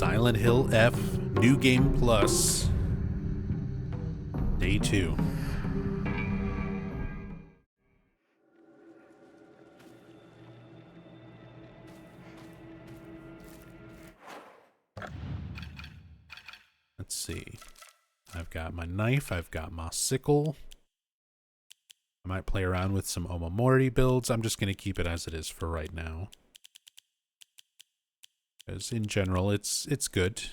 Silent Hill F New Game Plus Day 2. Let's see. I've got my knife, I've got my sickle. I might play around with some Omamori builds. I'm just going to keep it as it is for right now. Because in general, it's good.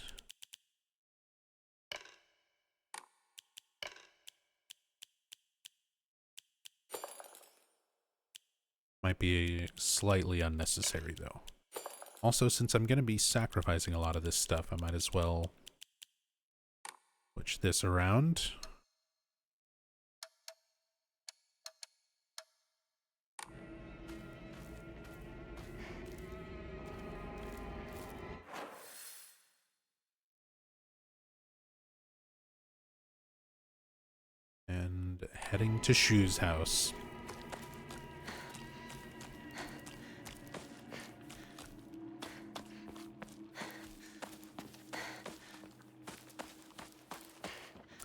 Might be slightly unnecessary, though. Also, since I'm going to be sacrificing a lot of this stuff, I might as well switch this around. And heading to Shu's house.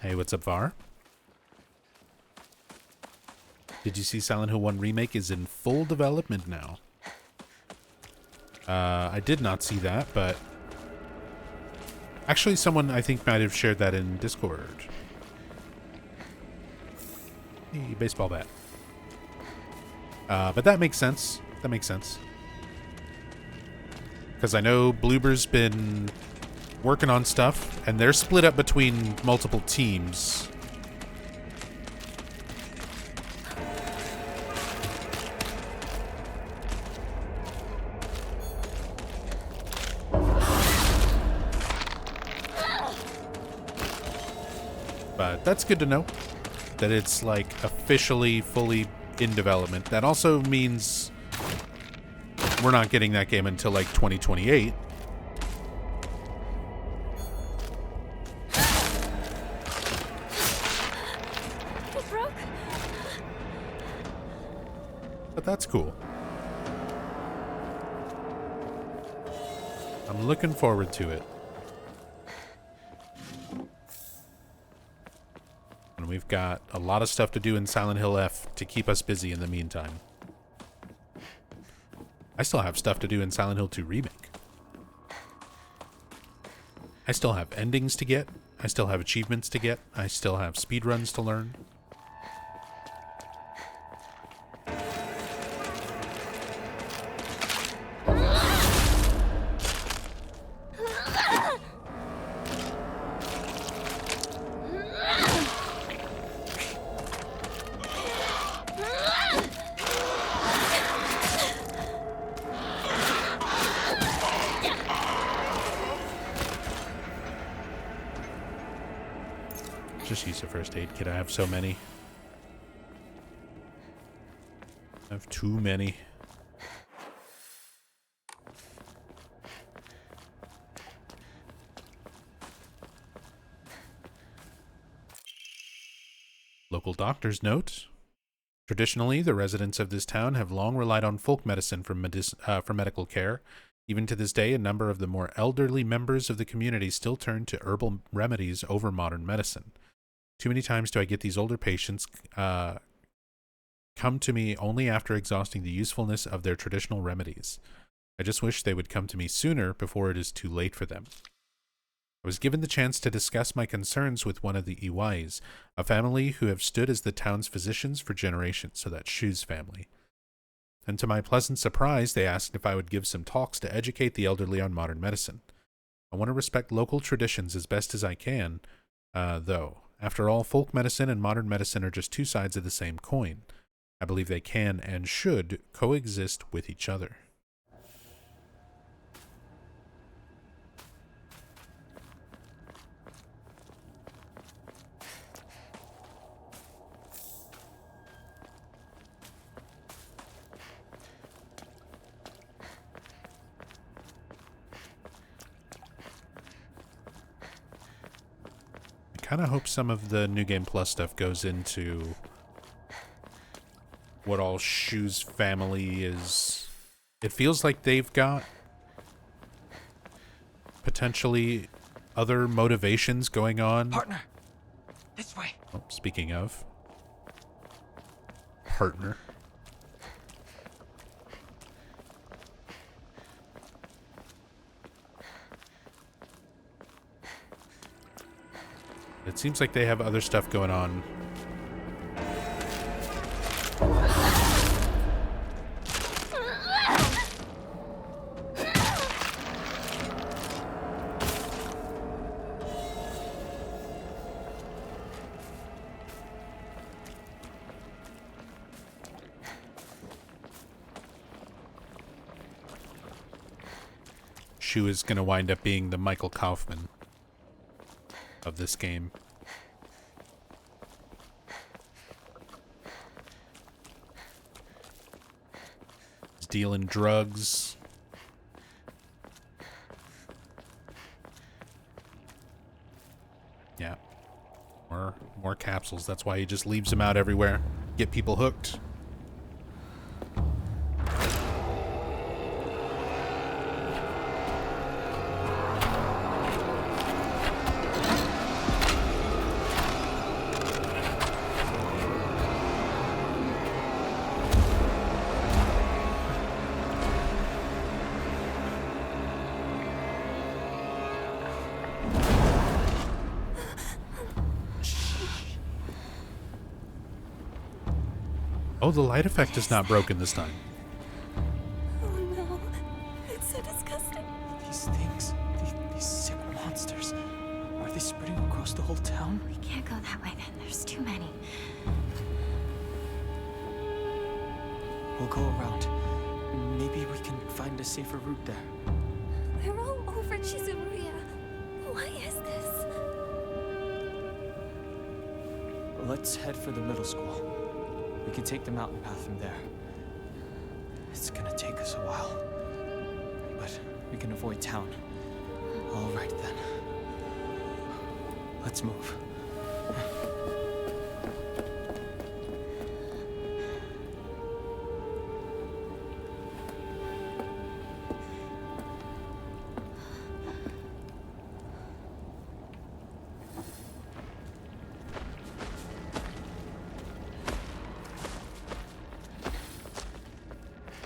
Hey, what's up, Var? Did you see Silent Hill 1 Remake is in full development now? I did not see that, but actually someone I think might have shared that in Discord. Hey, baseball bat. But that makes sense. That makes sense. Because I know Bloober's been working on stuff, and they're split up between multiple teams. But that's good to know that it's like officially fully in development. That also means we're not getting that game until like 2028. But that's cool. I'm looking forward to it. And we've got a lot of stuff to do in Silent Hill F to keep us busy in the meantime. I still have stuff to do in Silent Hill 2 Remake. I still have endings to get. I still have achievements to get. I still have speedruns to learn. Just use a first aid kit. I have so many. I have too many. Local doctor's note. Traditionally, the residents of this town have long relied on folk medicine for medical care. Even to this day, a number of the more elderly members of the community still turn to herbal remedies over modern medicine. Too many times do I get these older patients come to me only after exhausting the usefulness of their traditional remedies. I just wish they would come to me sooner before it is too late for them. I was given the chance to discuss my concerns with one of the Iwais, a family who have stood as the town's physicians for generations, so that's Shu's family. And to my pleasant surprise, they asked if I would give some talks to educate the elderly on modern medicine. I want to respect local traditions as best as I can, though. After all, folk medicine and modern medicine are just two sides of the same coin. I believe they can and should coexist with each other. I kind of hope some of the New Game Plus stuff goes into what all Shu's family is. It feels like they've got potentially other motivations going on. Partner, this way. Oh, speaking of partner. It seems like they have other stuff going on. Shu is going to wind up being the Michael Kaufman of this game. He's dealing drugs. Yeah. More capsules. That's why he just leaves them out everywhere. Get people hooked. Oh, the light effect is not broken this time. Oh no, it's so disgusting. These things, these sick monsters, are they spreading across the whole town? We can't go that way then, there's too many. We'll go around. Maybe we can find a safer route there. They're all over Chizuruya. Why is this? Let's head for the middle school. We can take the mountain path from there. It's gonna take us a while, but we can avoid town. All right then. Let's move.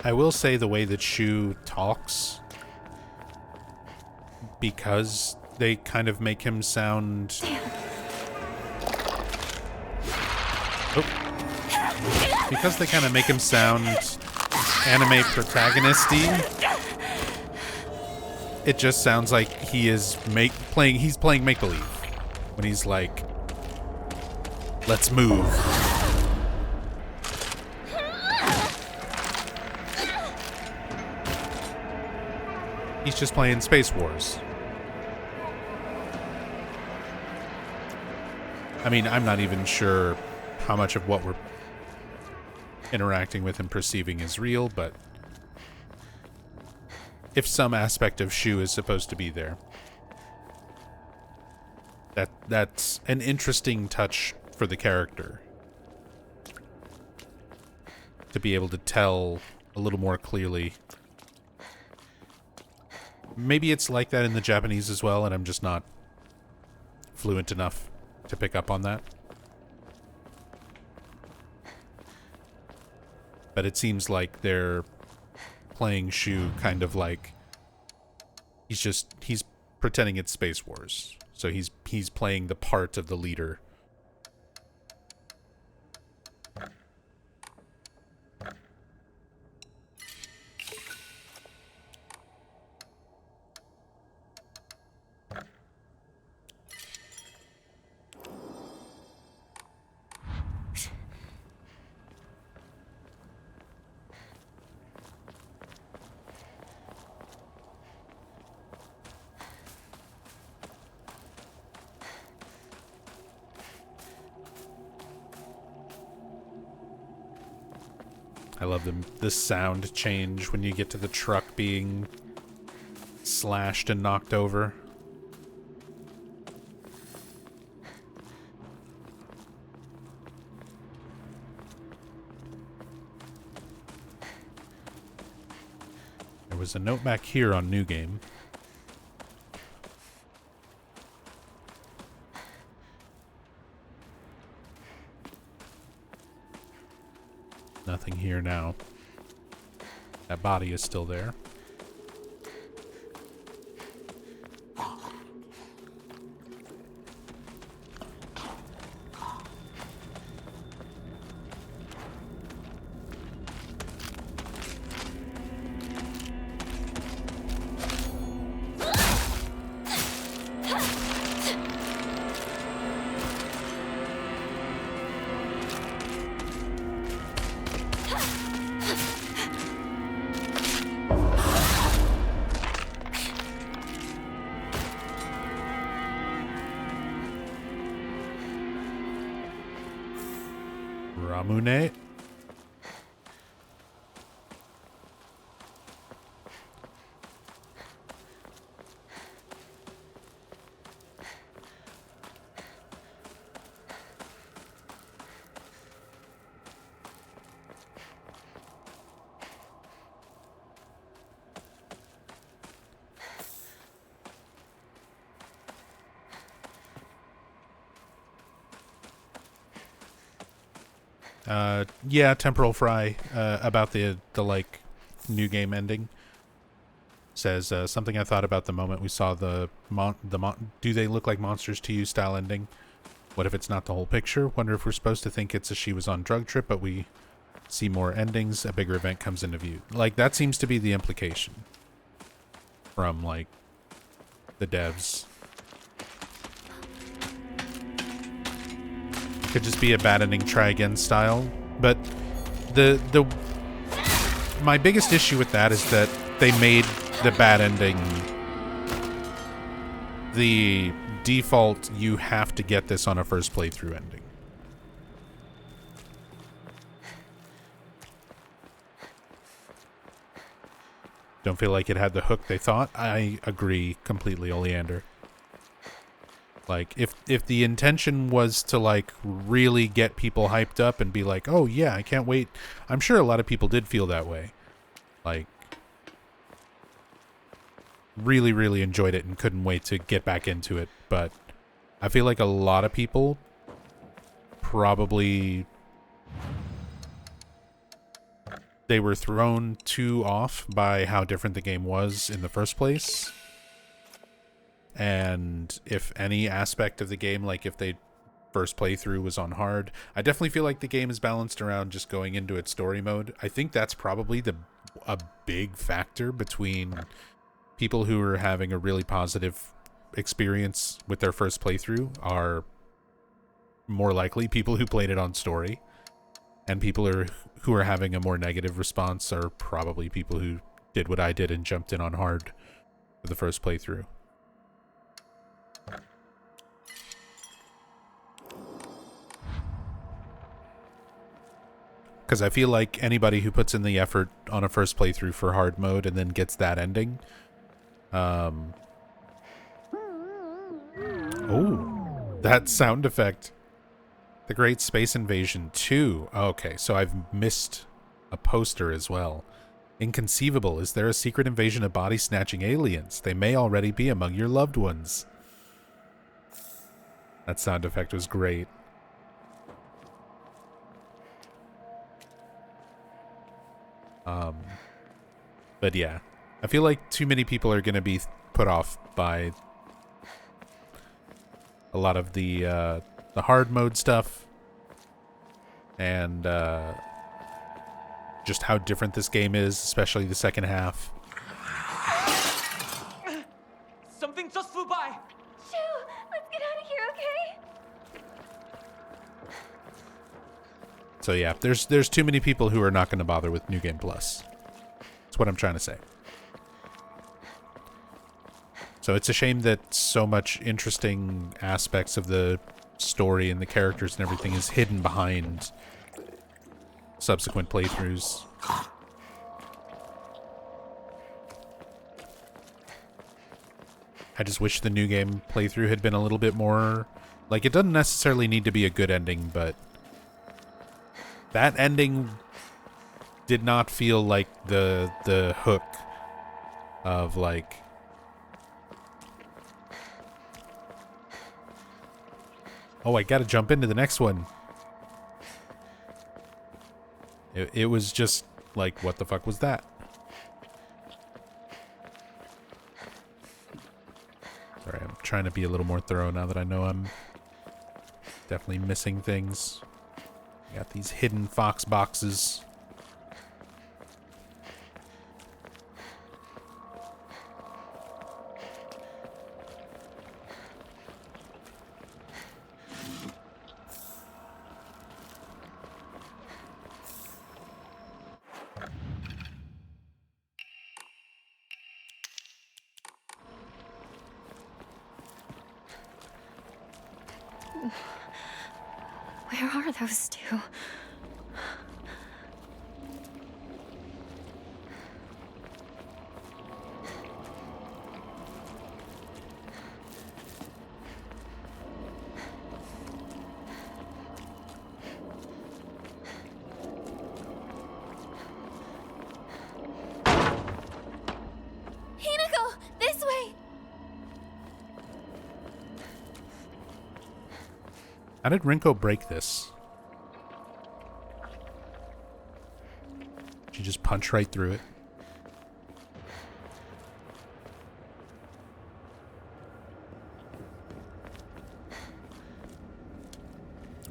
I will say the way that Shu talks, because they kind of make him sound... Oh. Because they kind of make him sound anime protagonist-y, it just sounds like he is he's playing make-believe. When he's like, let's move. He's just playing Space Wars. I mean, I'm not even sure how much of what we're interacting with and perceiving is real, but if some aspect of Shu is supposed to be there, that's an interesting touch for the character. To be able to tell a little more clearly. Maybe it's like that in the Japanese as well, and I'm just not fluent enough to pick up on that. But it seems like they're playing Shu kind of like he's pretending it's Space Wars. So he's playing the part of the leader. I love the sound change when you get to the truck being slashed and knocked over. There was a note back here on New Game. Nothing here now. That body is still there. Ramune. Yeah, Temporal Fry, about the like new game ending. Says something I thought about the moment we saw the do they look like monsters to you style ending. What if it's not the whole picture? Wonder if we're supposed to think it's a she was on drug trip, but we see more endings, a bigger event comes into view. Like, that seems to be the implication from, like, the devs. Could just be a bad ending, try again style. But my biggest issue with that is that they made the bad ending the default, you have to get this on a first playthrough ending. Don't feel like it had the hook they thought. I agree completely, Oleander. Like, if the intention was to, like, really get people hyped up and be like, oh yeah, I can't wait. I'm sure a lot of people did feel that way. Like, really, really enjoyed it and couldn't wait to get back into it. But I feel like a lot of people probably, they were thrown too off by how different the game was in the first place. And if any aspect of the game, like if they first playthrough was on hard, I definitely feel like the game is balanced around just going into its story mode. I think that's probably a big factor between people who are having a really positive experience with their first playthrough are more likely people who played it on story, and people who are having a more negative response are probably people who did what I did and jumped in on hard for the first playthrough. Because I feel like anybody who puts in the effort on a first playthrough for hard mode and then gets that ending, oh, that sound effect. The Great Space Invasion 2. Okay, so I've missed a poster as well. Inconceivable. Is there a secret invasion of body-snatching aliens? They may already be among your loved ones. That sound effect was great. But yeah, I feel like too many people are going to be put off by a lot of the hard mode stuff and just how different this game is, especially the second half. Something just flew by! Shoo! Let's get out of here, okay? So yeah, there's too many people who are not going to bother with New Game Plus. That's what I'm trying to say. So it's a shame that so much interesting aspects of the story and the characters and everything is hidden behind subsequent playthroughs. I just wish the new game playthrough had been a little bit more... Like, it doesn't necessarily need to be a good ending, but that ending did not feel like the hook of, like... Oh, I gotta jump into the next one. It was just like, what the fuck was that? Sorry, I'm trying to be a little more thorough now that I know I'm definitely missing things. Got these hidden fox boxes. Where are those two? Hinako! This way! How did Rinko break this? She just punched right through it.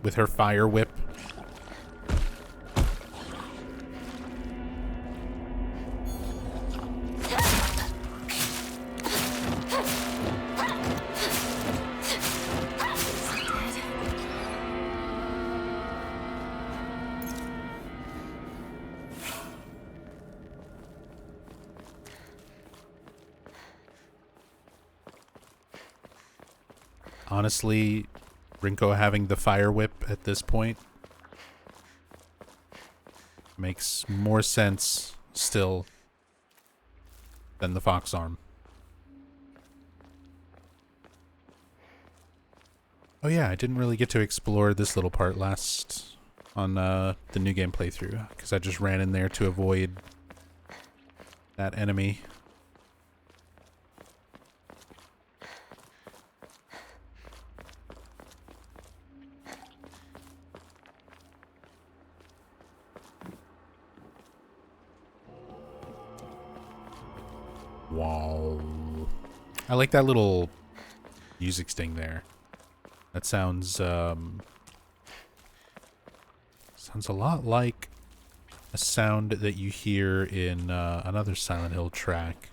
With her fire whip. Honestly, Rinko having the fire whip at this point makes more sense still than the fox arm. Oh yeah, I didn't really get to explore this little part last on the New Game playthrough because I just ran in there to avoid that enemy. Wow. I like that little music sting there. That sounds sounds a lot like a sound that you hear in another Silent Hill track.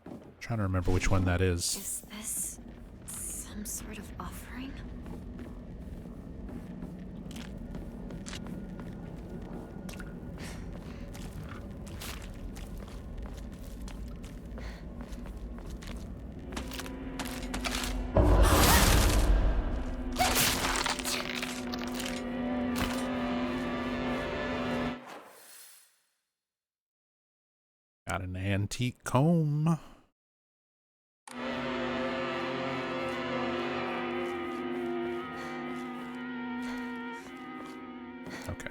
I'm trying to remember which one that is. Is this some sort of offering? Got an antique comb. Okay.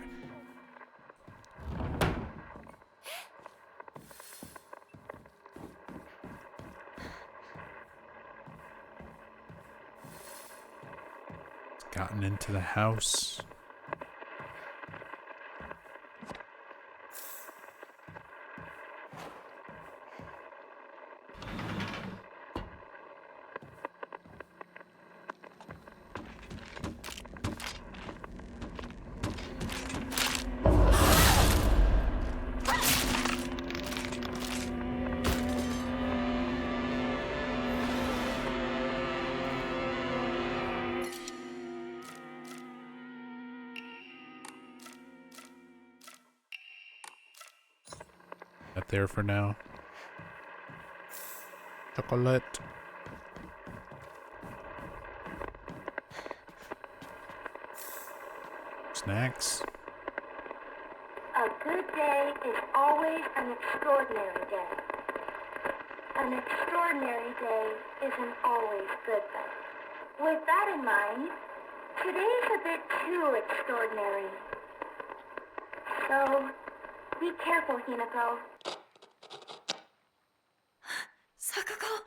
It's gotten into the house. Up there for now. Chocolate. Snacks. A good day is always an extraordinary day. An extraordinary day isn't always good, though. With that in mind, today's a bit too extraordinary. So, be careful, Hinako. Sakako!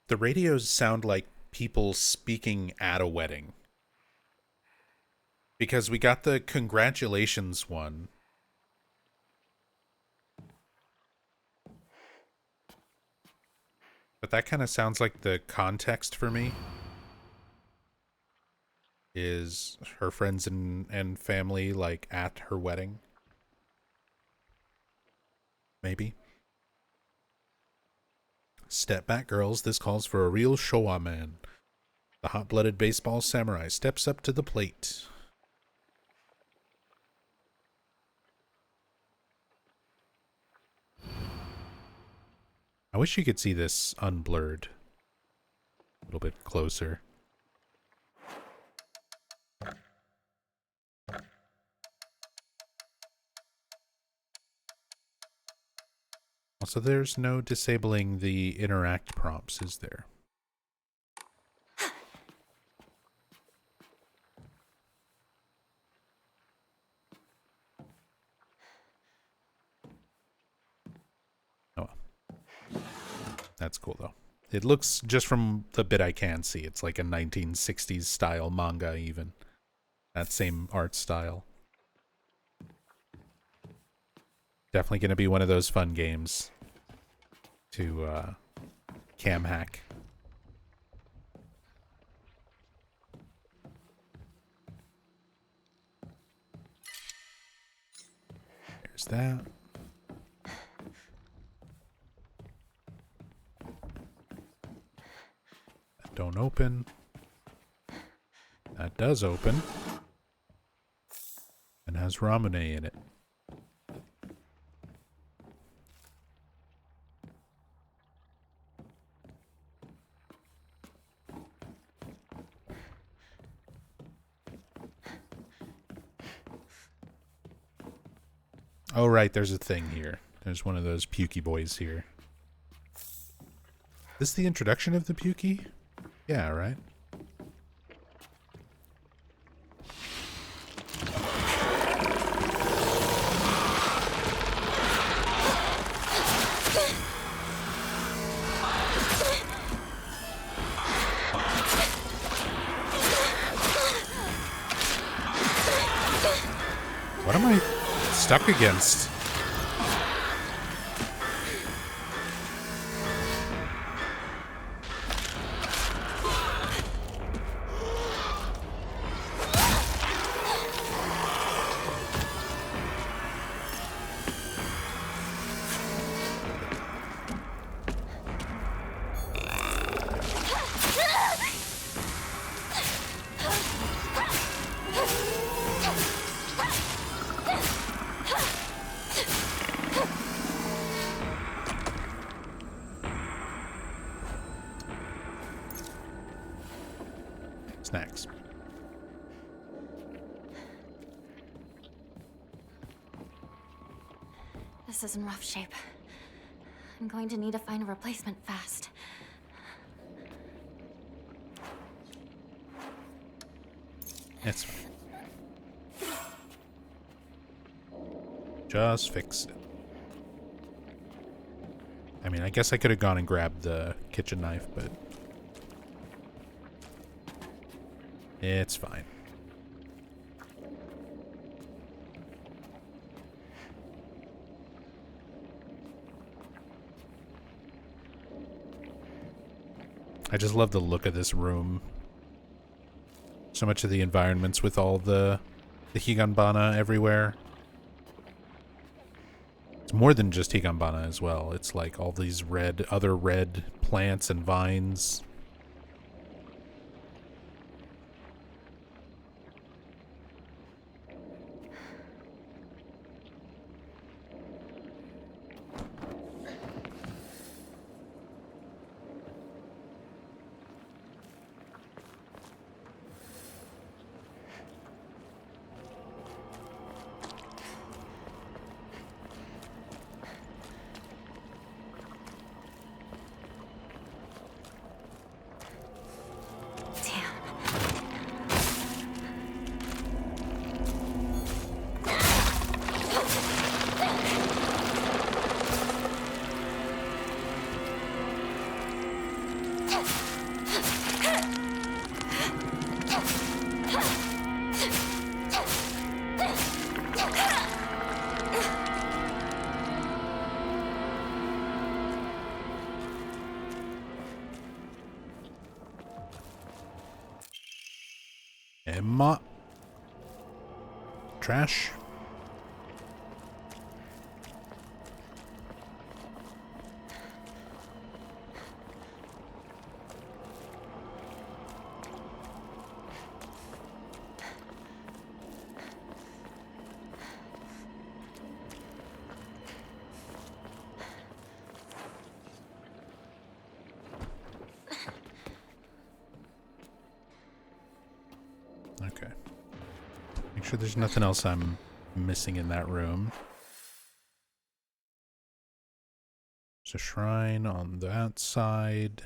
The radios sound like people speaking at a wedding. Because we got the congratulations one. But that kind of sounds like the context for me is her friends and family, like, at her wedding. Maybe. Step back, girls. This calls for a real Showa man. The hot-blooded baseball samurai steps up to the plate. I wish you could see this unblurred. A little bit closer. Also, there's no disabling the interact prompts, is there? Oh, that's cool, though. It looks, just from the bit I can see, it's like a 1960s style manga, even. That same art style. Definitely going to be one of those fun games to cam hack. There's that. That don't open. That does open. And has Ramune in it. Oh, right, there's a thing here. There's one of those pukey boys here. This the introduction of the pukey? Yeah, right? What am I stuck against? Snacks. This is in rough shape. I'm going to need to find a replacement fast. It's fine. Just fix it. I mean, I guess I could have gone and grabbed the kitchen knife, but it's fine. I just love the look of this room. So much of the environments with all the Higanbana everywhere. It's more than just Higanbana as well. It's like all these other red plants and vines. Emma. Trash. Okay. Make sure there's nothing else I'm missing in that room. There's a shrine on that side.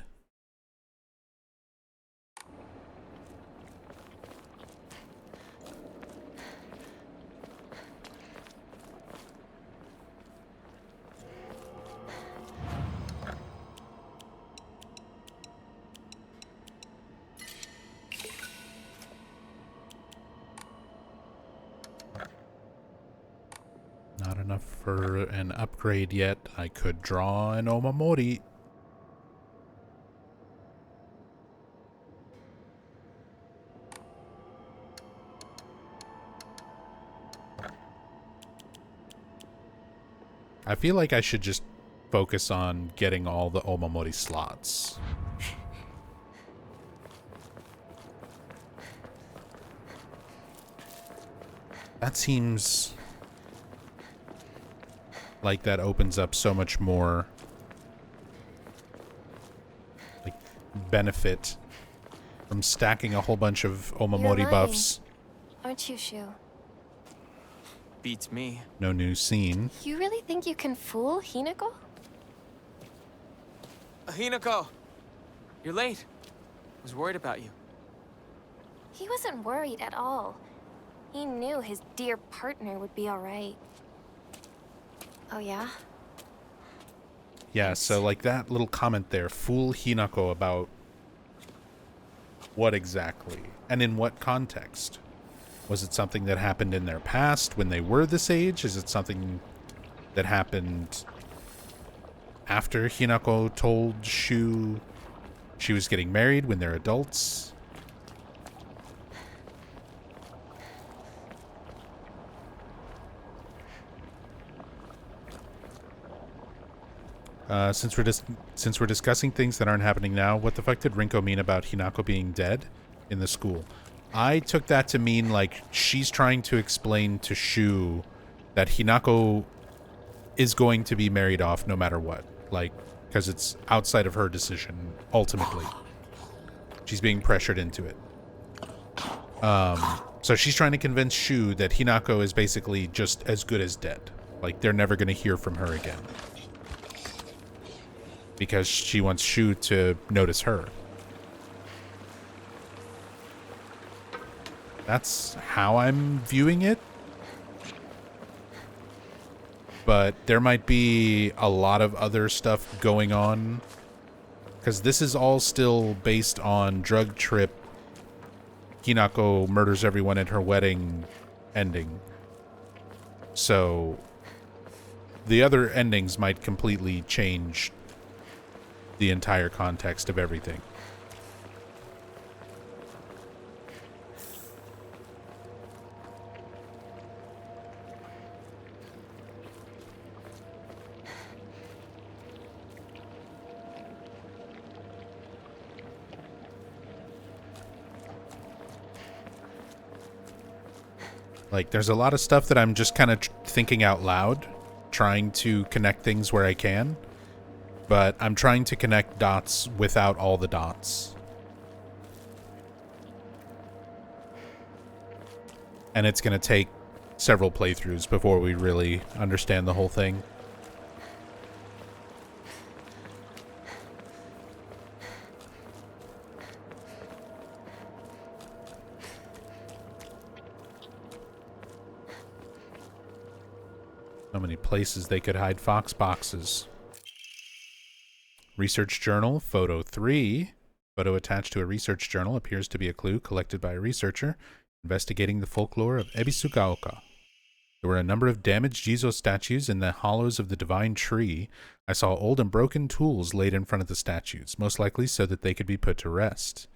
Not enough for an upgrade yet. I could draw an Omamori. I feel like I should just focus on getting all the Omamori slots. That seems like that opens up so much more like benefit from stacking a whole bunch of Omamori You're buffs. Aren't you, Shu? Beats me. No new scene. You really think you can fool Hinako? Hinako! You're late. I was worried about you. He wasn't worried at all. He knew his dear partner would be alright. Oh yeah? Yeah, so like that little comment there, fool Hinako about what exactly? And in what context? Was it something that happened in their past when they were this age? Is it something that happened after Hinako told Shu she was getting married when they're adults? Since we're discussing things that aren't happening now, what the fuck did Rinko mean about Hinako being dead in the school? I took that to mean like she's trying to explain to Shu that Hinako is going to be married off no matter what, like because it's outside of her decision ultimately. She's being pressured into it. So she's trying to convince Shu that Hinako is basically just as good as dead. Like they're never going to hear from her again. Because she wants Shu to notice her. That's how I'm viewing it. But there might be a lot of other stuff going on. Because this is all still based on drug trip. Hinako murders everyone at her wedding ending. So the other endings might completely change the entire context of everything. Like, there's a lot of stuff that I'm just kind of thinking out loud, trying to connect things where I can. But I'm trying to connect dots without all the dots. And it's going to take several playthroughs before we really understand the whole thing. So many places they could hide fox boxes. Research journal, photo 3. Photo attached to a research journal appears to be a clue collected by a researcher investigating the folklore of Ebisugaoka. There were a number of damaged Jizo statues in the hollows of the divine tree. I saw old and broken tools laid in front of the statues, most likely so that they could be put to rest.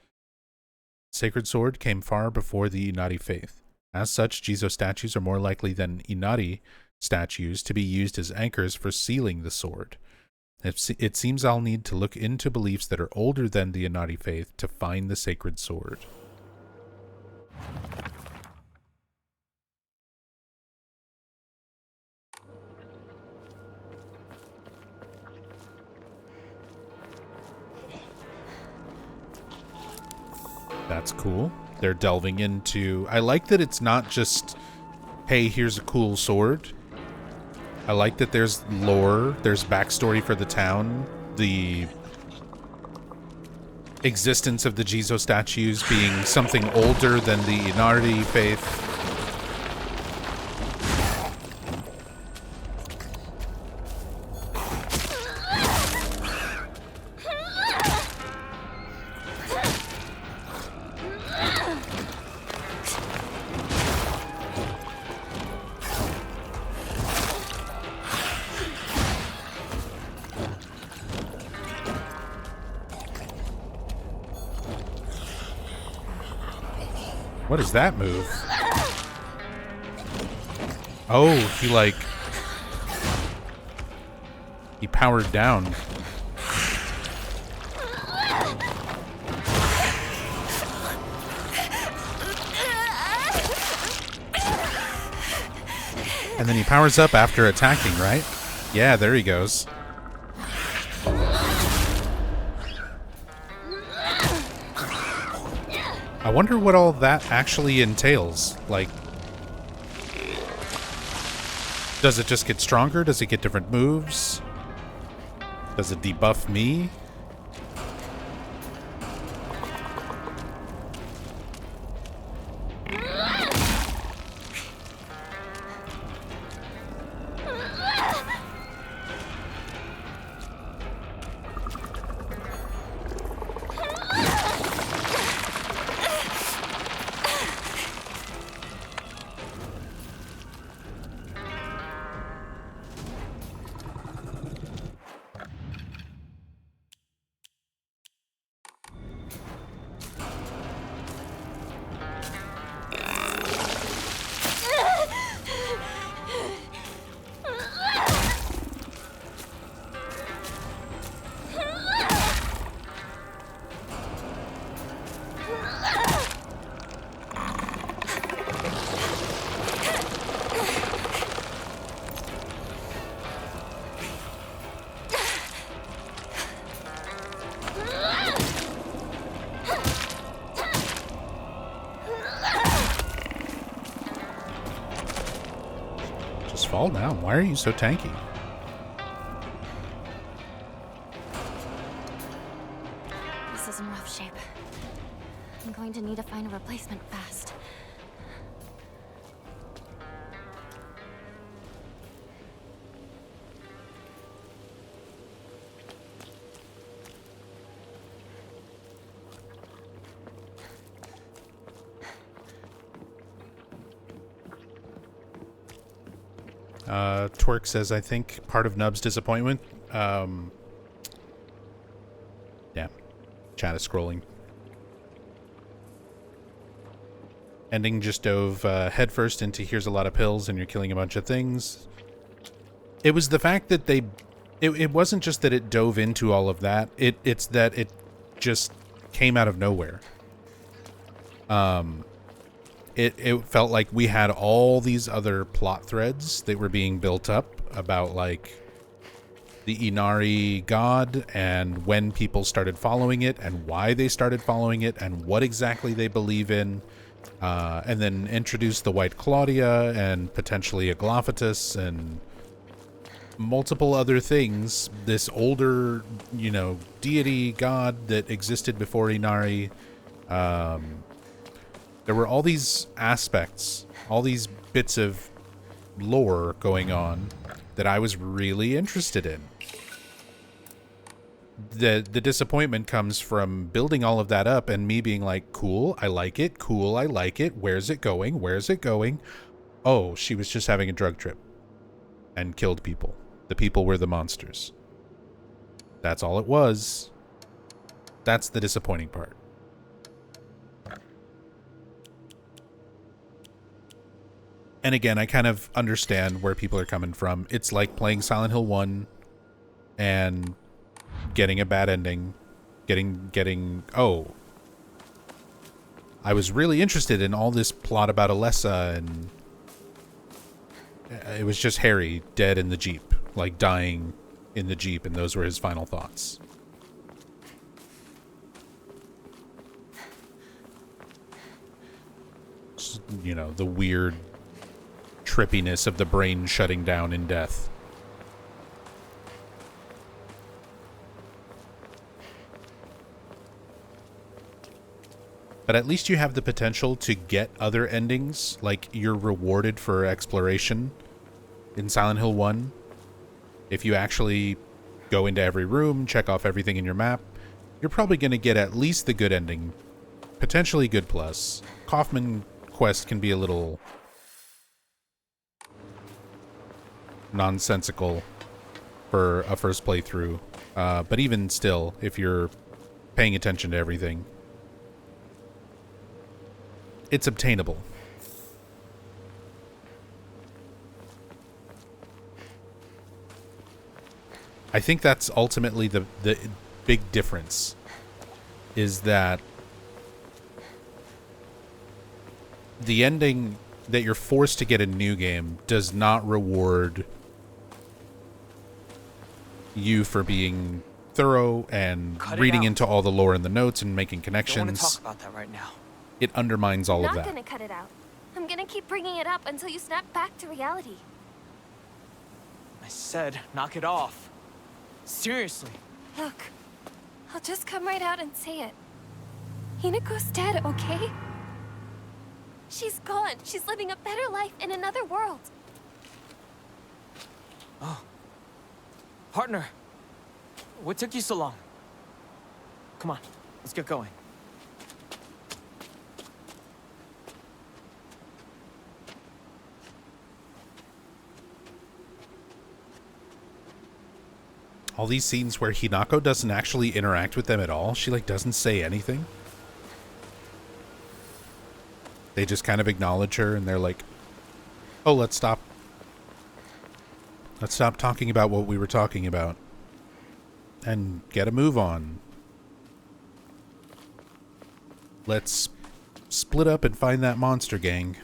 Sacred sword came far before the Inari faith. As such, Jizo statues are more likely than Inari statues to be used as anchors for sealing the sword. It seems I'll need to look into beliefs that are older than the Inari faith to find the sacred sword. That's cool. They're delving into... I like that it's not just, hey, here's a cool sword. I like that there's lore, there's backstory for the town, the existence of the Jizo statues being something older than the Inari faith. What is that move? Oh, he powered down. And then he powers up after attacking, right? Yeah, there he goes. I wonder what all that actually entails. Like, does it just get stronger? Does it get different moves? Does it debuff me? Fall down. Why are you so tanky? This is in rough shape. I'm going to need to find a replacement fast. Twerk says, I think part of Nub's disappointment. Yeah. Chat is scrolling. Ending just dove headfirst into here's a lot of pills and you're killing a bunch of things. It was the fact that it wasn't just that it dove into all of that. It's that it just came out of nowhere. It felt like we had all these other plot threads that were being built up about, like, the Inari god and when people started following it and why they started following it and what exactly they believe in. And then introduce the White Claudia and potentially a Glophatus and multiple other things. This older, deity god that existed before Inari. There were all these aspects, all these bits of lore going on that I was really interested in. The disappointment comes from building all of that up and me being like, cool, I like it, cool, I like it, where's it going, where's it going? Oh, she was just having a drug trip and killed people. The people were the monsters. That's all it was. That's the disappointing part. And again, I kind of understand where people are coming from. It's like playing Silent Hill 1 and getting a bad ending. Oh, I was really interested in all this plot about Alessa, and it was just Harry dead in the Jeep, like dying in the Jeep, and those were his final thoughts. You know, the weird trippiness of the brain shutting down in death. But at least you have the potential to get other endings, like you're rewarded for exploration in Silent Hill 1. If you actually go into every room, check off everything in your map, you're probably going to get at least the good ending, potentially good plus. Kaufman quest can be a little nonsensical for a first playthrough, but even still, if you're paying attention to everything, it's obtainable. I think that's ultimately the big difference, is that the ending that you're forced to get in New Game does not reward you for being thorough and reading into all the lore in the notes and making connections. Don't want to talk about that right now. It undermines all of that. I'm not gonna cut it out. I'm gonna keep bringing it up until you snap back to reality. I said, knock it off. Seriously. Look, I'll just come right out and say it. Hinako's dead, okay? She's gone. She's living a better life in another world. Oh. Partner. What took you so long? Come on, let's get going. All these scenes where Hinako doesn't actually interact with them at all. She, like, doesn't say anything. They just kind of acknowledge her, and they're like, oh, let's stop. Let's stop talking about what we were talking about. And get a move on. Let's split up and find that monster gang.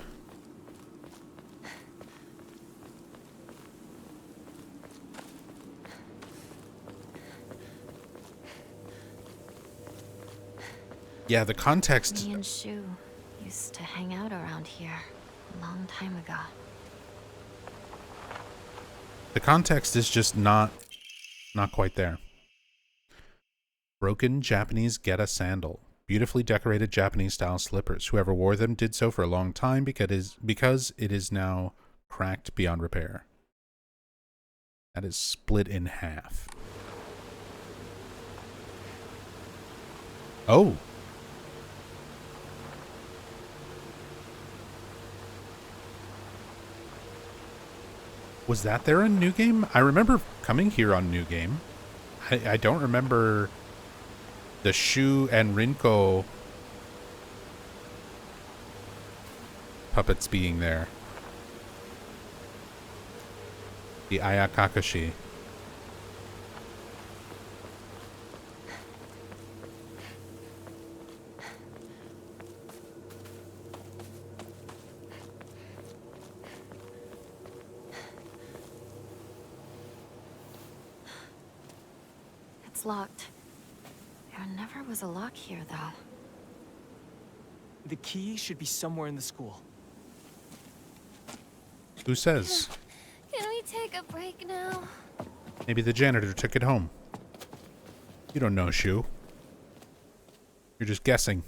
Yeah, the context. Me and Shu used to hang out around here a long time ago. The context is just not quite there. Broken Japanese Geta sandal. Beautifully decorated Japanese-style slippers. Whoever wore them did so for a long time because it is now cracked beyond repair. That is split in half. Oh. Was that there in New Game? I remember coming here on New Game. I don't remember the Shu and Rinko puppets being there. The Ayakakashi. It's locked. There never was a lock here, though. The key should be somewhere in the school. Who says? Can we take a break now? Maybe the janitor took it home. You don't know, Shu. You're just guessing.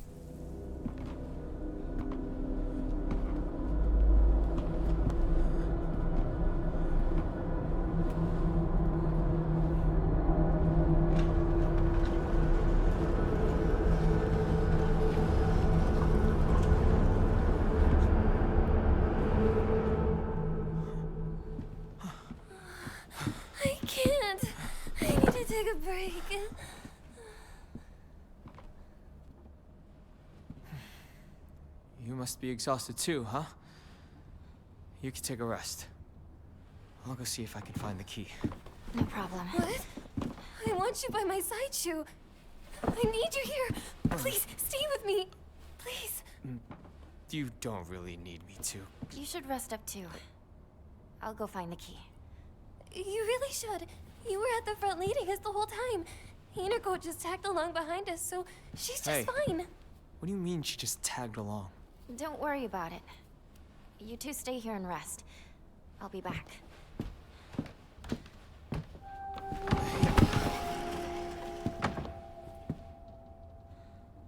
I can't. I need to take a break. You must be exhausted too, huh? You can take a rest. I'll go see if I can find the key. No problem. What? I want you by my side, Shu. I need you here. Please, stay with me. Please. You don't really need me to. You should rest up too. I'll go find the key. You really should. You were at the front leading us the whole time. Hinako just tagged along behind us, so she's just Hey. fine. What do you mean she just tagged along? Don't worry about it. You two stay here and rest. I'll be back.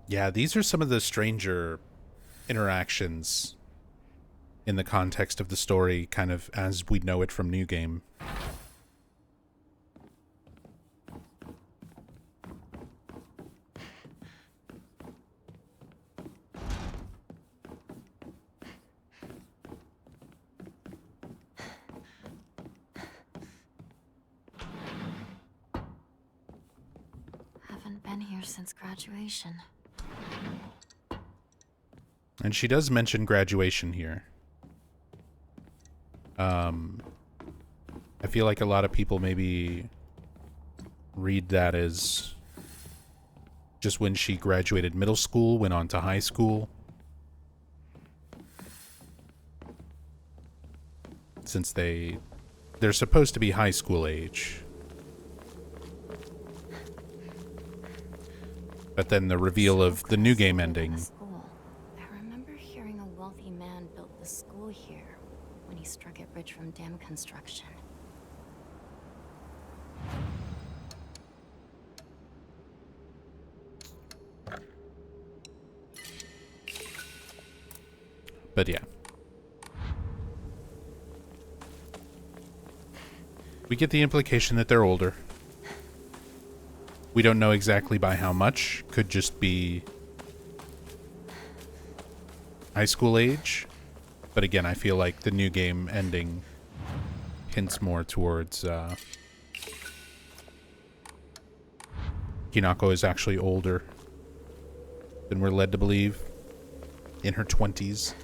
Yeah, these are some of the stranger interactions in the context of the story, kind of as we know it from New Game. Haven't been here since graduation. And she does mention graduation here. I feel like a lot of people maybe read that as just when she graduated middle school, went on to high school. Since they're supposed to be high school age. But then the reveal of the New Game ending. School. I remember hearing a wealthy man built the school here when he struck it rich from dam construction. But yeah. We get the implication that they're older. We don't know exactly by how much. Could just be high school age. But again, I feel like the New Game ending hints more towards Hinako is actually older than we're led to believe. In her 20s.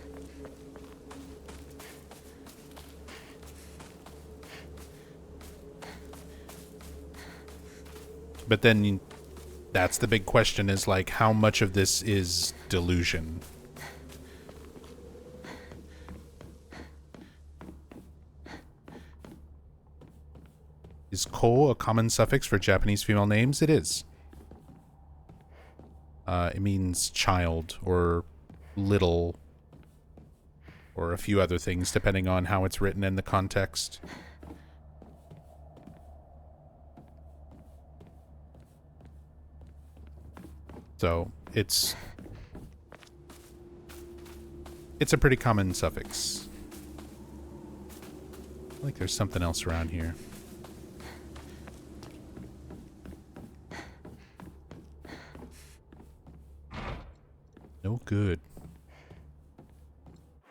But then that's the big question, is like, how much of this is delusion? Is ko a common suffix for Japanese female names? It is. It means child or little or a few other things depending on how it's written in the context. So it's a pretty common suffix. Like there's something else around here. No good.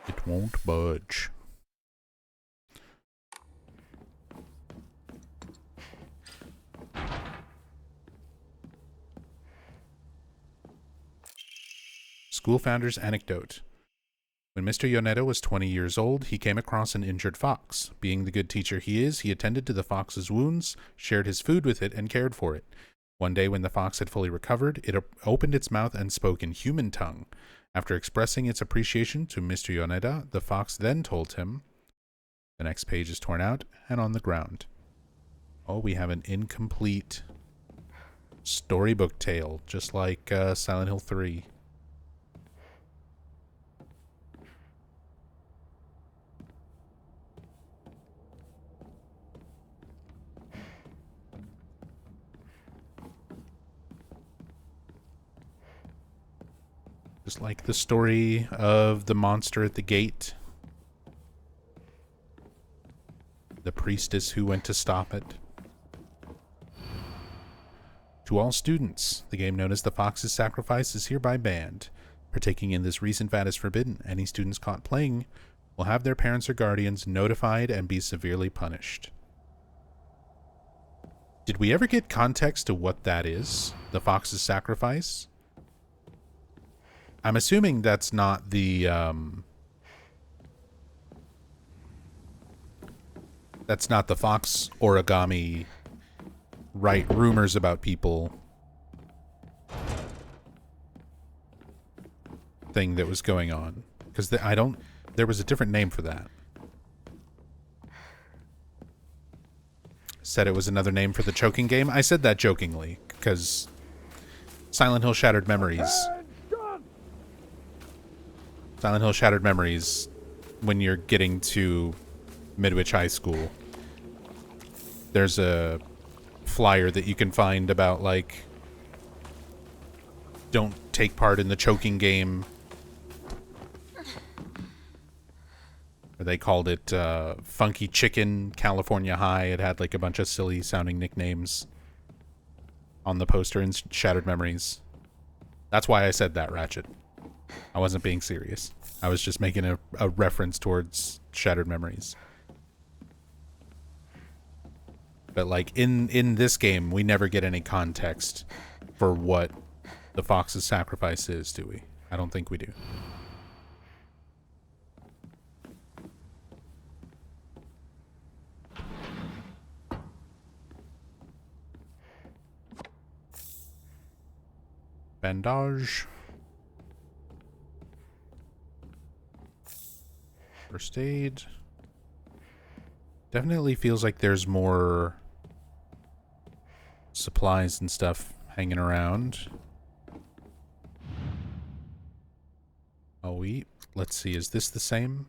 It won't budge. School founder's anecdote. When Mr. Yoneda was 20 years old, he came across an injured fox. Being the good teacher he is, he attended to the fox's wounds, shared his food with it, and cared for it. One day when the fox had fully recovered, it opened its mouth and spoke in human tongue. After expressing its appreciation to Mr. Yoneda, the fox then told him... The next page is torn out and on the ground. Oh, we have an incomplete storybook tale, just like Silent Hill 3. Just like the story of the monster at the gate. The priestess who went to stop it. To all students, the game known as the Fox's Sacrifice is hereby banned. Partaking in this recent VAT is forbidden. Any students caught playing will have their parents or guardians notified and be severely punished. Did we ever get context to what that is? The Fox's Sacrifice? I'm assuming that's not the That's not the Fox origami write rumors about people thing that was going on. Because there was a different name for that. Said it was another name for the choking game. I said that jokingly, because Silent Hill Shattered Memories. Silent Hill Shattered Memories, when you're getting to Midwich High School, there's a flyer that you can find about, like, don't take part in the choking game. Or they called it Funky Chicken California High. It had, like, a bunch of silly sounding nicknames on the poster in Shattered Memories. That's why I said that, Ratchet. I wasn't being serious. I was just making a reference towards Shattered Memories. But, like, in this game, we never get any context for what the Fox's sacrifice is, do we? I don't think we do. Bandage. First aid. Definitely feels like there's more supplies and stuff hanging around. Oh, let's see, is this the same?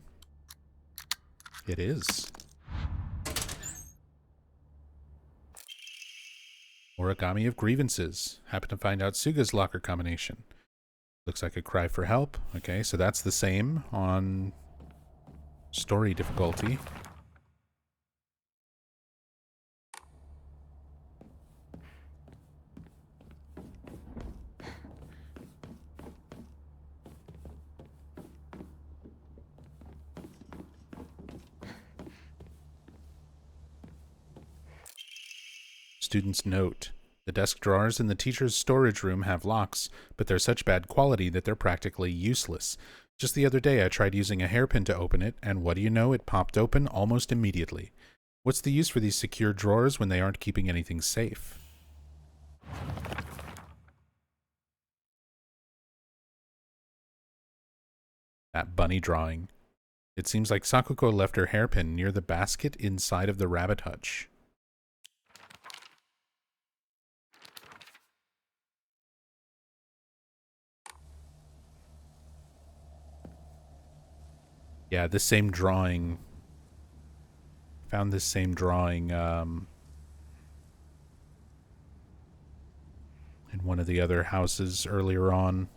It is. Origami of Grievances. Happen to find out Suga's locker combination. Looks like a cry for help. Okay, so that's the same on story difficulty. Student's note. The desk drawers in the teacher's storage room have locks, but they're such bad quality that they're practically useless. Just the other day I tried using a hairpin to open it, and what do you know, it popped open almost immediately. What's the use for these secure drawers when they aren't keeping anything safe? That bunny drawing. It seems like Sakuko left her hairpin near the basket inside of the rabbit hutch. Yeah, this same drawing. Found this same drawing in one of the other houses earlier on.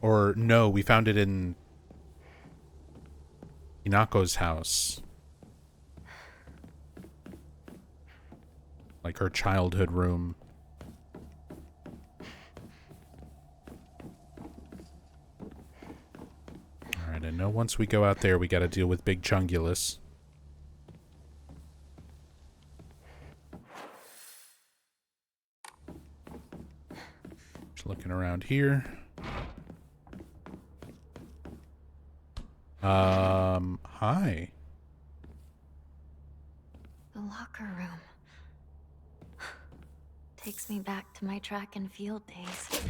Or no, we found it in Inako's house. Like her childhood room. Alright, I know once we go out there, we gotta deal with Big Chungulus. Just looking around here. Hi. The locker room. Takes me back to my track and field days.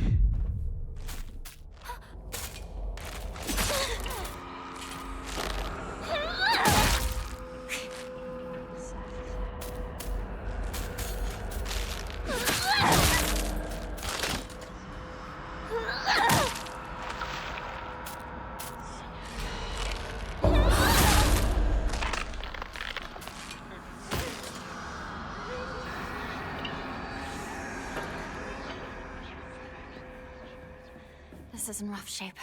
This is in rough shape.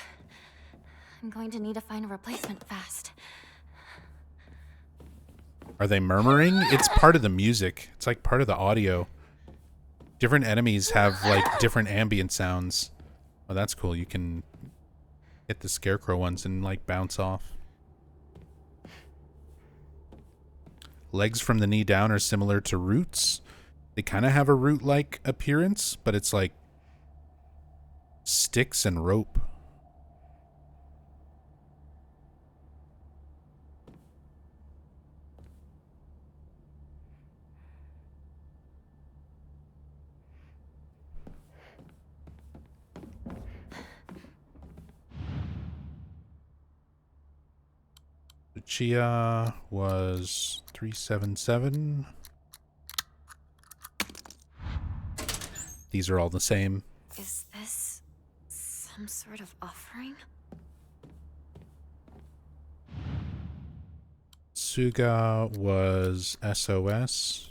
I'm going to need to find a replacement fast. Are they murmuring? It's part of the music. It's like part of the audio. Different enemies have like different ambient sounds. Oh, that's cool. You can hit the scarecrow ones and like bounce off. Legs from the knee down are similar to roots. They kind of have a root-like appearance, but it's like sticks and rope. Chia was 377. These are all the same. Is this some sort of offering? Suga was SOS.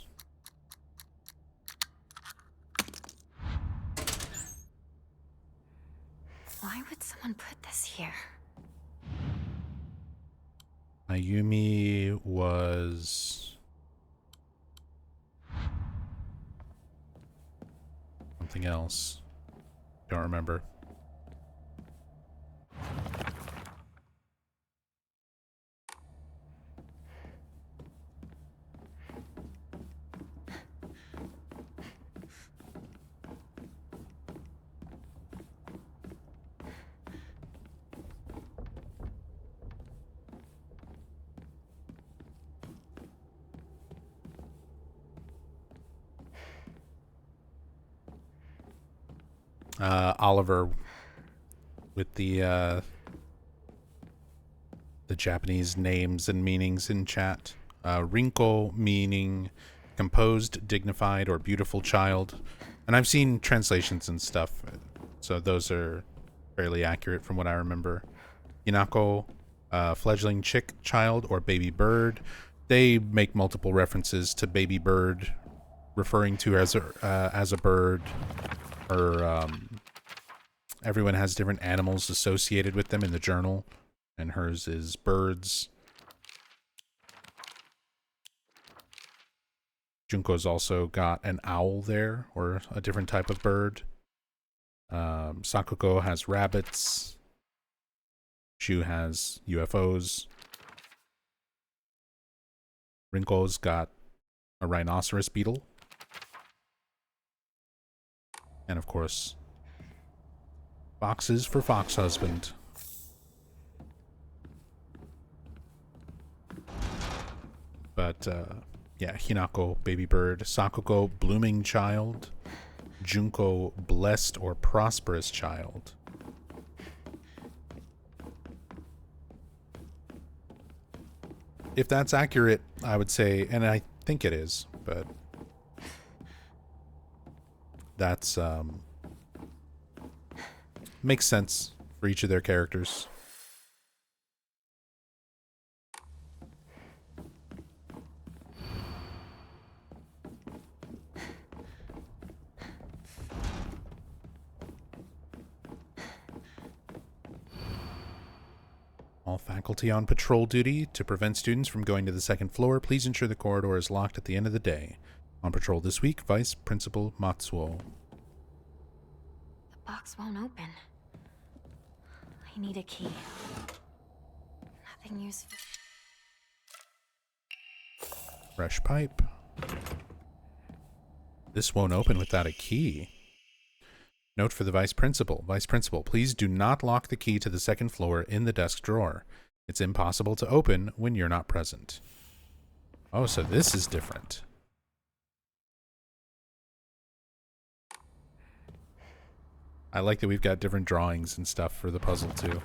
Why would someone put this here? Ayumi was something else. Don't remember. Oliver with the Japanese names and meanings in chat. Rinko meaning composed, dignified, or beautiful child. And I've seen translations and stuff, so those are fairly accurate from what I remember. Hinako, fledgling chick, child, or baby bird. They make multiple references to baby bird, referring to as a bird, or everyone has different animals associated with them in the journal, and hers is birds. Junko's also got an owl there, or a different type of bird. Sakuko has rabbits. Shu has UFOs. Rinko's got a rhinoceros beetle. And of course, boxes for Fox Husband. But, yeah, Hinako, baby bird. Sakuko, blooming child. Junko, blessed or prosperous child. If that's accurate, I would say, and I think it is, but that's, makes sense for each of their characters. All faculty on patrol duty. To prevent students from going to the second floor, please ensure the corridor is locked at the end of the day. On patrol this week, Vice Principal Matsuo. The box won't open. I need a key. Nothing useful. Fresh pipe. This won't open without a key. Note for the Vice Principal. Vice Principal, please do not lock the key to the second floor in the desk drawer. It's impossible to open when you're not present. Oh, so this is different. I like that we've got different drawings and stuff for the puzzle, too.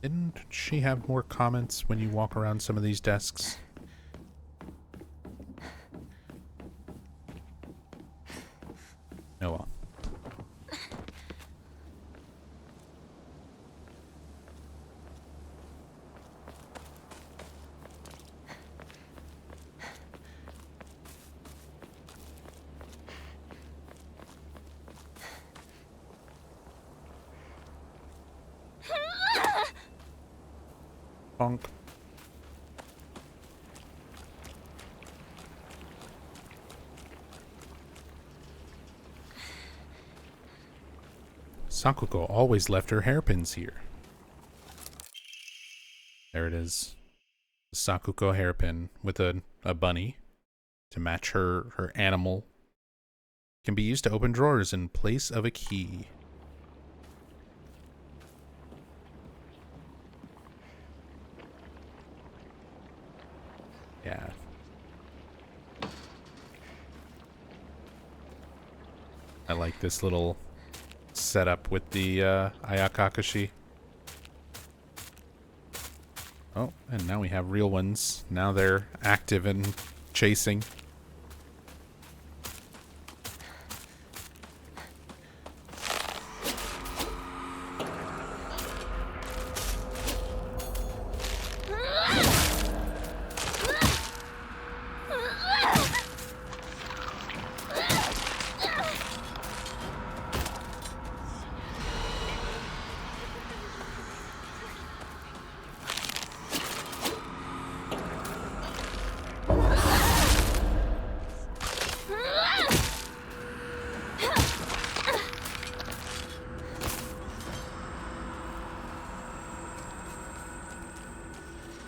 Didn't she have more comments when you walk around some of these desks? Oh well. Bonk. Sakuko always left her hairpins here. There it is. The Sakuko hairpin with a bunny to match her animal Can be used to open drawers in place of a key. Yeah. I like this little setup with the Ayakakashi. Oh, and now we have real ones. Now they're active and chasing.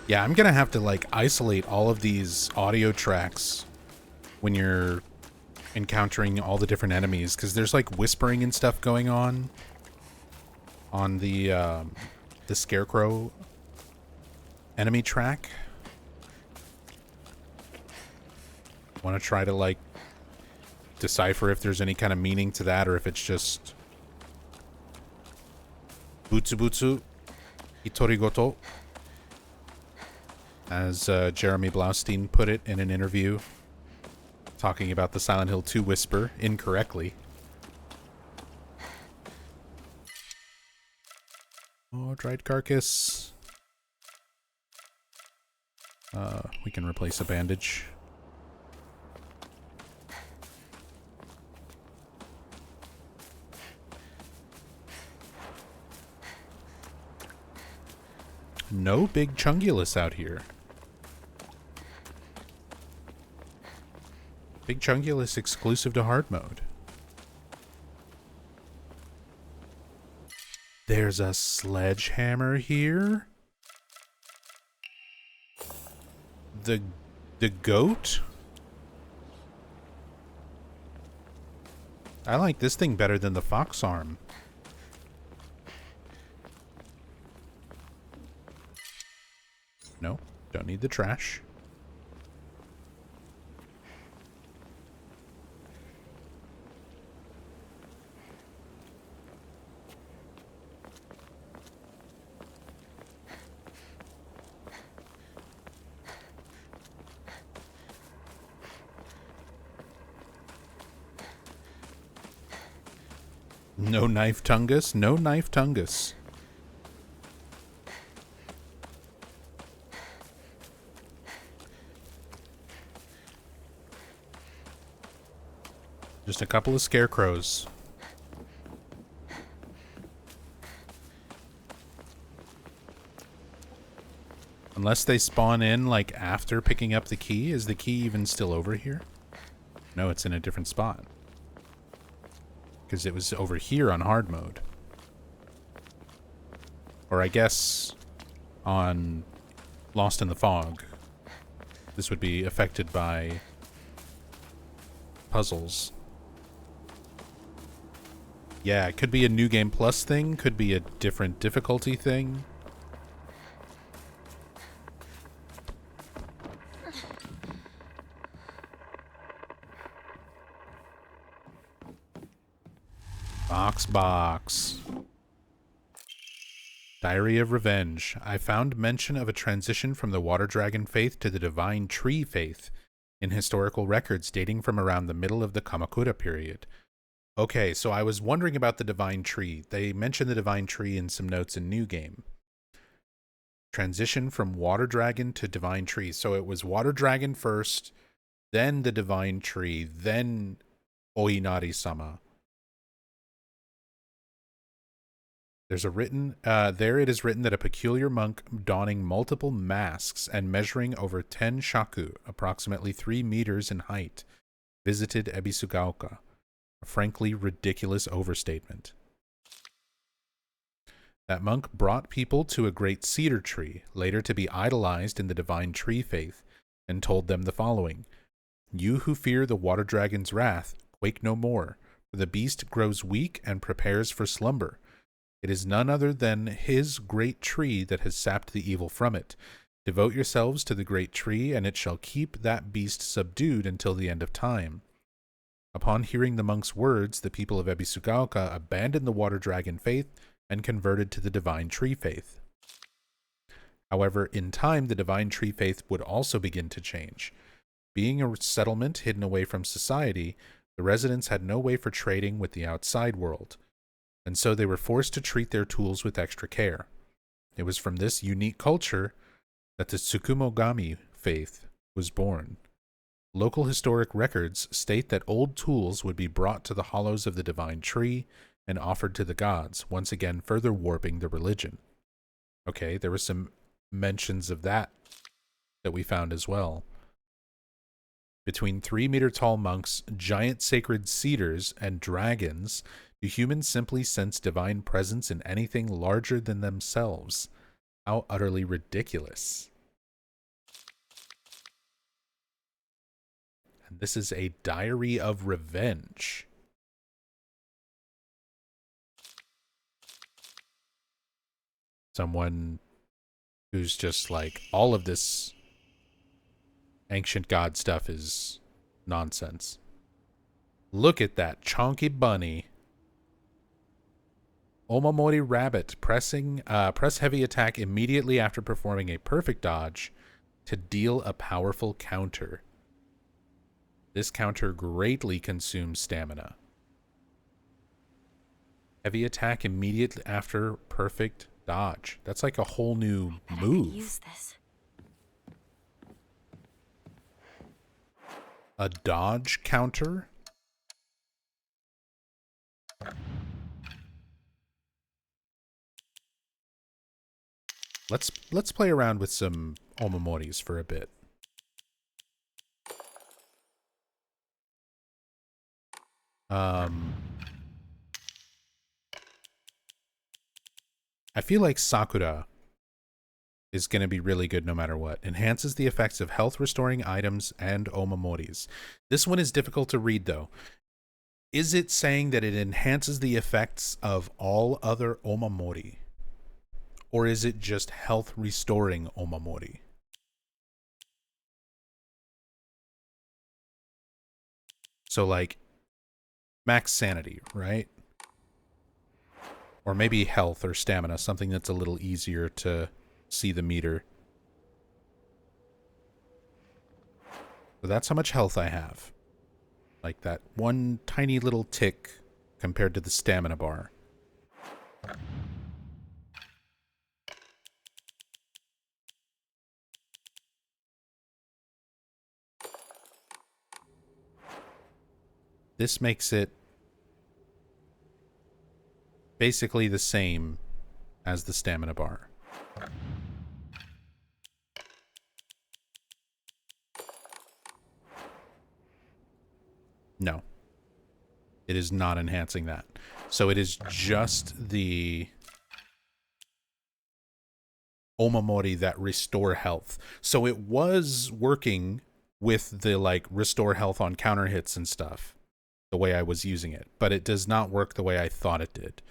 Yeah, I'm gonna have to like isolate all of these audio tracks when you're encountering all the different enemies, because there's like whispering and stuff going on the scarecrow enemy track. Want to try to like decipher if there's any kind of meaning to that, or if it's just butsu butsu itorigoto, as Jeremy Blaustein put it in an interview, talking about the Silent Hill 2 whisper incorrectly. Oh, dried carcass. We can replace a bandage. No big Chungulus out here. Big Chungulus exclusive to hard mode. There's a sledgehammer here. The goat? I like this thing better than the fox arm. No, don't need the trash. No knife tungus, no knife tungus. Just a couple of scarecrows. Unless they spawn in, like, after picking up the key. Is the key even still over here? No, it's in a different spot. Because it was over here on hard mode. Or I guess on Lost in the Fog. This would be affected by puzzles. Yeah, it could be a New Game Plus thing, could be a different difficulty thing. Box. Diary of Revenge. I found mention of a transition from the Water Dragon faith to the Divine Tree faith in historical records dating from around the middle of the Kamakura period. Okay, so I was wondering about the Divine Tree. They mentioned the Divine Tree in some notes in New Game. Transition from Water Dragon to Divine Tree. So it was Water Dragon first, then the Divine Tree, then Oinari-sama. There's a written, there it is written that a peculiar monk donning multiple masks and measuring over 10 shaku, approximately 3 meters in height, visited Ebisugaoka. A frankly ridiculous overstatement. That monk brought people to a great cedar tree, later to be idolized in the Divine Tree faith, and told them the following: "You who fear the Water Dragon's wrath, Quake no more, for the beast grows weak and prepares for slumber. It is none other than his great tree that has sapped the evil from it. Devote yourselves to the great tree, and it shall keep that beast subdued until the end of time. Upon hearing the monk's words, the people of Ebisugaoka abandoned the water dragon faith and converted to the divine tree faith. However, in time, the divine tree faith would also begin to change. Being a settlement hidden away from society, the residents had no way for trading with the outside world, and so they were forced to treat their tools with extra care. It was from this unique culture that the Tsukumogami faith was born. Local historic records state that old tools would be brought to the hollows of the divine tree and offered to the gods, once again further warping the religion. Okay, there were some mentions of that we found as well. Between 3-meter-tall monks, giant sacred cedars, and dragons, do humans simply sense divine presence in anything larger than themselves? How utterly ridiculous. And this is a diary of revenge. Someone who's just like, all of this ancient god stuff is nonsense. Look at that chonky bunny. Omamori Rabbit, press heavy attack immediately after performing a perfect dodge to deal a powerful counter. This counter greatly consumes stamina. Heavy attack immediately after perfect dodge. That's like a whole new move. Use this. A dodge counter? Let's play around with some Omamoris for a bit. I feel like Sakura is going to be really good no matter what. Enhances the effects of health restoring items and Omamoris. This one is difficult to read though. Is it saying that it enhances the effects of all other Omamori? Or is it just health restoring Omamori? So like max sanity, right? Or maybe health or stamina, something that's a little easier to see the meter. So that's how much health I have. Like that one tiny little tick compared to the stamina bar. This makes it basically the same as the stamina bar. No. It is not enhancing that. So it is just the Omamori that restore health. So it was working with the like restore health on counter hits and stuff, the way I was using it, but it does not work the way I thought it did,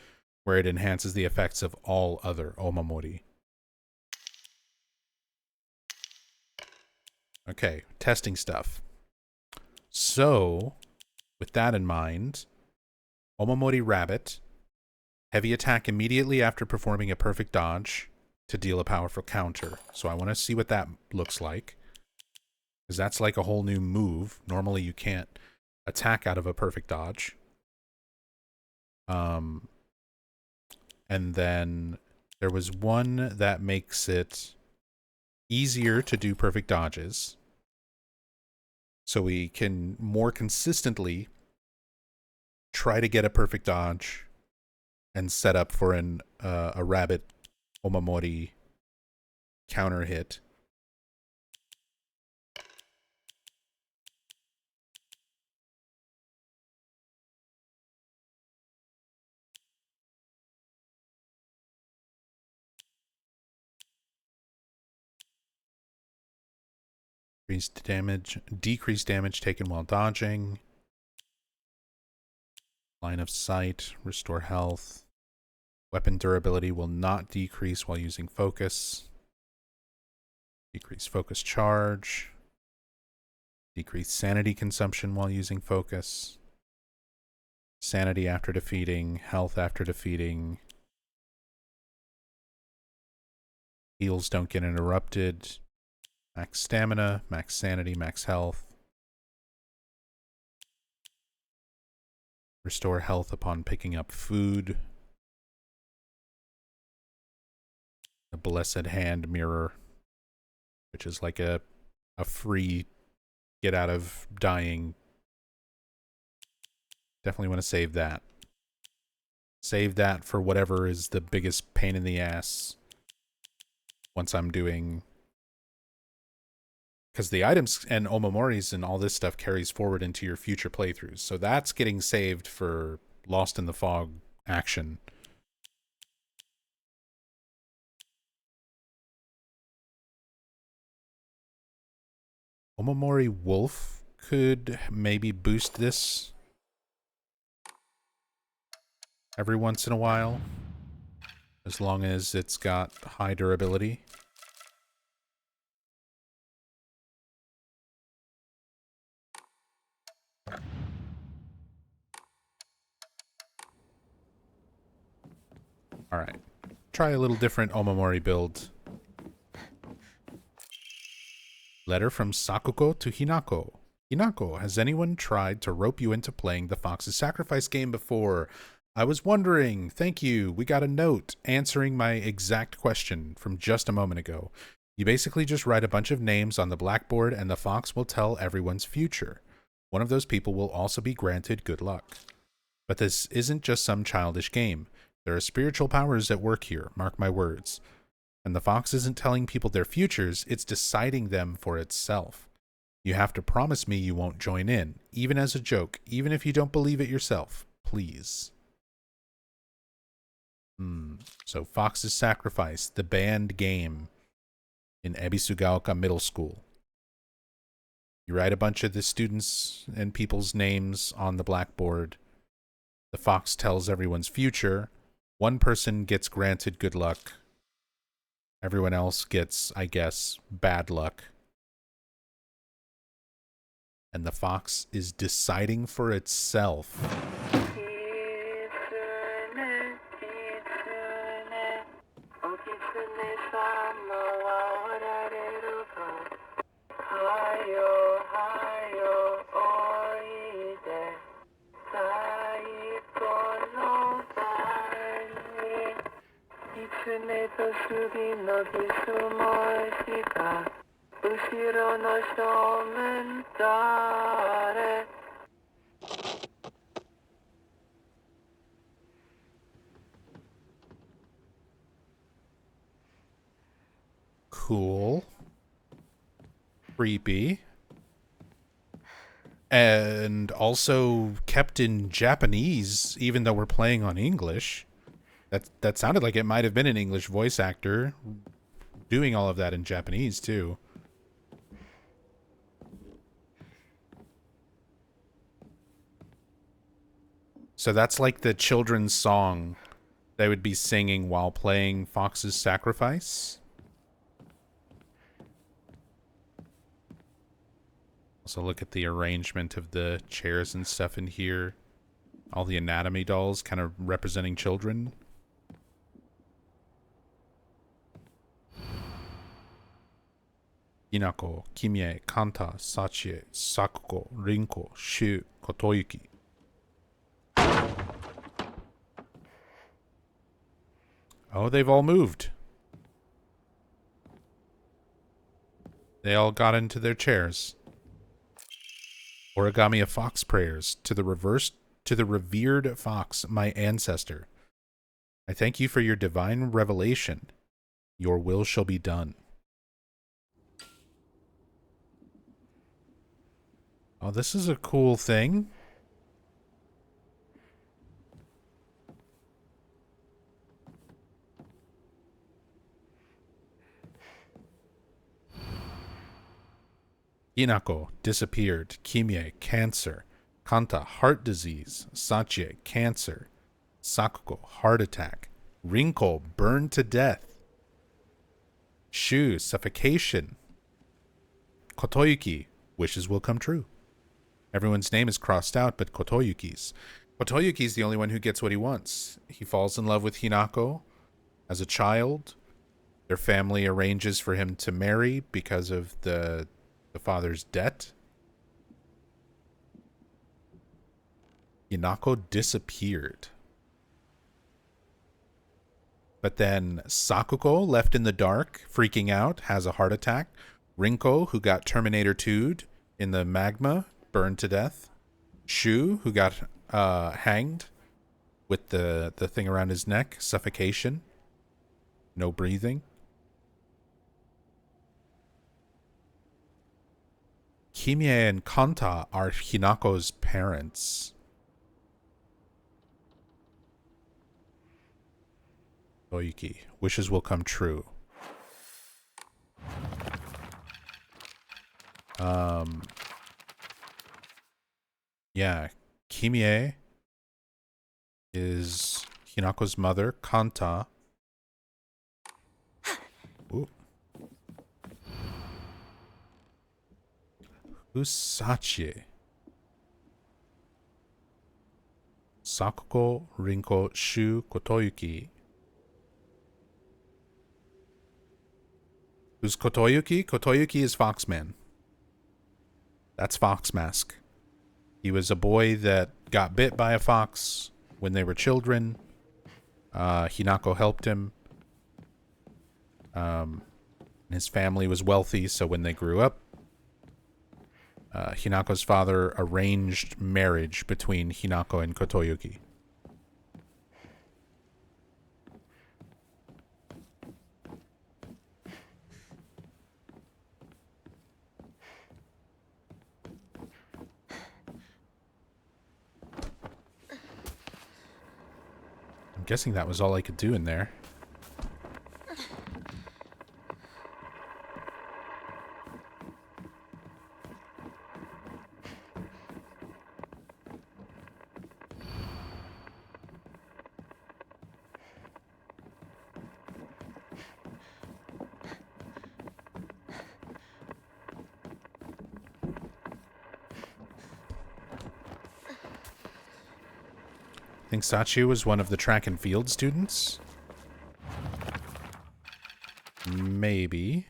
where it enhances the effects of all other Omamori. Okay, testing stuff. So, with that in mind, Omamori Rabbit, heavy attack immediately after performing a perfect dodge to deal a powerful counter. So I want to see what that looks like, because that's like a whole new move. Normally you can't attack out of a perfect dodge. And then there was one that makes it easier to do perfect dodges, so we can more consistently try to get a perfect dodge and set up for a rabbit Omamori counter hit. Decreased damage taken while dodging. Line of sight, restore health. Weapon durability will not decrease while using focus. Decrease focus charge. Decrease sanity consumption while using focus. Sanity after defeating, health after defeating. Heals don't get interrupted. Max stamina, max sanity, max health. Restore health upon picking up food. A blessed hand mirror, which is like a free get out of dying. Definitely want to save that. Save that for whatever is the biggest pain in the ass once I'm doing, because the items and omomoris and all this stuff carries forward into your future playthroughs. So that's getting saved for Lost in the Fog action. Omamori Wolf could maybe boost this every once in a while, as long as it's got high durability. Alright. Try a little different Omamori build. Letter from Sakuko to Hinako. Hinako, has anyone tried to rope you into playing the Fox's Sacrifice game before? I was wondering. Thank you. We got a note answering my exact question from just a moment ago. You basically just write a bunch of names on the blackboard and the fox will tell everyone's future. One of those people will also be granted good luck. But this isn't just some childish game. There are spiritual powers at work here, mark my words. And the fox isn't telling people their futures, it's deciding them for itself. You have to promise me you won't join in, even as a joke, even if you don't believe it yourself. Please. So Fox's Sacrifice, the banned game in Ebisugaoka Middle School. You write a bunch of the students' and people's names on the blackboard. The fox tells everyone's future. One person gets granted good luck. Everyone else gets, I guess, bad luck. And the fox is deciding for itself. Cool. Creepy. And also kept in Japanese, even though we're playing on English. That sounded like it might have been an English voice actor doing all of that in Japanese, too. So that's like the children's song they would be singing while playing Fox's Sacrifice. Also look at the arrangement of the chairs and stuff in here. All the anatomy dolls kind of representing children. Hinako, Kimie, Kanta, Sachie, Sakuko, Rinko, Shu, Kotoyuki. Oh, they've all moved. They all got into their chairs. Origami of Fox prayers. To the revered Fox, my ancestor. I thank you for your divine revelation. Your will shall be done. Oh, this is a cool thing. Inako disappeared. Kimie, cancer. Kanta, heart disease. Sachi, cancer. Sakuko, heart attack. Rinko, burned to death. Shu, suffocation. Kotoyuki, wishes will come true. Everyone's name is crossed out but Kotoyuki's. Kotoyuki's the only one who gets what he wants. He falls in love with Hinako as a child. Their family arranges for him to marry because of the father's debt. Hinako disappeared. But then Sakuko, left in the dark, freaking out, has a heart attack. Rinko, who got Terminator 2'd in the magma, burned to death. Shu, who got hanged with the thing around his neck, suffocation, no breathing. Kimie and Kanta are Hinako's parents. Kotoyuki, wishes will come true. Yeah, Kimie is Hinako's mother. Kanta. Ooh. Who's Sachi? Sakuko, Rinko, Shu, Kotoyuki. Who's Kotoyuki? Kotoyuki is Foxman. That's Fox Mask. He was a boy that got bit by a fox when they were children. Hinako helped him. His family was wealthy, so when they grew up, Hinako's father arranged marriage between Hinako and Kotoyuki. I'm guessing that was all I could do in there. I think Sachi was one of the track and field students. Maybe.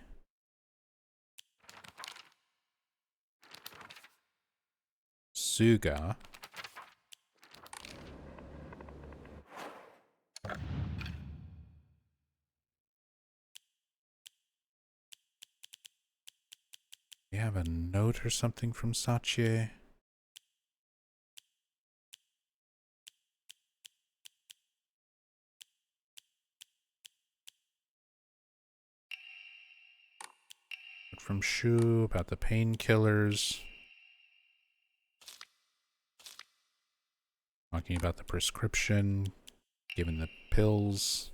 Suga. You have a note or something from Sachi? From Shu about the painkillers. Talking about the prescription, giving the pills.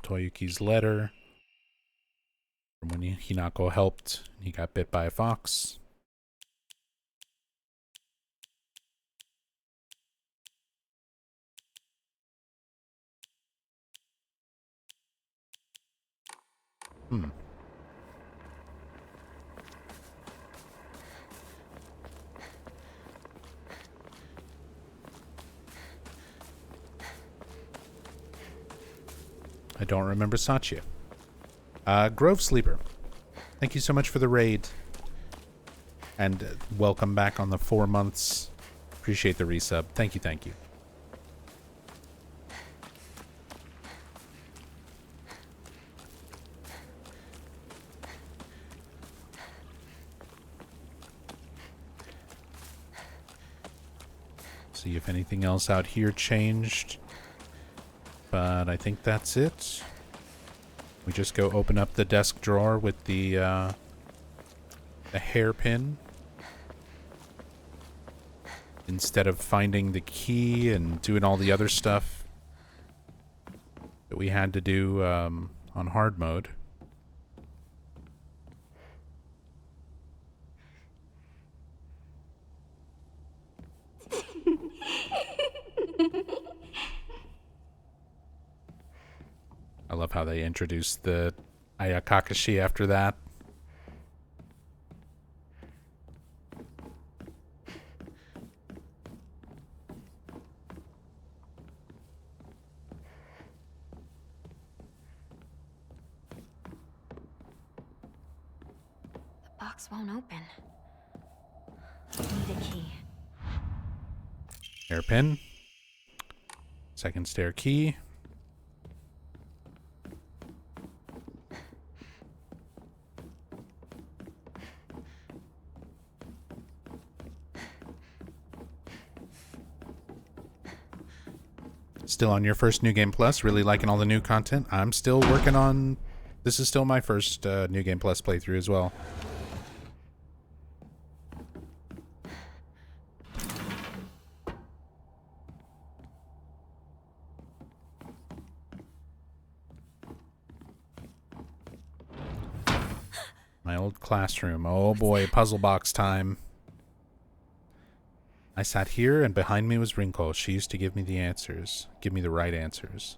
Toyuki's letter. From when Hinako helped, he got bit by a fox. I don't remember Sachi. Grove Sleeper, thank you so much for the raid. And welcome back on the 4 months. Appreciate the resub. Thank you, thank you. See if anything else out here changed. But I think that's it. We just go open up the desk drawer with the hairpin. instead of finding the key and doing all the other stuff that we had to do on hard mode. I love how they introduced the Ayakakashi after that. The box won't open. Need a key. Hairpin. Second stair key. Still on your first New Game Plus, really liking all the new content. I'm still working on... This is still my first New Game Plus playthrough as well. My old classroom. Oh boy, puzzle box time. I sat here, and behind me was Rinko. She used to give me the answers. Give me the right answers.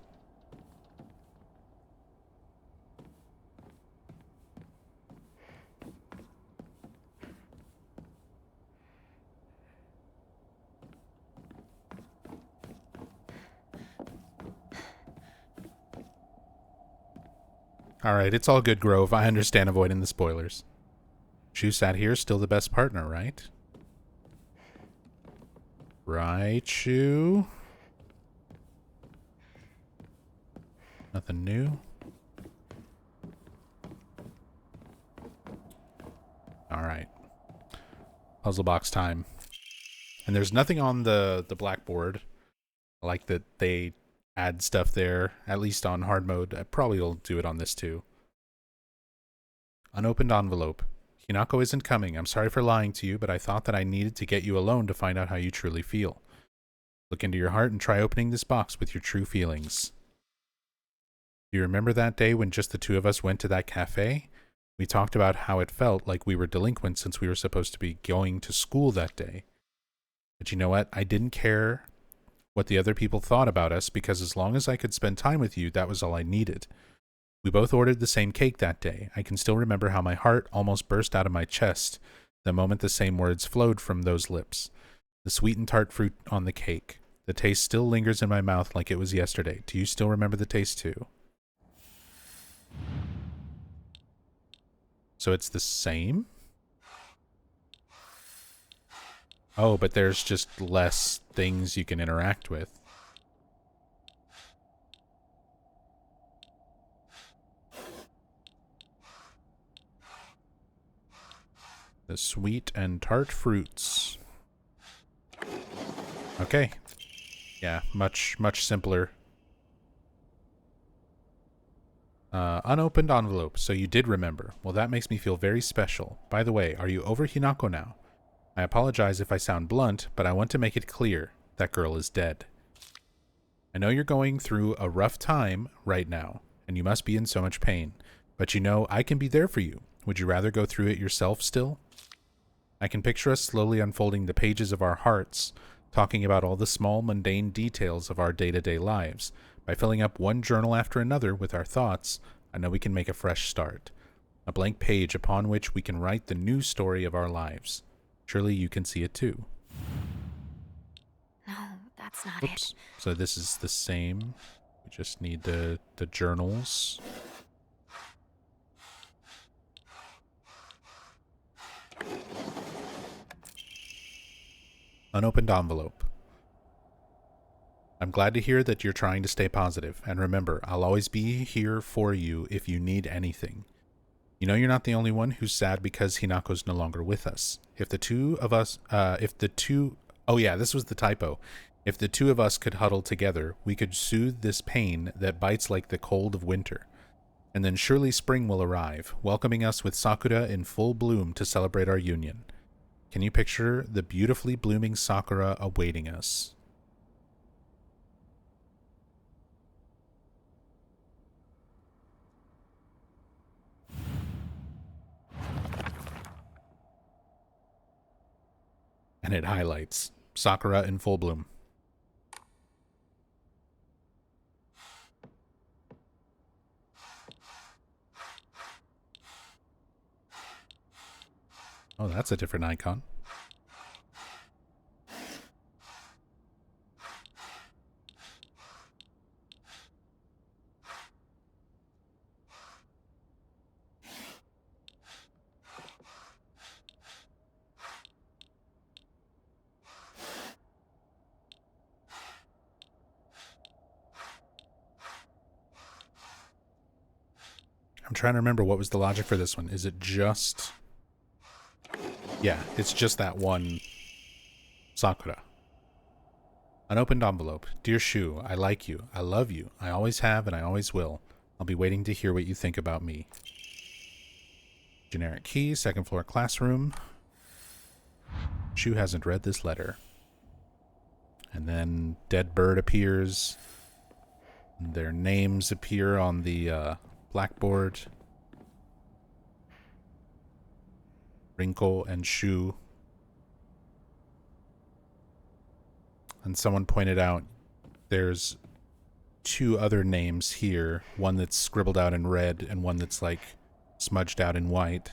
Alright, it's all good, Grove. I understand avoiding the spoilers. Shu sat here, still the best partner, right? Right, Shu? Nothing new? Alright. Puzzle box time. And there's nothing on the blackboard. I like that they add stuff there, at least on hard mode. I probably will do it on this too. Unopened envelope. Hinako isn't coming. I'm sorry for lying to you, but I thought that I needed to get you alone to find out how you truly feel. Look into your heart and try opening this box with your true feelings. Do you remember that day when just the two of us went to that cafe? We talked about how it felt like we were delinquents since we were supposed to be going to school that day. But you know what? I didn't care what the other people thought about us because as long as I could spend time with you, that was all I needed. We both ordered the same cake that day. I can still remember how my heart almost burst out of my chest the moment the same words flowed from those lips. The sweet and tart fruit on the cake. The taste still lingers in my mouth like it was yesterday. Do you still remember the taste too? So it's the same? Oh, but there's just less things you can interact with. The sweet and tart fruits. Okay. Yeah, much simpler. Unopened envelope, so you did remember. Well, that makes me feel very special. By the way, are you over Hinako now? I apologize if I sound blunt, but I want to make it clear. That girl is dead. I know you're going through a rough time right now, and you must be in so much pain. But you know, I can be there for you. Would you rather go through it yourself still? I can picture us slowly unfolding the pages of our hearts, talking about all the small, mundane details of our day-to-day lives. By filling up one journal after another with our thoughts, I know we can make a fresh start. A blank page upon which we can write the new story of our lives. Surely you can see it too. No, that's not Oops. it. So this is the same. We just need the journals. Unopened envelope. I'm glad to hear that you're trying to stay positive, and remember, I'll always be here for you if you need anything. You know you're not the only one who's sad because Hinako's no longer with us. If the two of us, oh yeah, this was the typo. If the two of us could huddle together, we could soothe this pain that bites like the cold of winter. And then surely spring will arrive, welcoming us with sakura in full bloom to celebrate our union. Can you picture the beautifully blooming sakura awaiting us? And it highlights sakura in full bloom. Oh, that's a different icon. I'm trying to remember what was the logic for this one. Is it just... Yeah, it's just that one sakura. Unopened envelope. Dear Shu, I like you. I love you. I always have and I always will. I'll be waiting to hear what you think about me. Generic key, second floor classroom. Shu hasn't read this letter. And then dead bird appears. Their names appear on the blackboard. Rinko and Shu. And someone pointed out there's two other names here. One that's scribbled out in red and one that's like smudged out in white.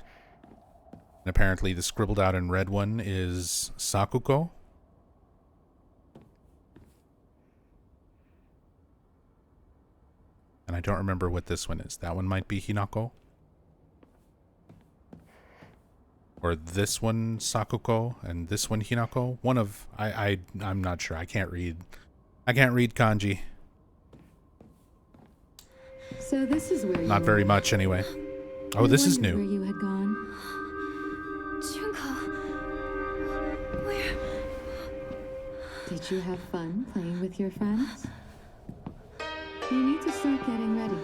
And apparently the scribbled out in red one is Sakuko. And I don't remember what this one is. That one might be Hinako. Or this one Sakuko and this one Hinako. One of I'm not sure. I can't read kanji. So this is where you Not very were. much anyway. Oh, I this is wondered new. Where you had gone. Junko. Where? Did you have fun playing with your friends? You need to start getting ready.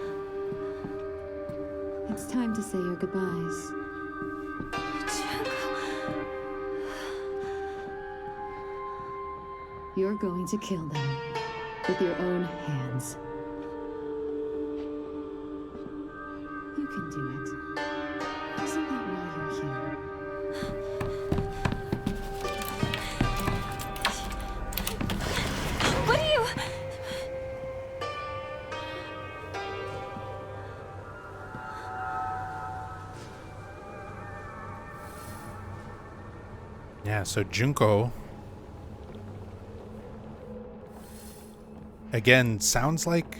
It's time to say your goodbyes. You're going to kill them with your own hands. You can do it. Isn't that why you're here? What are you? Yeah, so Junko again sounds like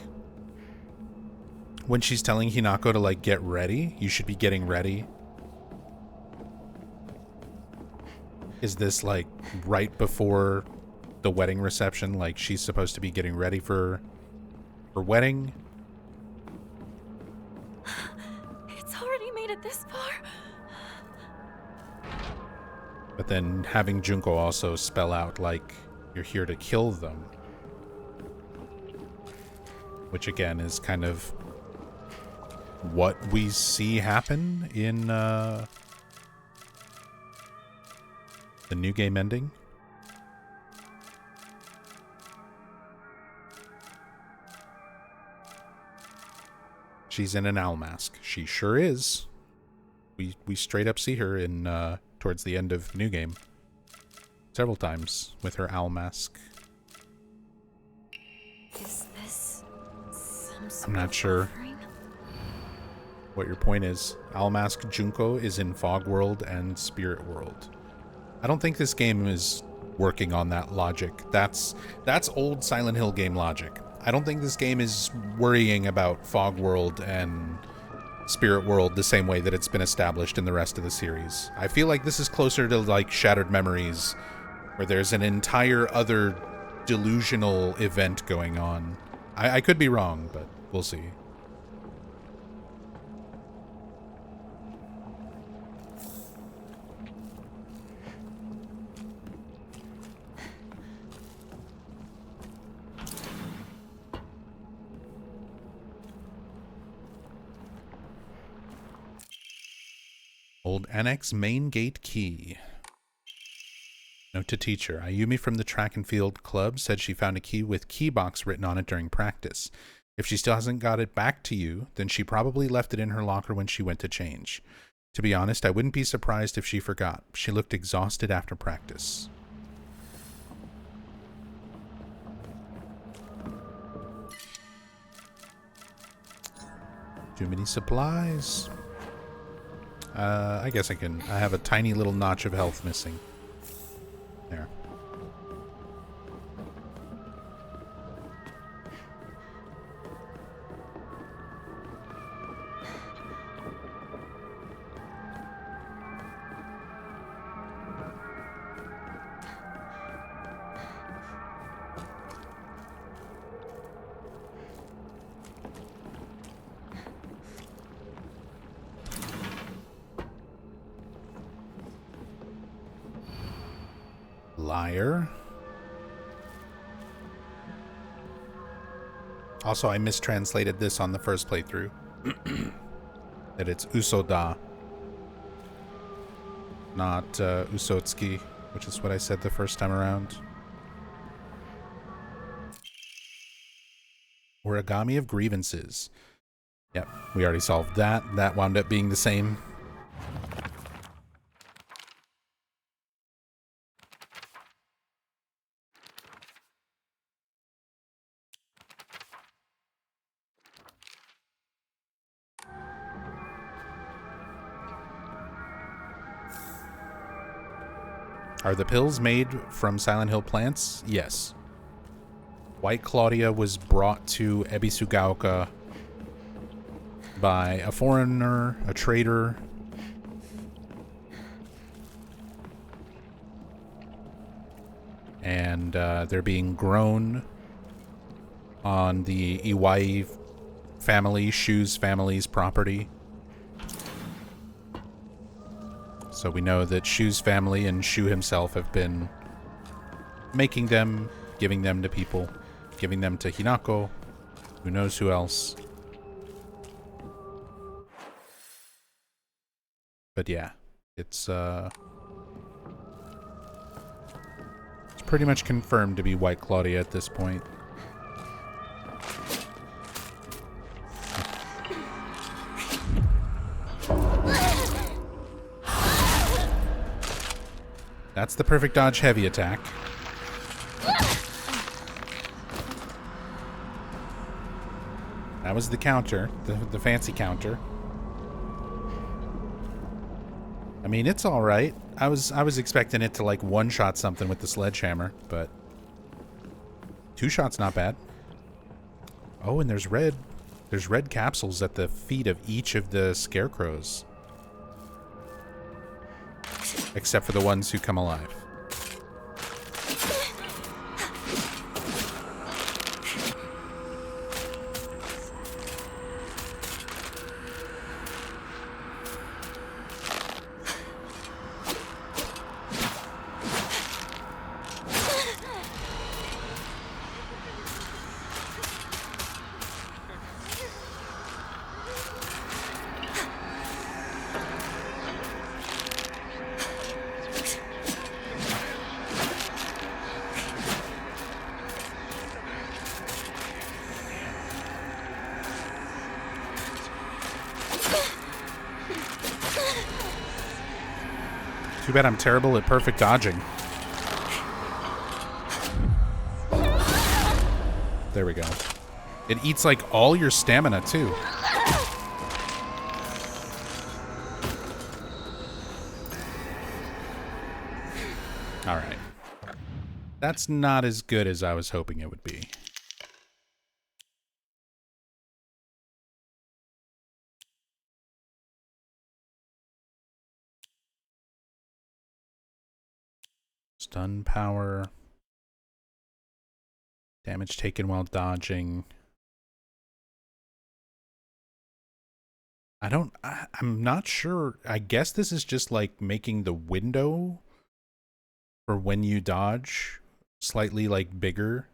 when she's telling Hinako to like get ready, you should be getting ready. Is this like right before the wedding reception? Like she's supposed to be getting ready for her wedding? It's already made it this far. But then having Junko also spell out like you're here to kill them. Which again is kind of what we see happen in the new game ending. She's in an owl mask. She sure is. We straight up see her in towards the end of New Game several times with her owl mask. Is this some sort I'm not of sure offering? what your point is. Owl mask Junko is in Fog World and Spirit World. I don't think this game is working on that logic. That's old Silent Hill game logic. I don't think this game is worrying about Fog World and Spirit World the same way that it's been established in the rest of the series. I feel like this is closer to like Shattered Memories, where there's an entire other delusional event going on. I could be wrong, but we'll see. Old Annex main gate key. Note to teacher. Ayumi from the track and field club said she found a key with key box written on it during practice. If she still hasn't got it back to you, then she probably left it in her locker when she went to change. To be honest, I wouldn't be surprised if she forgot. She looked exhausted after practice. Too many supplies. I guess I have a tiny little notch of health missing. There. Liar. Also, I mistranslated this on the first playthrough. That it's Usoda, not Usotsuki, which is what I said the first time around. Origami of grievances. Yep, we already solved that. That wound up being the same. Are the pills made from Silent Hill plants? Yes. White Claudia was brought to Ebisugaoka by a foreigner, a trader. And they're being grown on the Iwai family, Shu's family's property. So we know that Shu's family and Shu himself have been making them, giving them to people, giving them to Hinako, who knows who else. But yeah, it's pretty much confirmed to be White Claudia at this point. That's the perfect dodge heavy attack. That was the counter, the fancy counter. I mean, it's all right. I was expecting it to like one-shot something with the sledgehammer, but two shots not bad. Oh, and there's red capsules at the feet of each of the scarecrows. Except for the ones who come alive. Too bad I'm terrible at perfect dodging. There we go. It eats like all your stamina too. All right. That's not as good as I was hoping it would be. Stun power. Damage taken while dodging. I'm not sure. I guess this is just like making the window for when you dodge slightly like bigger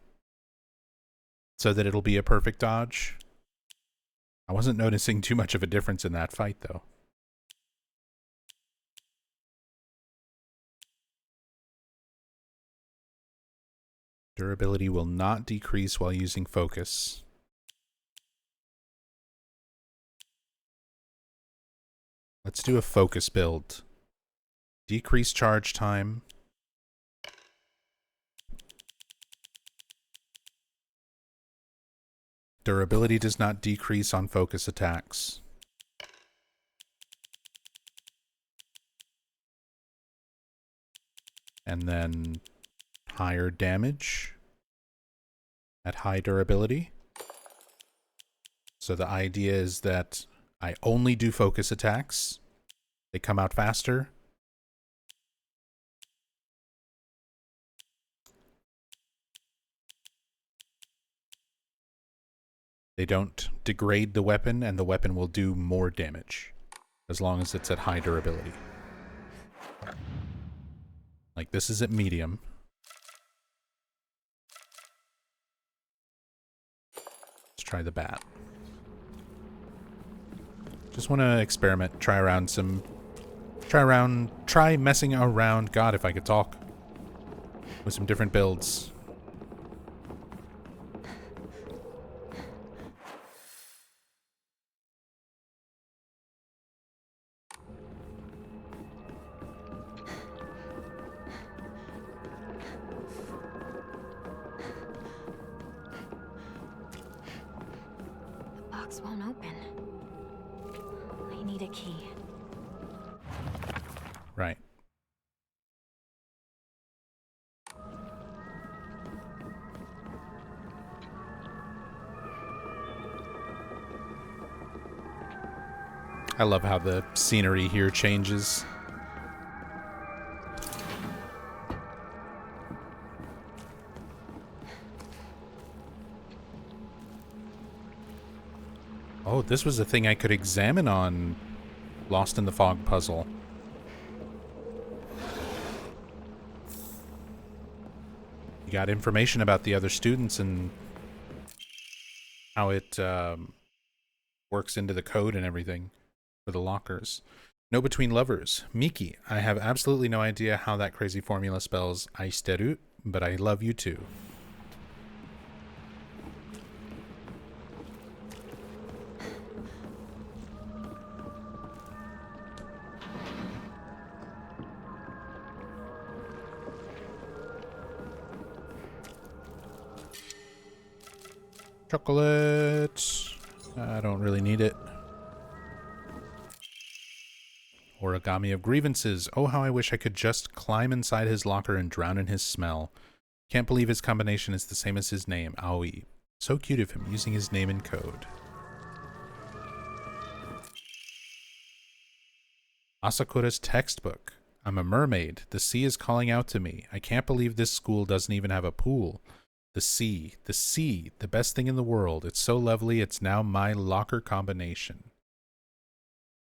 so that it'll be a perfect dodge. I wasn't noticing too much of a difference in that fight though. Durability will not decrease while using focus. Let's do a focus build. Decrease charge time. Durability does not decrease on focus attacks. And then higher damage at high durability. So the idea is that I only do focus attacks. They come out faster. They don't degrade the weapon, and the weapon will do more damage as long as it's at high durability. Like, this is at medium. Let's try the bat. Just want to experiment, try messing around, God, if I could talk, with some different builds. Won't open. I need a key. Right. I love how the scenery here changes. Oh, this was a thing I could examine on Lost in the Fog puzzle. You got information about the other students and how it works into the code and everything for the lockers. No between lovers. Miki, I have absolutely no idea how that crazy formula spells aishiteru, but I love you too. Chocolate. I don't really need it. Origami of grievances. Oh, how I wish I could just climb inside his locker and drown in his smell. Can't believe his combination is the same as his name, Aoi. So cute of him, using his name in code. Asakura's textbook. I'm a mermaid. The sea is calling out to me. I can't believe this school doesn't even have a pool. The sea, the best thing in the world. It's so lovely, it's now my locker combination.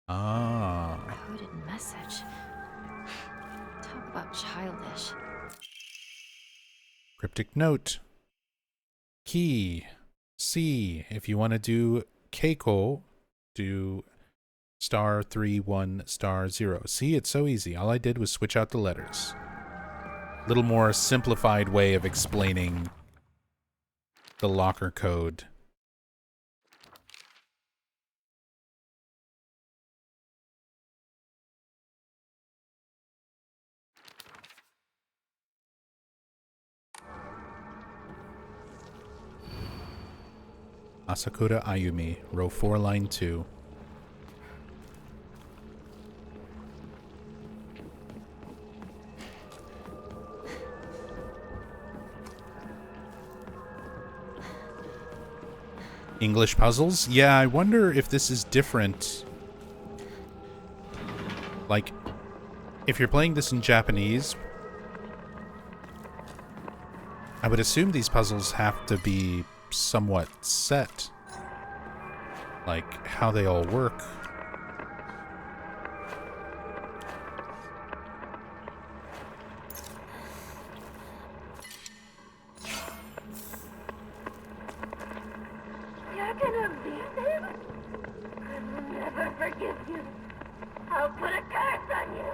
Ah. Coded message. Talk about childish. Cryptic note. Key. C. If you want to do Keiko, do *31*0. See, it's so easy. All I did was switch out the letters. Little more simplified way of explaining the locker code. Asakura Ayumi, row 4, line 2. English puzzles? Yeah, I wonder if this is different. Like, if you're playing this in Japanese, I would assume these puzzles have to be somewhat set. Like, how they all work. You're gonna leave him? I will never forgive you. I'll put a curse on you.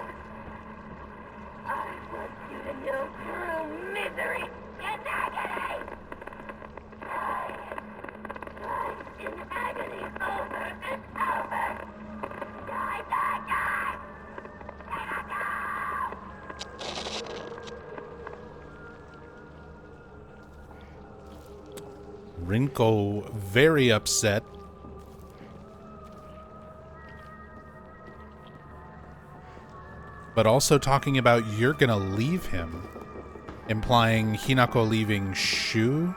I want you to know true misery. Get out of Rinko very upset. But also talking about you're gonna leave him. Implying Hinako leaving Shu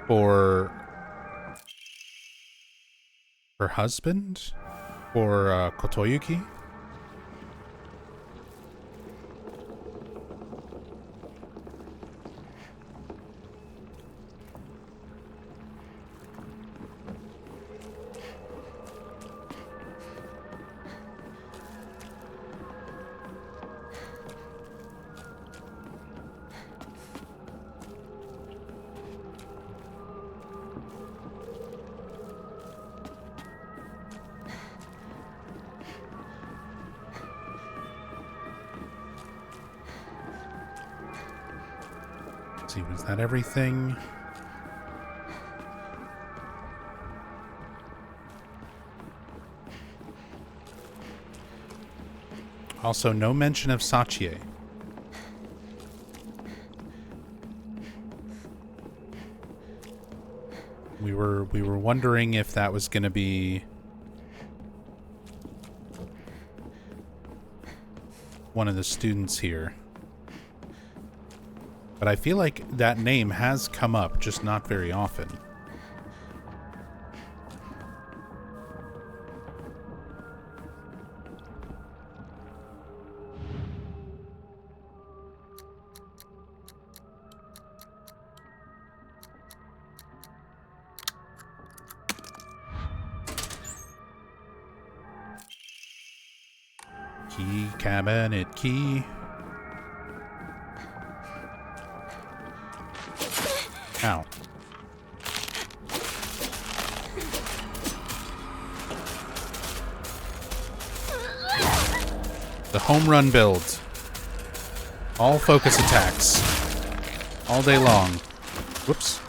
for her husband? For Kotoyuki? Let's see, was that everything? Also, no mention of Sachie. We were wondering if that was going to be one of the students here. But I feel like that name has come up, just not very often. Key, cabinet, key. Ow. The home run build. All focus attacks. All day long. Whoops.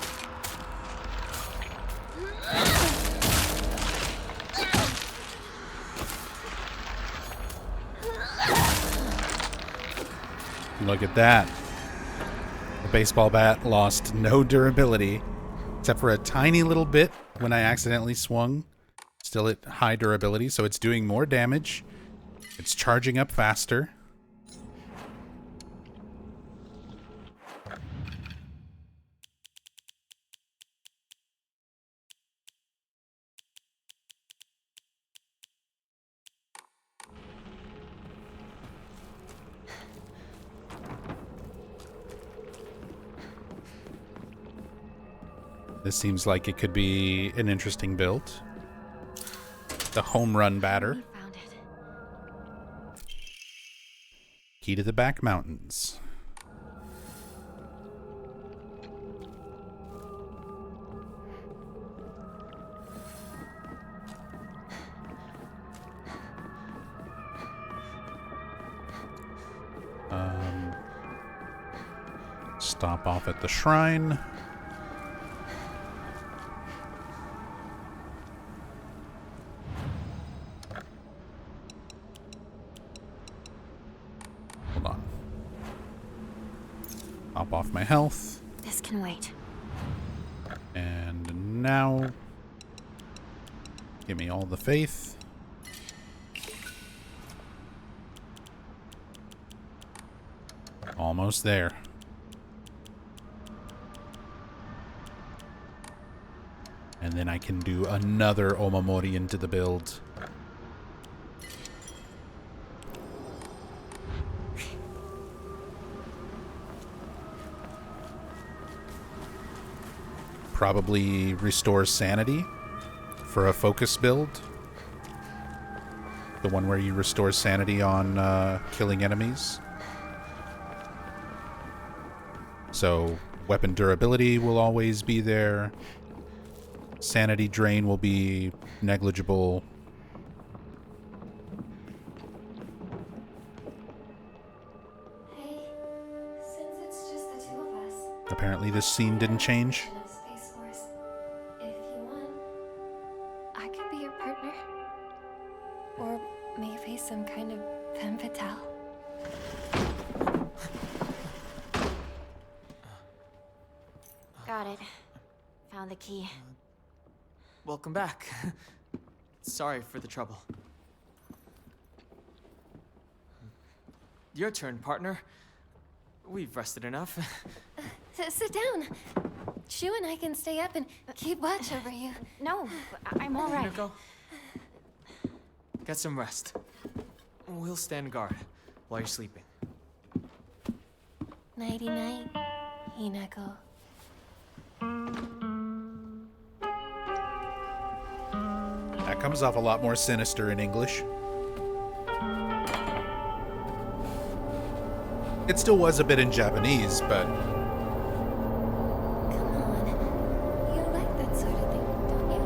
Look at that. The baseball bat lost no durability, except for a tiny little bit when I accidentally swung. Still at high durability, so it's doing more damage. It's charging up faster. This seems like it could be an interesting build. The home run batter. We found it. Key to the back mountains. Stop off at the shrine. Hold on. Top off my health. This can wait. And now, give me all the faith. Almost there. And then I can do another Omamori into the build. Probably restores sanity for a focus build. The one where you restore sanity on killing enemies. So weapon durability will always be there. Sanity drain will be negligible. Hey, since it's just the two of us, Apparently this scene didn't change. of Space Force, if you want, I could be your partner. Or maybe some kind of femme fatale. Got it. found the key. Welcome back. Sorry for the trouble. Your turn, partner. We've rested enough. Sit down. Shu and I can stay up and keep watch over you. No, I'm all right. Hinako, get some rest. We'll stand guard while you're sleeping. Nighty-night, Hinako. That comes off a lot more sinister in English. It still was a bit in Japanese, but Come on. You like that sort of thing, don't you?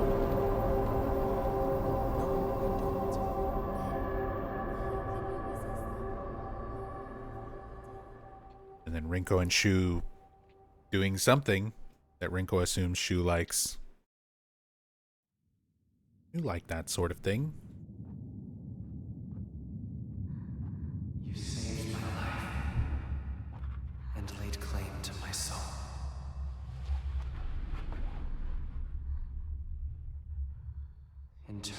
and then Rinko and Shu doing something that Rinko assumes Shu likes. You like that sort of thing. You saved my life and laid claim to my soul. In turn,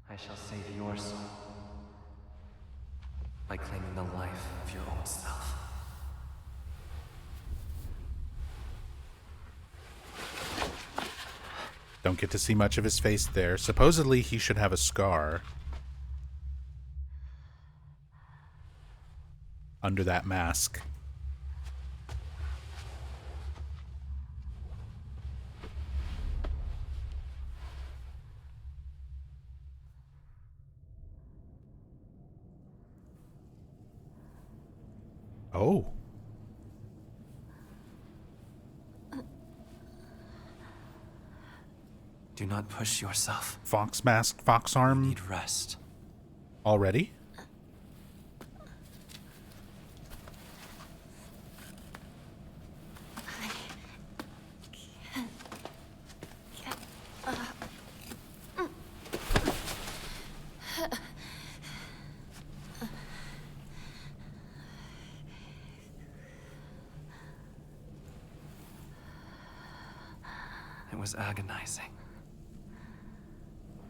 I shall save your soul by claiming the life of your own self. Don't get to see much of his face there. Supposedly he should have a scar under that mask. Oh. Do not push yourself. Fox mask, fox You arm need rest. already? It was agonizing.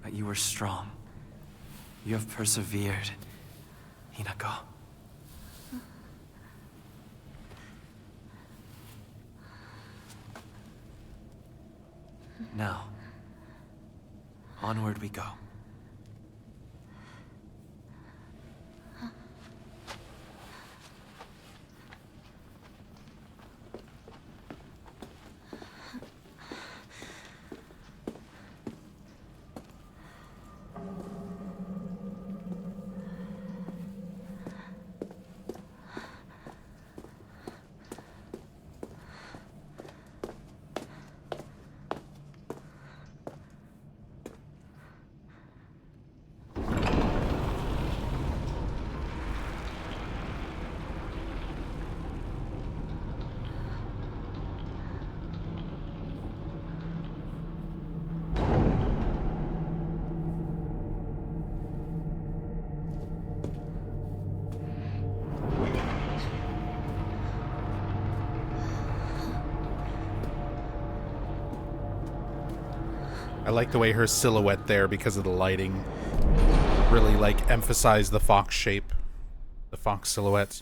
But you were strong. You have persevered, Hinako. Now, onward we go. I like the way her silhouette there, because of the lighting, really like emphasize the fox shape, the fox silhouette.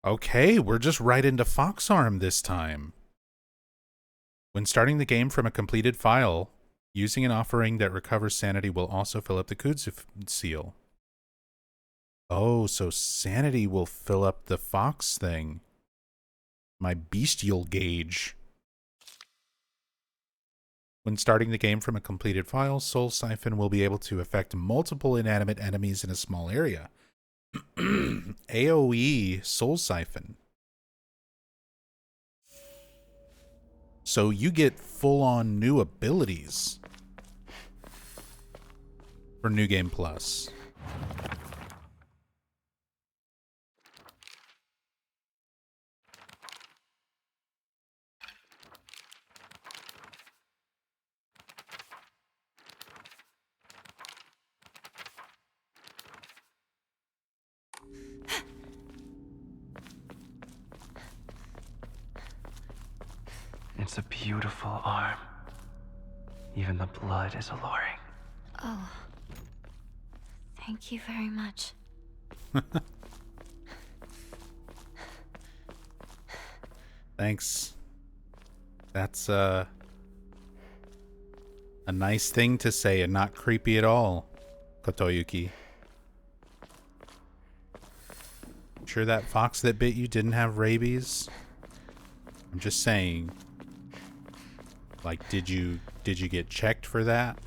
Okay, we're just right into fox arm this time. When starting the game from a completed file, using an offering that recovers sanity will also fill up the kudzu seal. Oh, so sanity will fill up the fox thing. My bestial gauge. When starting the game from a completed file, Soul Siphon will be able to affect multiple inanimate enemies in a small area. AoE Soul Siphon. So you get full-on new abilities for New Game Plus. It's a beautiful arm. Even the blood is alluring. Oh. Thank you very much. Thanks. That's a nice thing to say and not creepy at all, Kotoyuki. Sure that fox that bit you didn't have rabies? I'm just saying. Like, did you get checked for that?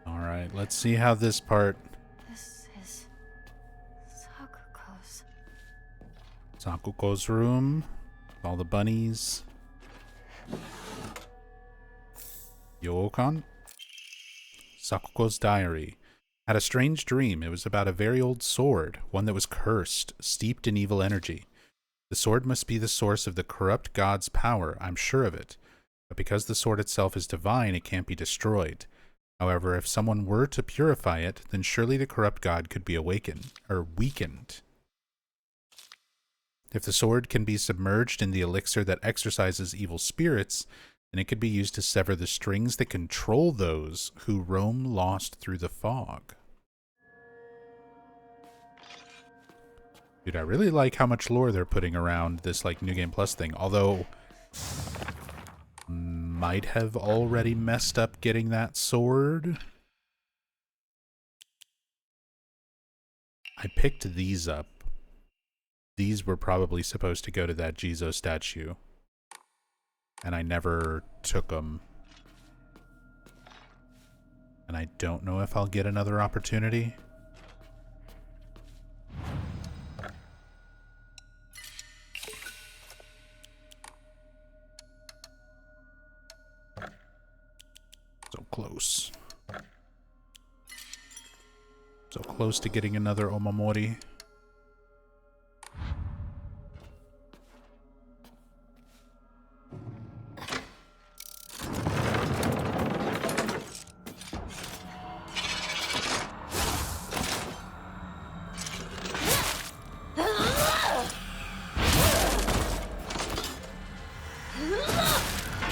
Alright, let's see how this part... This is Sakuko's. Sakuko's room. All the bunnies. Yokan? Sakuko's diary. Had a strange dream. It was about a very old sword, one that was cursed, steeped in evil energy. The sword must be the source of the corrupt god's power, I'm sure of it. But because the sword itself is divine, it can't be destroyed. However, if someone were to purify it, then surely the corrupt god could be awakened, or weakened. If the sword can be submerged in the elixir that exorcises evil spirits, then it could be used to sever the strings that control those who roam lost through the fog. Dude, I really like how much lore they're putting around this, like, New Game Plus thing. Although, might have already messed up getting that sword. I picked these up. These were probably supposed to go to that Jizo statue. And I never took them. And I don't know if I'll get another opportunity. So close. So close to getting another Omamori.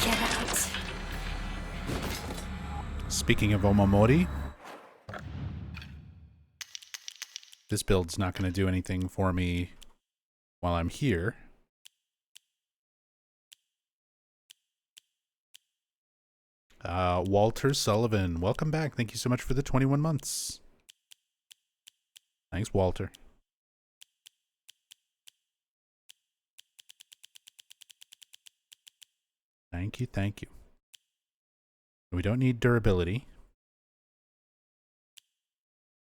Get out. Speaking of Omamori, this build's not going to do anything for me while I'm here. Walter Sullivan, welcome back. Thank you so much for the 21 months. Thanks, Walter. Thank you, thank you. We don't need durability.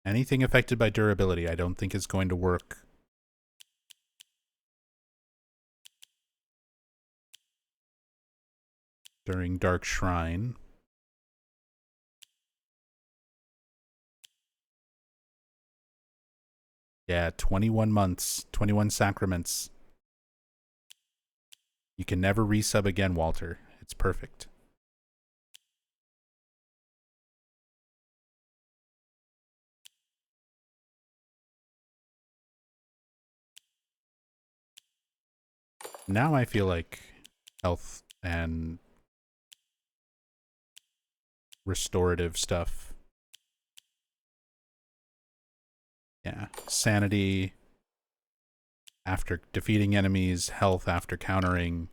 Anything affected by durability, I don't think is going to work. During Dark Shrine. Yeah, 21 months, 21 sacraments. You can never resub again, Walter. It's perfect. Now I feel like health and restorative stuff. Yeah, sanity after defeating enemies, health after countering,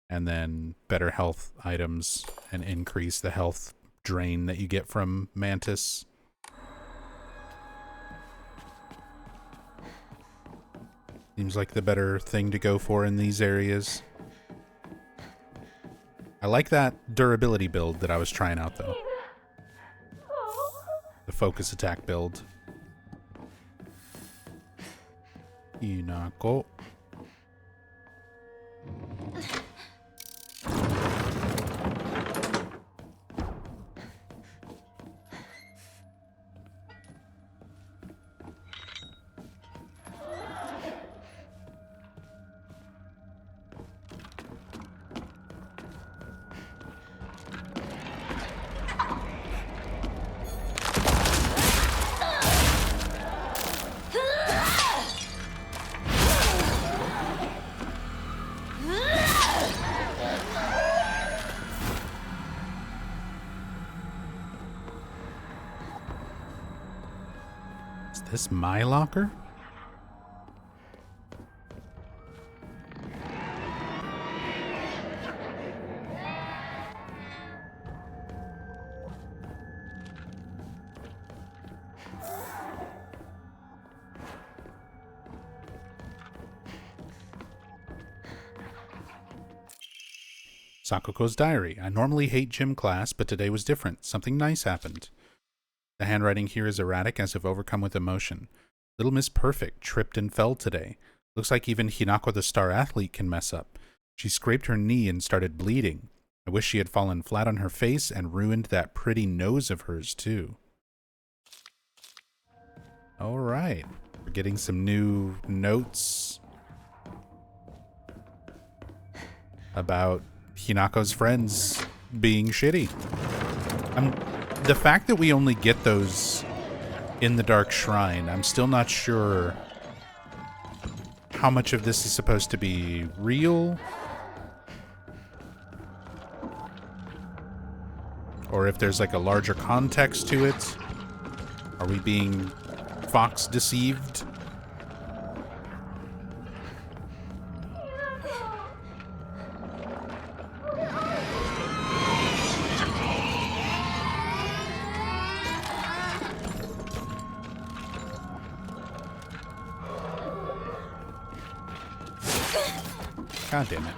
and then better health items and increase the health drain that you get from Mantis. Seems like the better thing to go for in these areas. I like that durability build that I was trying out, though. The focus attack build. Inako. this my locker? Sakuko's diary. I normally hate gym class, but today was different. Something nice happened. The handwriting here is erratic, as if overcome with emotion. Little Miss Perfect tripped and fell today. Looks like even Hinako the star athlete can mess up. She scraped her knee and started bleeding. I wish she had fallen flat on her face and ruined that pretty nose of hers, too. Alright. We're getting some new notes about Hinako's friends being shitty. The fact that we only get those in the Dark Shrine, I'm still not sure how much of this is supposed to be real, or if there's like a larger context to it. Are we being Fox deceived? God damn it.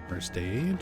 First aid.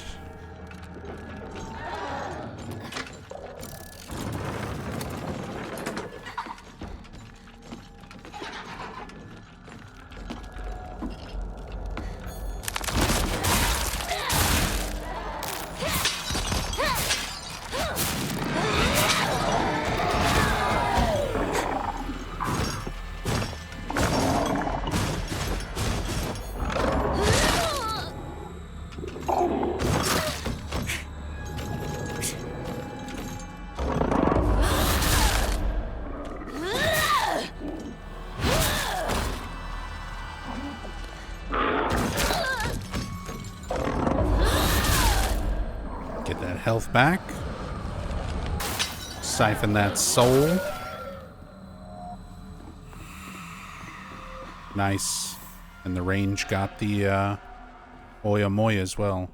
Health back. Siphon that soul. Nice. And the range got the Oya Moya as well.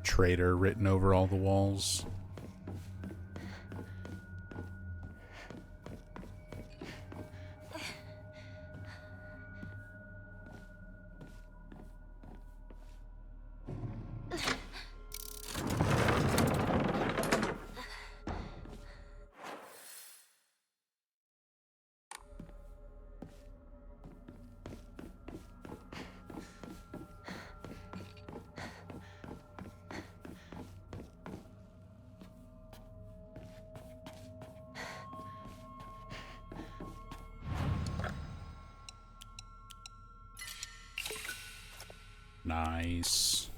Traitor written over all the walls. Nice.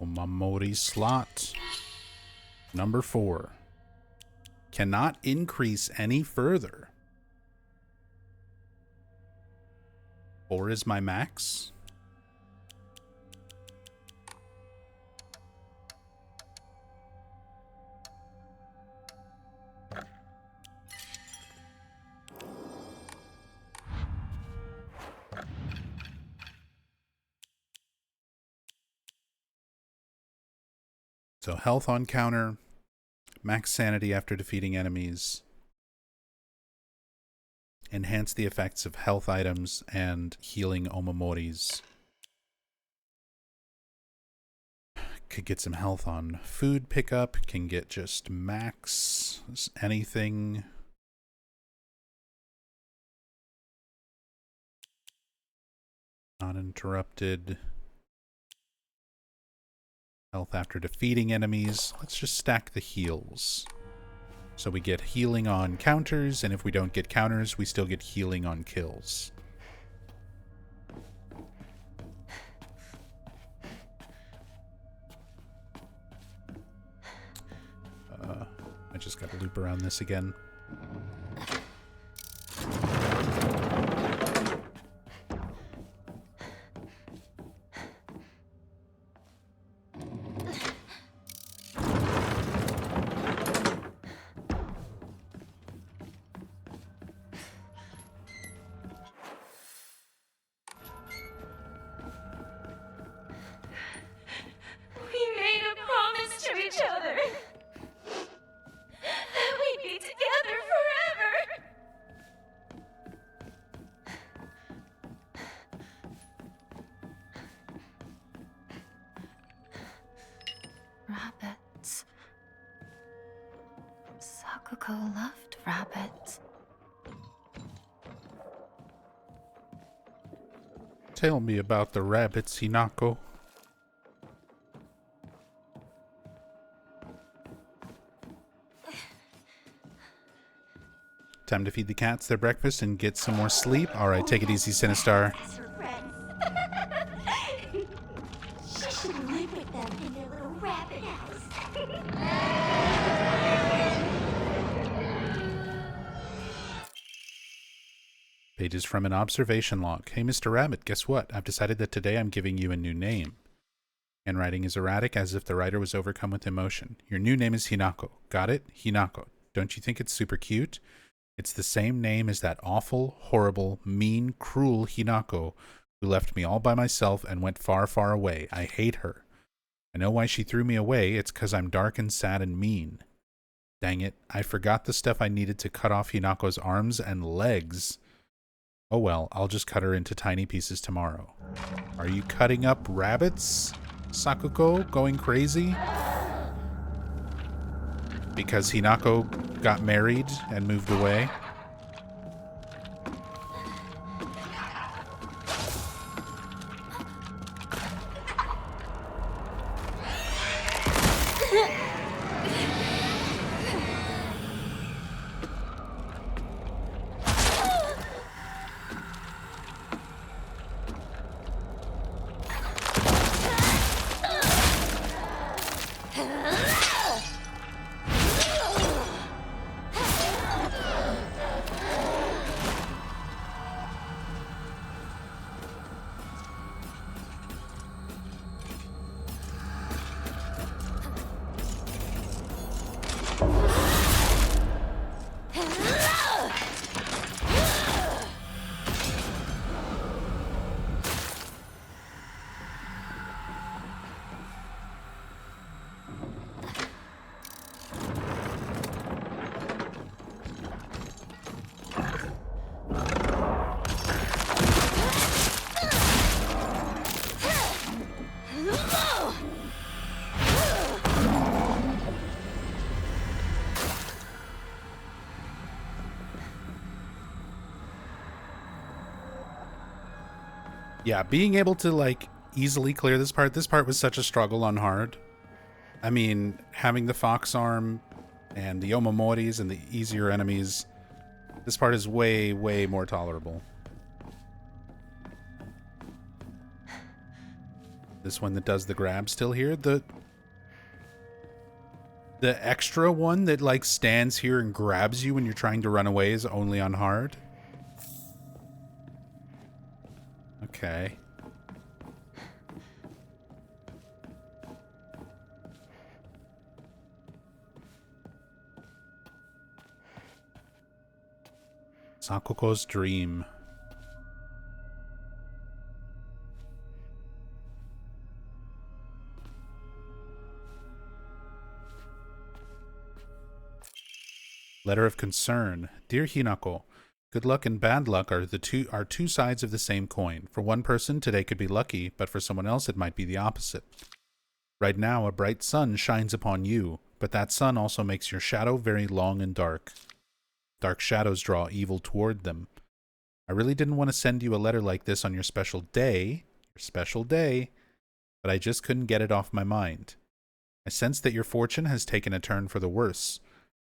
Omamori slot. Number 4. Cannot increase any further. 4 is my max. So health on counter, max sanity after defeating enemies, enhance the effects of health items, and healing omamoris. Could get some health on food pickup. Can get just max anything. Uninterrupted. Health after defeating enemies. Let's just stack the heals. So we get healing on counters, and if we don't get counters, we still get healing on kills. I just gotta loop around this again. Rabbits. Sakuko loved rabbits. Tell me about the rabbits, Hinako. Time to feed the cats their breakfast and get some more sleep. Alright, take it easy, Sinistar. She should live with them in their little rabbit house. Pages from an observation log. Hey, Mr. Rabbit, guess what? I've decided that today I'm giving you a new name. Handwriting is erratic, as if the writer was overcome with emotion. Your new name is Hinako. Got it? Hinako. Don't you think it's super cute? It's the same name as that awful, horrible, mean, cruel Hinako who left me all by myself and went far, far away. I hate her. I know why she threw me away. It's 'cause I'm dark and sad and mean. Dang it. I forgot the stuff I needed to cut off Hinako's arms and legs. Oh well, I'll just cut her into tiny pieces tomorrow. Are you cutting up rabbits, Sakuko? Going crazy? Because Hinako got married and moved away? Yeah, being able to, like, easily clear this part was such a struggle on hard. I mean, having the fox arm and the Omomoris and the easier enemies, this part is way, way more tolerable. This one that does the grab still here. The extra one that, like, stands here and grabs you when you're trying to run away is only on hard. Okay. Sakuko's dream. Letter of concern. Dear Hinako, good luck and bad luck are two sides of the same coin. For one person, today could be lucky, but for someone else, it might be the opposite. Right now, a bright sun shines upon you, but that sun also makes your shadow very long and dark. Dark shadows draw evil toward them. I really didn't want to send you a letter like this on your special day, but I just couldn't get it off my mind. I sense that your fortune has taken a turn for the worse.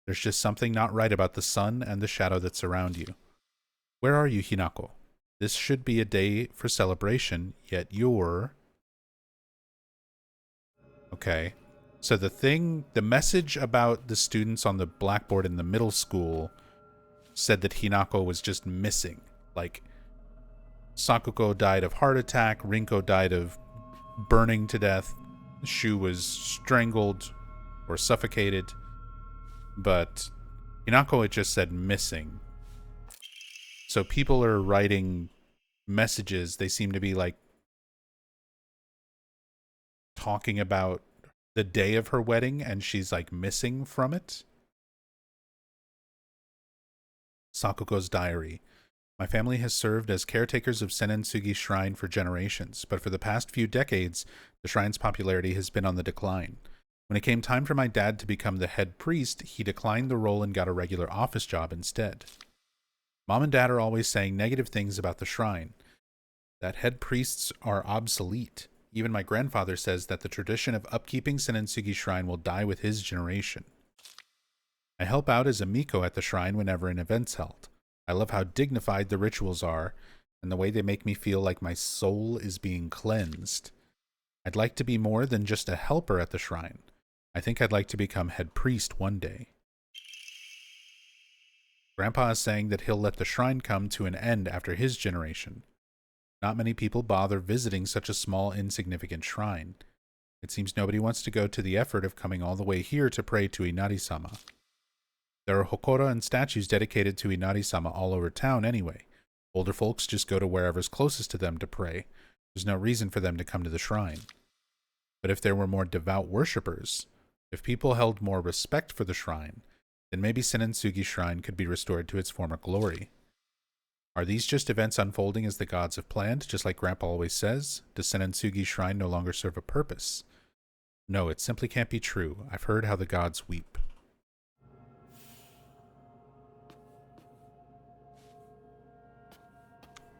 There's just something not right about the sun and the shadow that surround you. Where are you, Hinako? This should be a day for celebration, yet you're... Okay. So the message about the students on the blackboard in the middle school said that Hinako was just missing. Like, Sakuko died of heart attack, Rinko died of burning to death, Shu was strangled or suffocated, but Hinako, it just said missing. So people are writing messages. They seem to be like talking about the day of her wedding, and she's like missing from it. Sakuko's diary. My family has served as caretakers of Senentsugi Shrine for generations, but for the past few decades, the shrine's popularity has been on the decline. When it came time for my dad to become the head priest, he declined the role and got a regular office job instead. Mom and Dad are always saying negative things about the shrine, that head priests are obsolete. Even my grandfather says that the tradition of upkeeping Senentsugi Shrine will die with his generation. I help out as a miko at the shrine whenever an event's held. I love how dignified the rituals are, and the way they make me feel like my soul is being cleansed. I'd like to be more than just a helper at the shrine. I think I'd like to become head priest one day. Grandpa is saying that he'll let the shrine come to an end after his generation. Not many people bother visiting such a small, insignificant shrine. It seems nobody wants to go to the effort of coming all the way here to pray to Inari-sama. There are hokora and statues dedicated to Inari-sama all over town anyway. Older folks just go to wherever's closest to them to pray. There's no reason for them to come to the shrine. But if there were more devout worshippers, if people held more respect for the shrine, then maybe Senentsugi Shrine could be restored to its former glory. Are these just events unfolding as the gods have planned, just like Grandpa always says? Does Senentsugi Shrine no longer serve a purpose? No, it simply can't be true. I've heard how the gods weep.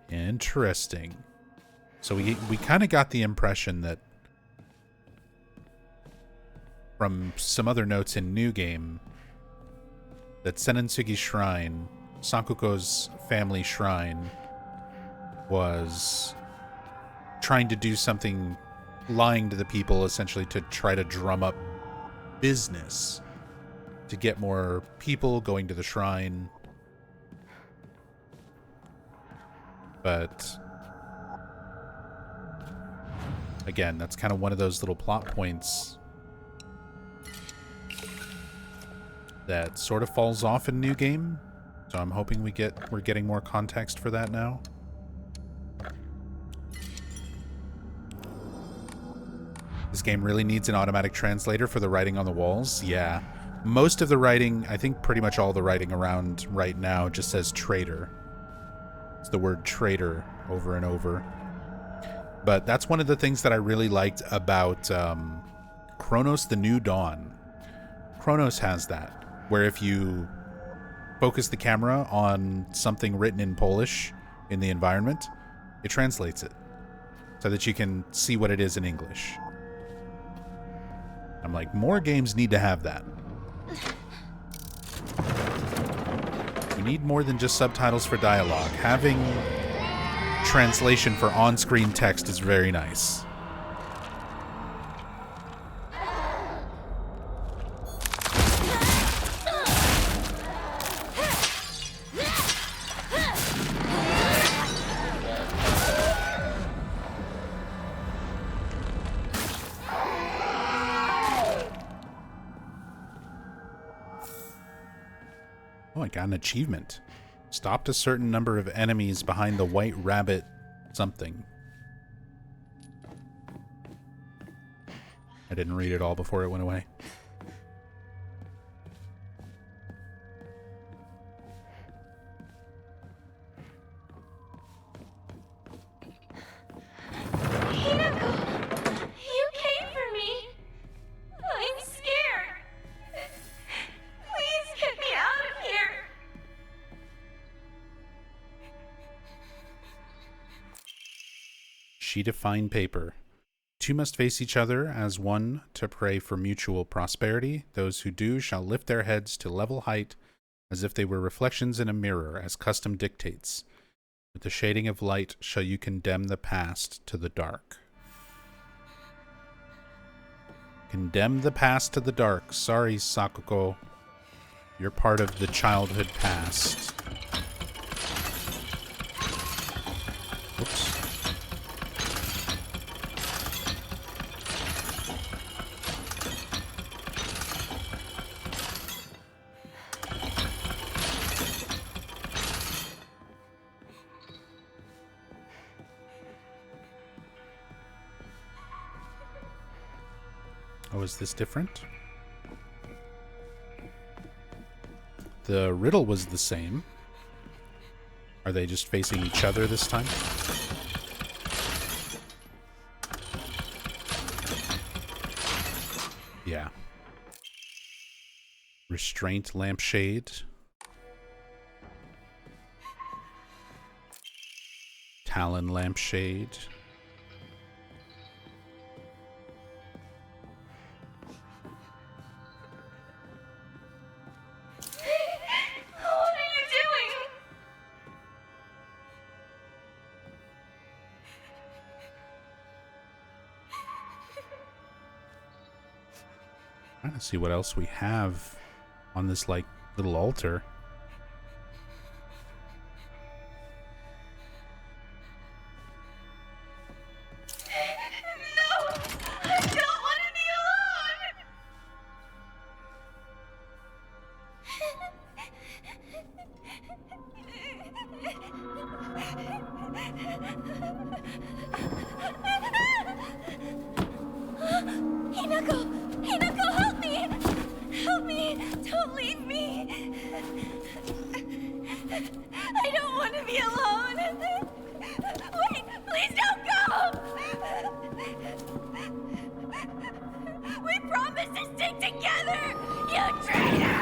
Interesting. So we kind of got the impression that from some other notes in New Game that Senentsugi Shrine, Sakuko's family shrine, was trying to do something, lying to the people essentially to try to drum up business, to get more people going to the shrine. But again, that's kind of one of those little plot points that sort of falls off in New Game. So I'm hoping we're getting more context for that now. This game really needs an automatic translator for the writing on the walls. Yeah. Most of the writing, I think pretty much all the writing around right now just says traitor. It's the word traitor over and over. But that's one of the things that I really liked about Chronos: The New Dawn. Chronos has that, where if you focus the camera on something written in Polish in the environment, it translates it so that you can see what it is in English. I'm like, more games need to have that. We need more than just subtitles for dialogue. Having translation for on-screen text is very nice. Oh, I got an achievement. Stopped a certain number of enemies behind the white rabbit something. I didn't read it all before it went away. Hinako! You came for me! sheet of fine paper. Two must face each other as one to pray for mutual prosperity. Those who do shall lift their heads to level height as if they were reflections in a mirror, as custom dictates. With the shading of light shall you condemn the past to the dark. Condemn the past to the dark. Sorry, Sakuko. You're part of the childhood past. Oops. Oh, is this different? The riddle was the same. Are they just facing each other this time? Yeah. Restraint lampshade. Talon lampshade. Trying to see what else we have on this, like, little altar. No! I don't want to be alone! Hinako! Hinako, help me! Help me! Don't leave me! I don't want to be alone! Wait! Please don't go! We promised to stick together! You traitor!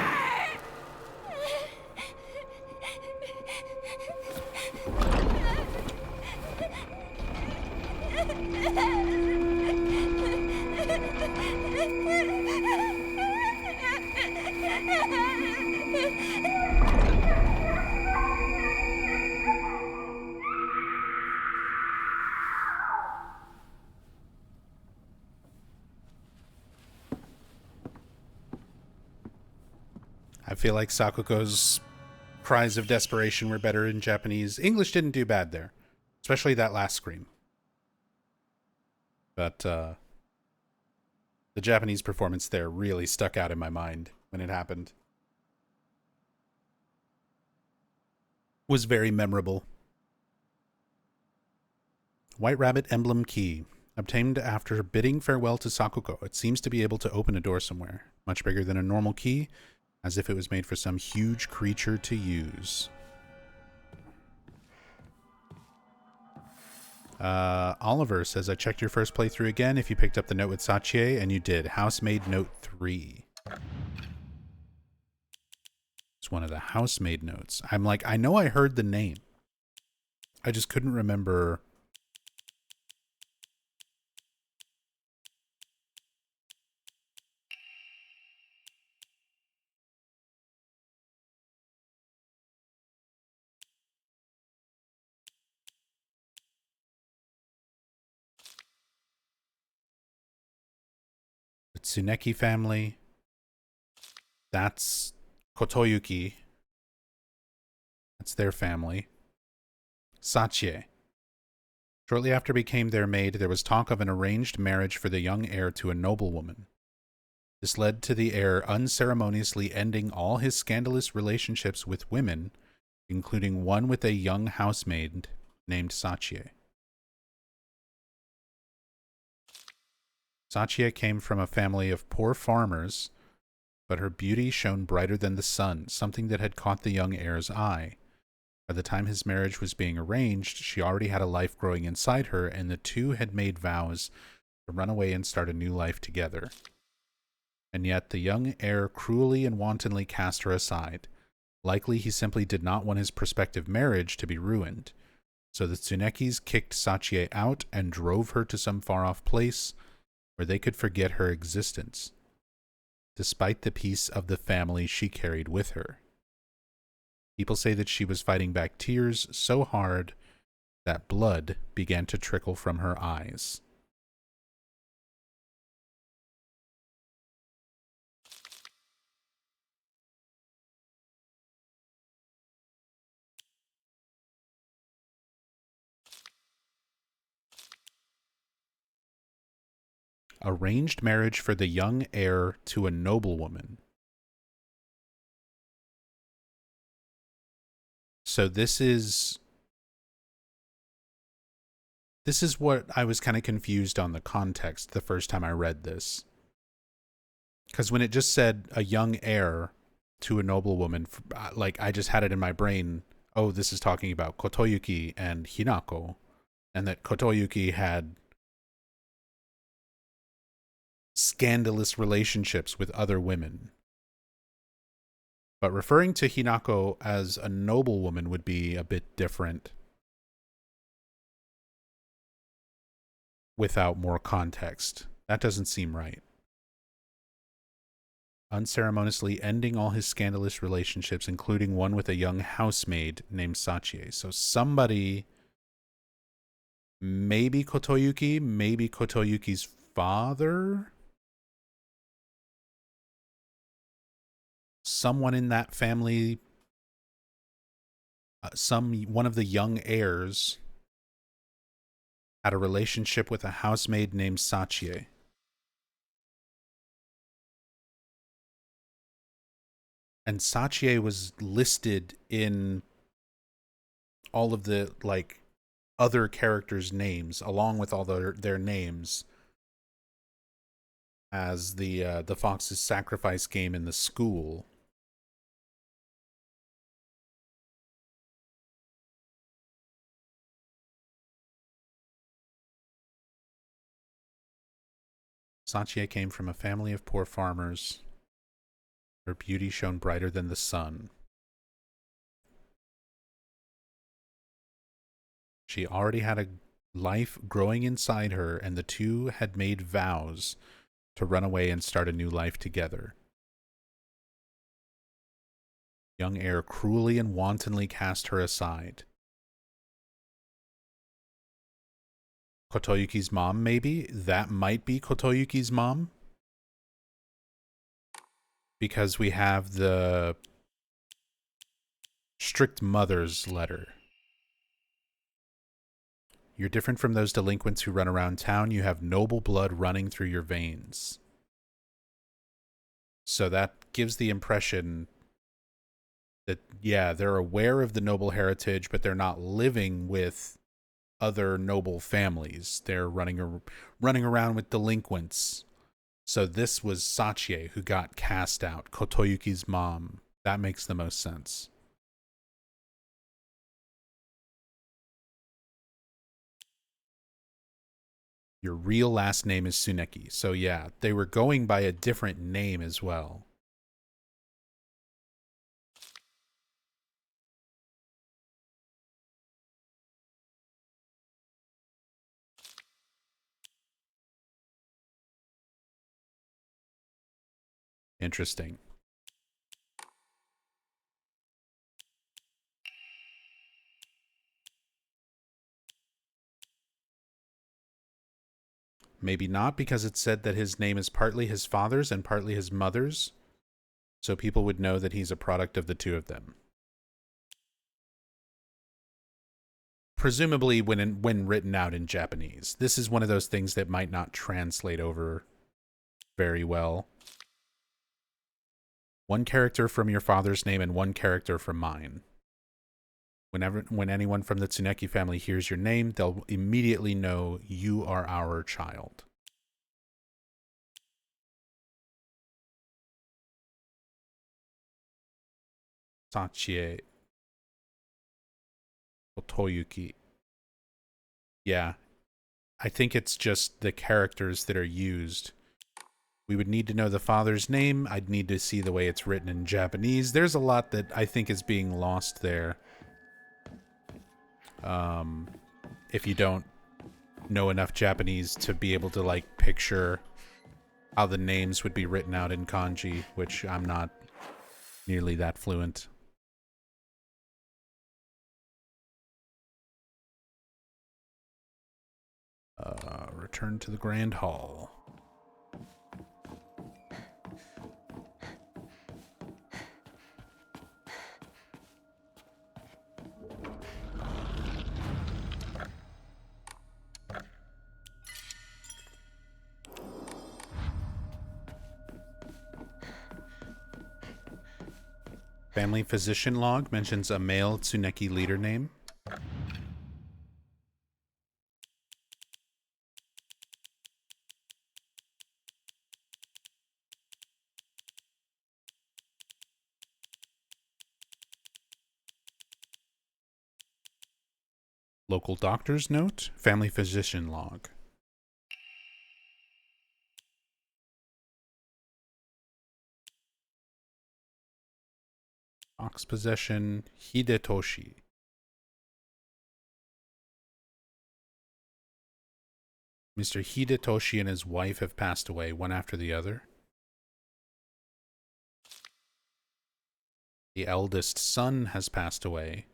I feel like Sakuko's cries of desperation were better in Japanese. English didn't do bad there, especially that last scream. But the Japanese performance there really stuck out in my mind when it happened. Was very memorable. White Rabbit Emblem Key. Obtained after bidding farewell to Sakuko. It seems to be able to open a door somewhere. Much bigger than a normal key, as if it was made for some huge creature to use. Oliver says, I checked your first playthrough again if you picked up the note with Sachi, and you did. Housemaid Note 3. It's one of the housemaid notes. I'm like, I know I heard the name. I just couldn't remember. The Tsuneki family. That's Kotoyuki. That's their family. Sachi. Shortly after became their maid, there was talk of an arranged marriage for the young heir to a noblewoman. This led to the heir unceremoniously ending all his scandalous relationships with women, including one with a young housemaid named Sachi. Sachi came from a family of poor farmers, but her beauty shone brighter than the sun, something that had caught the young heir's eye. By the time his marriage was being arranged, she already had a life growing inside her, and the two had made vows to run away and start a new life together. And yet the young heir cruelly and wantonly cast her aside. Likely he simply did not want his prospective marriage to be ruined. So the Tsunekis kicked Sachie out and drove her to some far-off place where they could forget her existence, despite the peace of the family she carried with her. People say that she was fighting back tears so hard that blood began to trickle from her eyes. Arranged marriage for the young heir to a noblewoman. So this is what I was kind of confused on the context the first time I read this. Because when it just said a young heir to a noblewoman, like I just had it in my brain, oh, this is talking about Kotoyuki and Hinako, and that Kotoyuki had scandalous relationships with other women. But referring to Hinako as a noblewoman would be a bit different without more context. That doesn't seem right. Unceremoniously ending all his scandalous relationships, including one with a young housemaid named Sachie. So somebody, maybe Kotoyuki's father? Someone in that family, one of the young heirs had a relationship with a housemaid named Sachie. And Sachie was listed in all of the, like, other characters' names, along with all their names, as the Fox's Sacrifice game in the school. Sachie came from a family of poor farmers. Her beauty shone brighter than the sun. She already had a life growing inside her, and the two had made vows to run away and start a new life together. Young heir cruelly and wantonly cast her aside. Kotoyuki's mom, maybe? That might be Kotoyuki's mom? Because we have the strict mother's letter. You're different from those delinquents who run around town. You have noble blood running through your veins. So that gives the impression that, yeah, they're aware of the noble heritage, but they're not living with other noble families. They're running around with delinquents. So this was Sachie who got cast out, Kotoyuki's mom. That makes the most sense. Your real last name is Tsuneki. So yeah, they were going by a different name as well. Interesting. Maybe not, because it said that his name is partly his father's and partly his mother's. So people would know that he's a product of the two of them. Presumably when written out in Japanese. This is one of those things that might not translate over very well. One character from your father's name and one character from mine. When anyone from the Tsuneki family hears your name, they'll immediately know you are our child. Sachie Kotoyuki. Yeah, I think it's just the characters that are used. We would need to know the father's name. I'd need to see the way it's written in Japanese. There's a lot that I think is being lost there. if you don't know enough Japanese to be able to like picture how the names would be written out in kanji, which I'm not nearly that fluent. Return to the Grand Hall. Family physician log mentions a male Tsuneki leader name. Local doctor's note, family physician log. Fox possession, Hidetoshi. Mr. Hidetoshi and his wife have passed away, one after the other. The eldest son has passed away.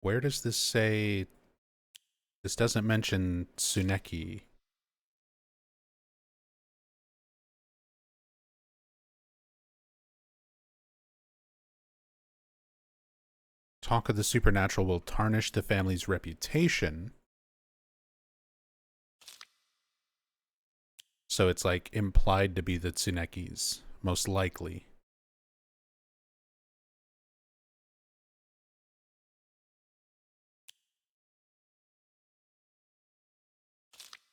Where does this say? This doesn't mention Tsuneki. Talk of the supernatural will tarnish the family's reputation. So it's like implied to be the Tsunekis, most likely.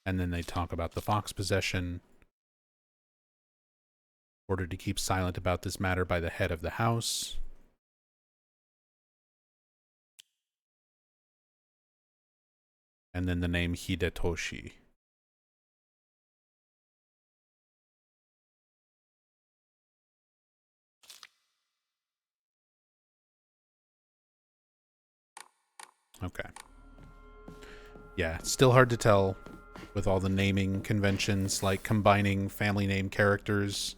And then they talk about the fox possession. Ordered to keep silent about this matter by the head of the house. And then the name Hidetoshi. Okay. Yeah, still hard to tell with all the naming conventions, like combining family name characters.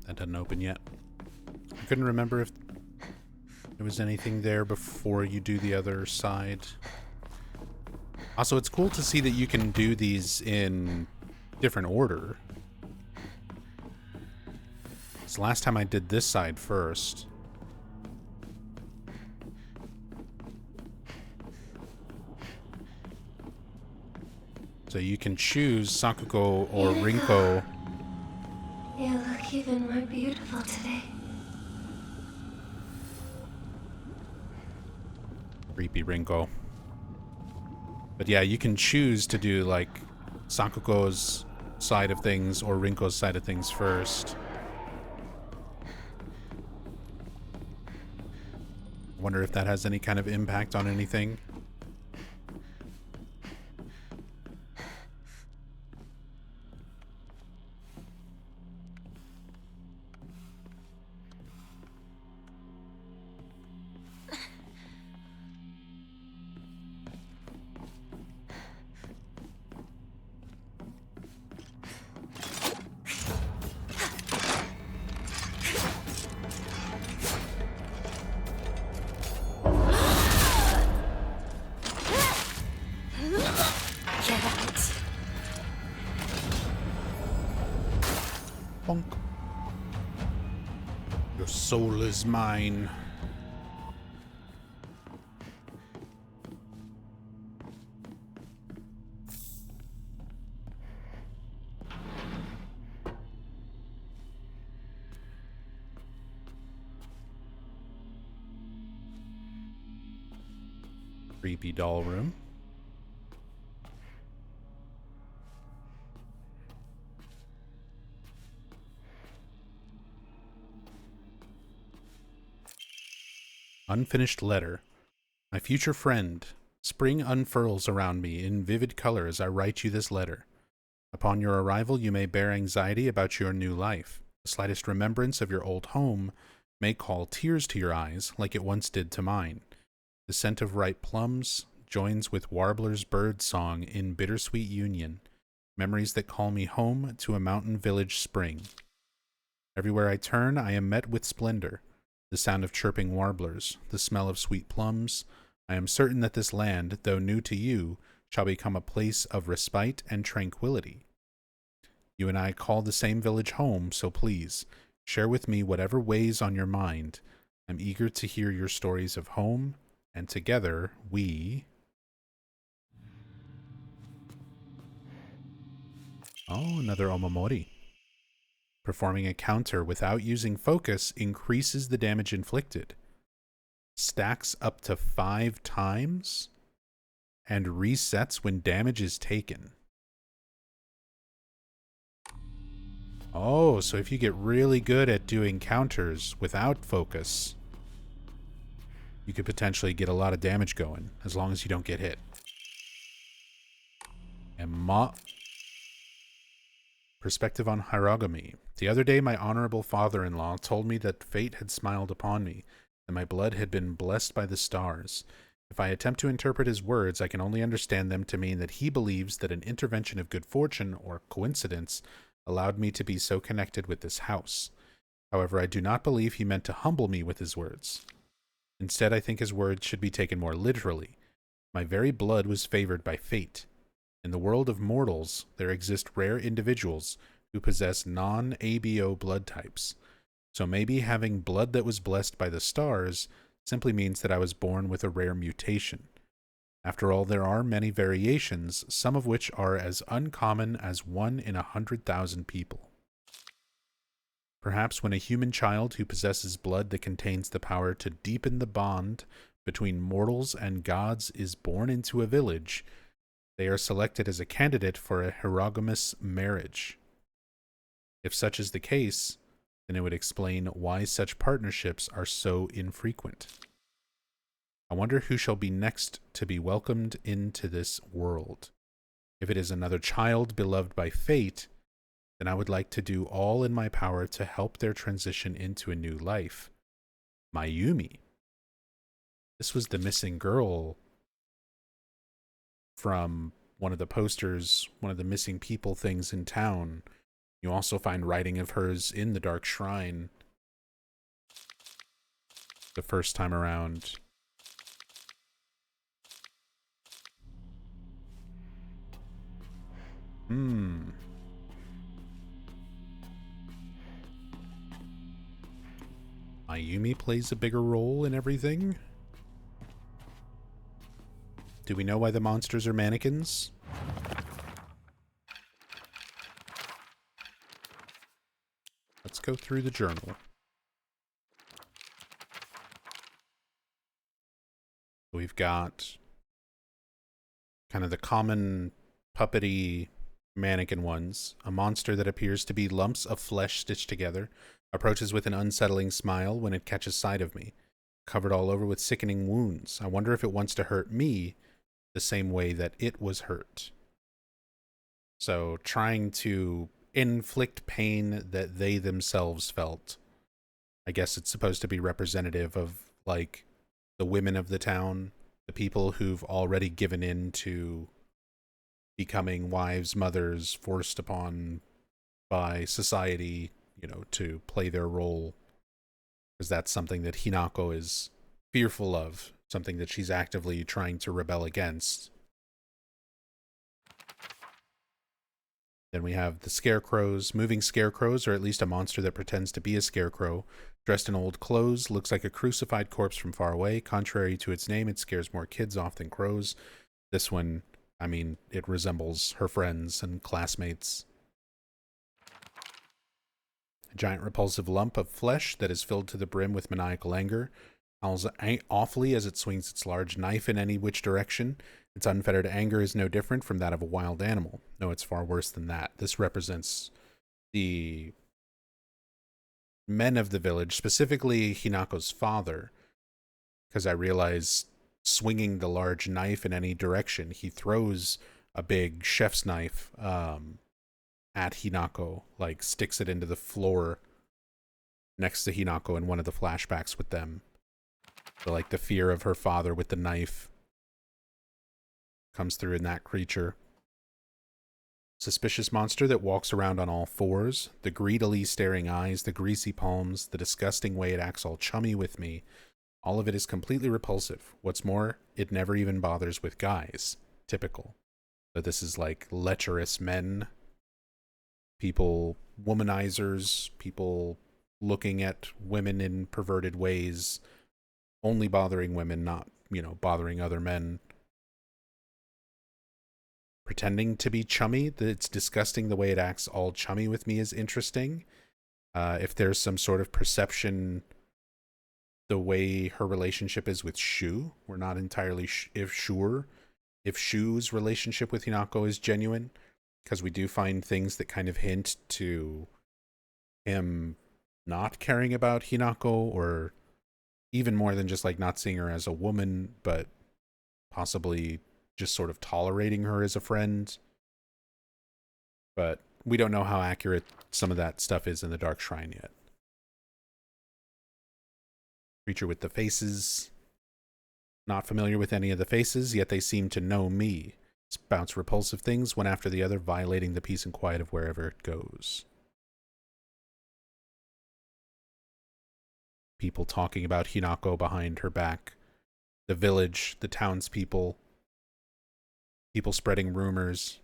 That doesn't open yet. I couldn't remember if there was anything there before you do the other side. Also, it's cool to see that you can do these in different order. So last time I did this side first. So you can choose Sakuko or Rinko. You look even more beautiful today. Creepy Rinko. But yeah, you can choose to do like Sakuko's side of things or Rinko's side of things first. Wonder if that has any kind of impact on anything. soul is mine. Creepy doll room. Unfinished letter. My future friend, spring unfurls around me in vivid color as I write you this letter. Upon your arrival, you may bear anxiety about your new life. The slightest remembrance of your old home may call tears to your eyes like it once did to mine. The scent of ripe plums joins with warbler's bird song in bittersweet union, memories that call me home to a mountain village spring. Everywhere I turn, I am met with splendor, the sound of chirping warblers, the smell of sweet plums. I am certain that this land, though new to you, shall become a place of respite and tranquility. You and I call the same village home, so please, share with me whatever weighs on your mind. I'm eager to hear your stories of home, and together we... Oh, another Omamori. Performing a counter without using focus increases the damage inflicted. Stacks up to 5 times and resets when damage is taken. Oh, so if you get really good at doing counters without focus, you could potentially get a lot of damage going as long as you don't get hit. And perspective on Hiragami. The other day, my honorable father-in-law told me that fate had smiled upon me, and my blood had been blessed by the stars. If I attempt to interpret his words, I can only understand them to mean that he believes that an intervention of good fortune or coincidence allowed me to be so connected with this house. However, I do not believe he meant to humble me with his words. Instead, I think his words should be taken more literally. My very blood was favored by fate. In the world of mortals, there exist rare individuals who possess non-ABO blood types. So maybe having blood that was blessed by the stars simply means that I was born with a rare mutation. After all, there are many variations, some of which are as uncommon as 1 in 100,000 people. Perhaps when a human child who possesses blood that contains the power to deepen the bond between mortals and gods is born into a village, they are selected as a candidate for a heterogamous marriage. If such is the case, then it would explain why such partnerships are so infrequent. I wonder who shall be next to be welcomed into this world. If it is another child beloved by fate, then I would like to do all in my power to help their transition into a new life. Mayumi. This was the missing girl from one of the posters, one of the missing people things in town. You also find writing of hers in the Dark Shrine the first time around. Mayumi plays a bigger role in everything? Do we know why the monsters are mannequins? Let's go through the journal. We've got kind of the common puppety mannequin ones. A monster that appears to be lumps of flesh stitched together approaches with an unsettling smile when it catches sight of me, covered all over with sickening wounds. I wonder if it wants to hurt me the same way that it was hurt. So trying to inflict pain that they themselves felt. I guess it's supposed to be representative of, like, the women of the town, the people who've already given in to becoming wives, mothers, forced upon by society, you know, to play their role. Because that's something that Hinako is fearful of, something that she's actively trying to rebel against. Then we have the scarecrows, moving scarecrows, or at least a monster that pretends to be a scarecrow, dressed in old clothes, looks like a crucified corpse from far away. Contrary to its name, it scares more kids off than crows. This one, I mean, it resembles her friends and classmates. A giant repulsive lump of flesh that is filled to the brim with maniacal anger, howls awfully as it swings its large knife in any which direction. Its unfettered anger is no different from that of a wild animal. No, it's far worse than that. This represents the men of the village, specifically Hinako's father, because I realize swinging the large knife in any direction, he throws a big chef's knife at Hinako, like sticks it into the floor next to Hinako in one of the flashbacks with them. So, like, the fear of her father with the knife comes through in that creature. Suspicious monster that walks around on all fours, the greedily staring eyes, the greasy palms, the disgusting way it acts all chummy with me. All of it is completely repulsive. What's more, it never even bothers with guys. Typical. But this is like lecherous men, people, womanizers, people looking at women in perverted ways, only bothering women, not, bothering other men. Pretending to be chummy, it's disgusting the way it acts all chummy with me is interesting. If there's some sort of perception, the way her relationship is with Shu, we're not entirely sure if Shu's relationship with Hinako is genuine, because we do find things that kind of hint to him not caring about Hinako, or even more than just like not seeing her as a woman, but possibly just sort of tolerating her as a friend. But we don't know how accurate some of that stuff is in the Dark Shrine yet. Creature with the faces. Not familiar with any of the faces, yet they seem to know me. Spouts repulsive things, one after the other, violating the peace and quiet of wherever it goes. People talking about Hinako behind her back. The village, the townspeople. People spreading rumors.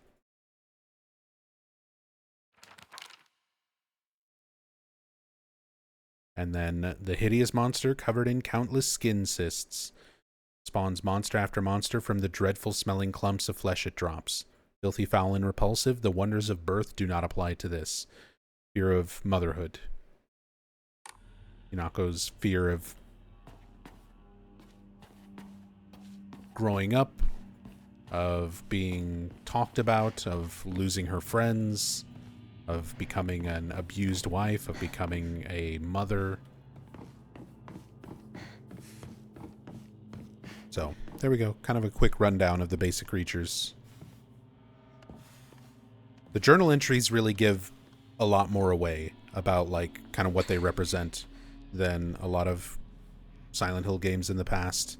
And then the hideous monster covered in countless skin cysts. Spawns monster after monster from the dreadful smelling clumps of flesh it drops. Filthy, foul, and repulsive, the wonders of birth do not apply to this. Fear of motherhood. Hinako's fear of growing up, of being talked about, of losing her friends, of becoming an abused wife, of becoming a mother. So, there we go. Kind of a quick rundown of the basic creatures. The journal entries really give a lot more away about, like, kind of what they represent than a lot of Silent Hill games in the past.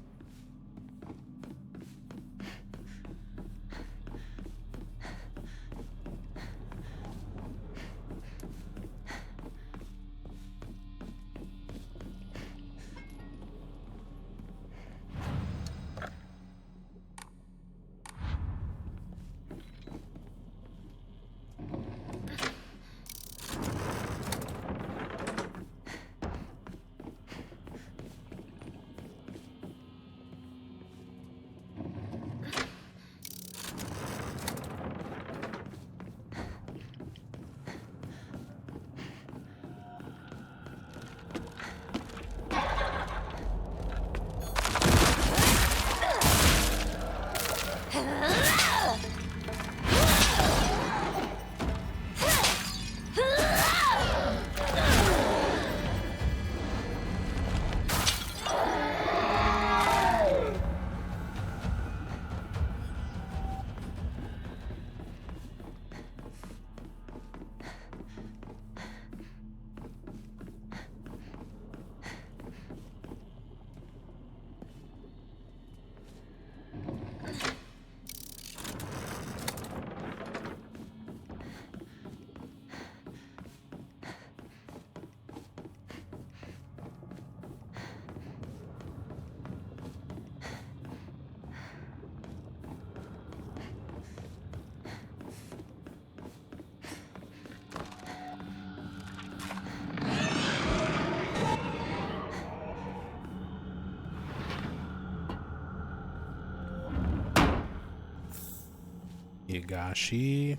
Higashi.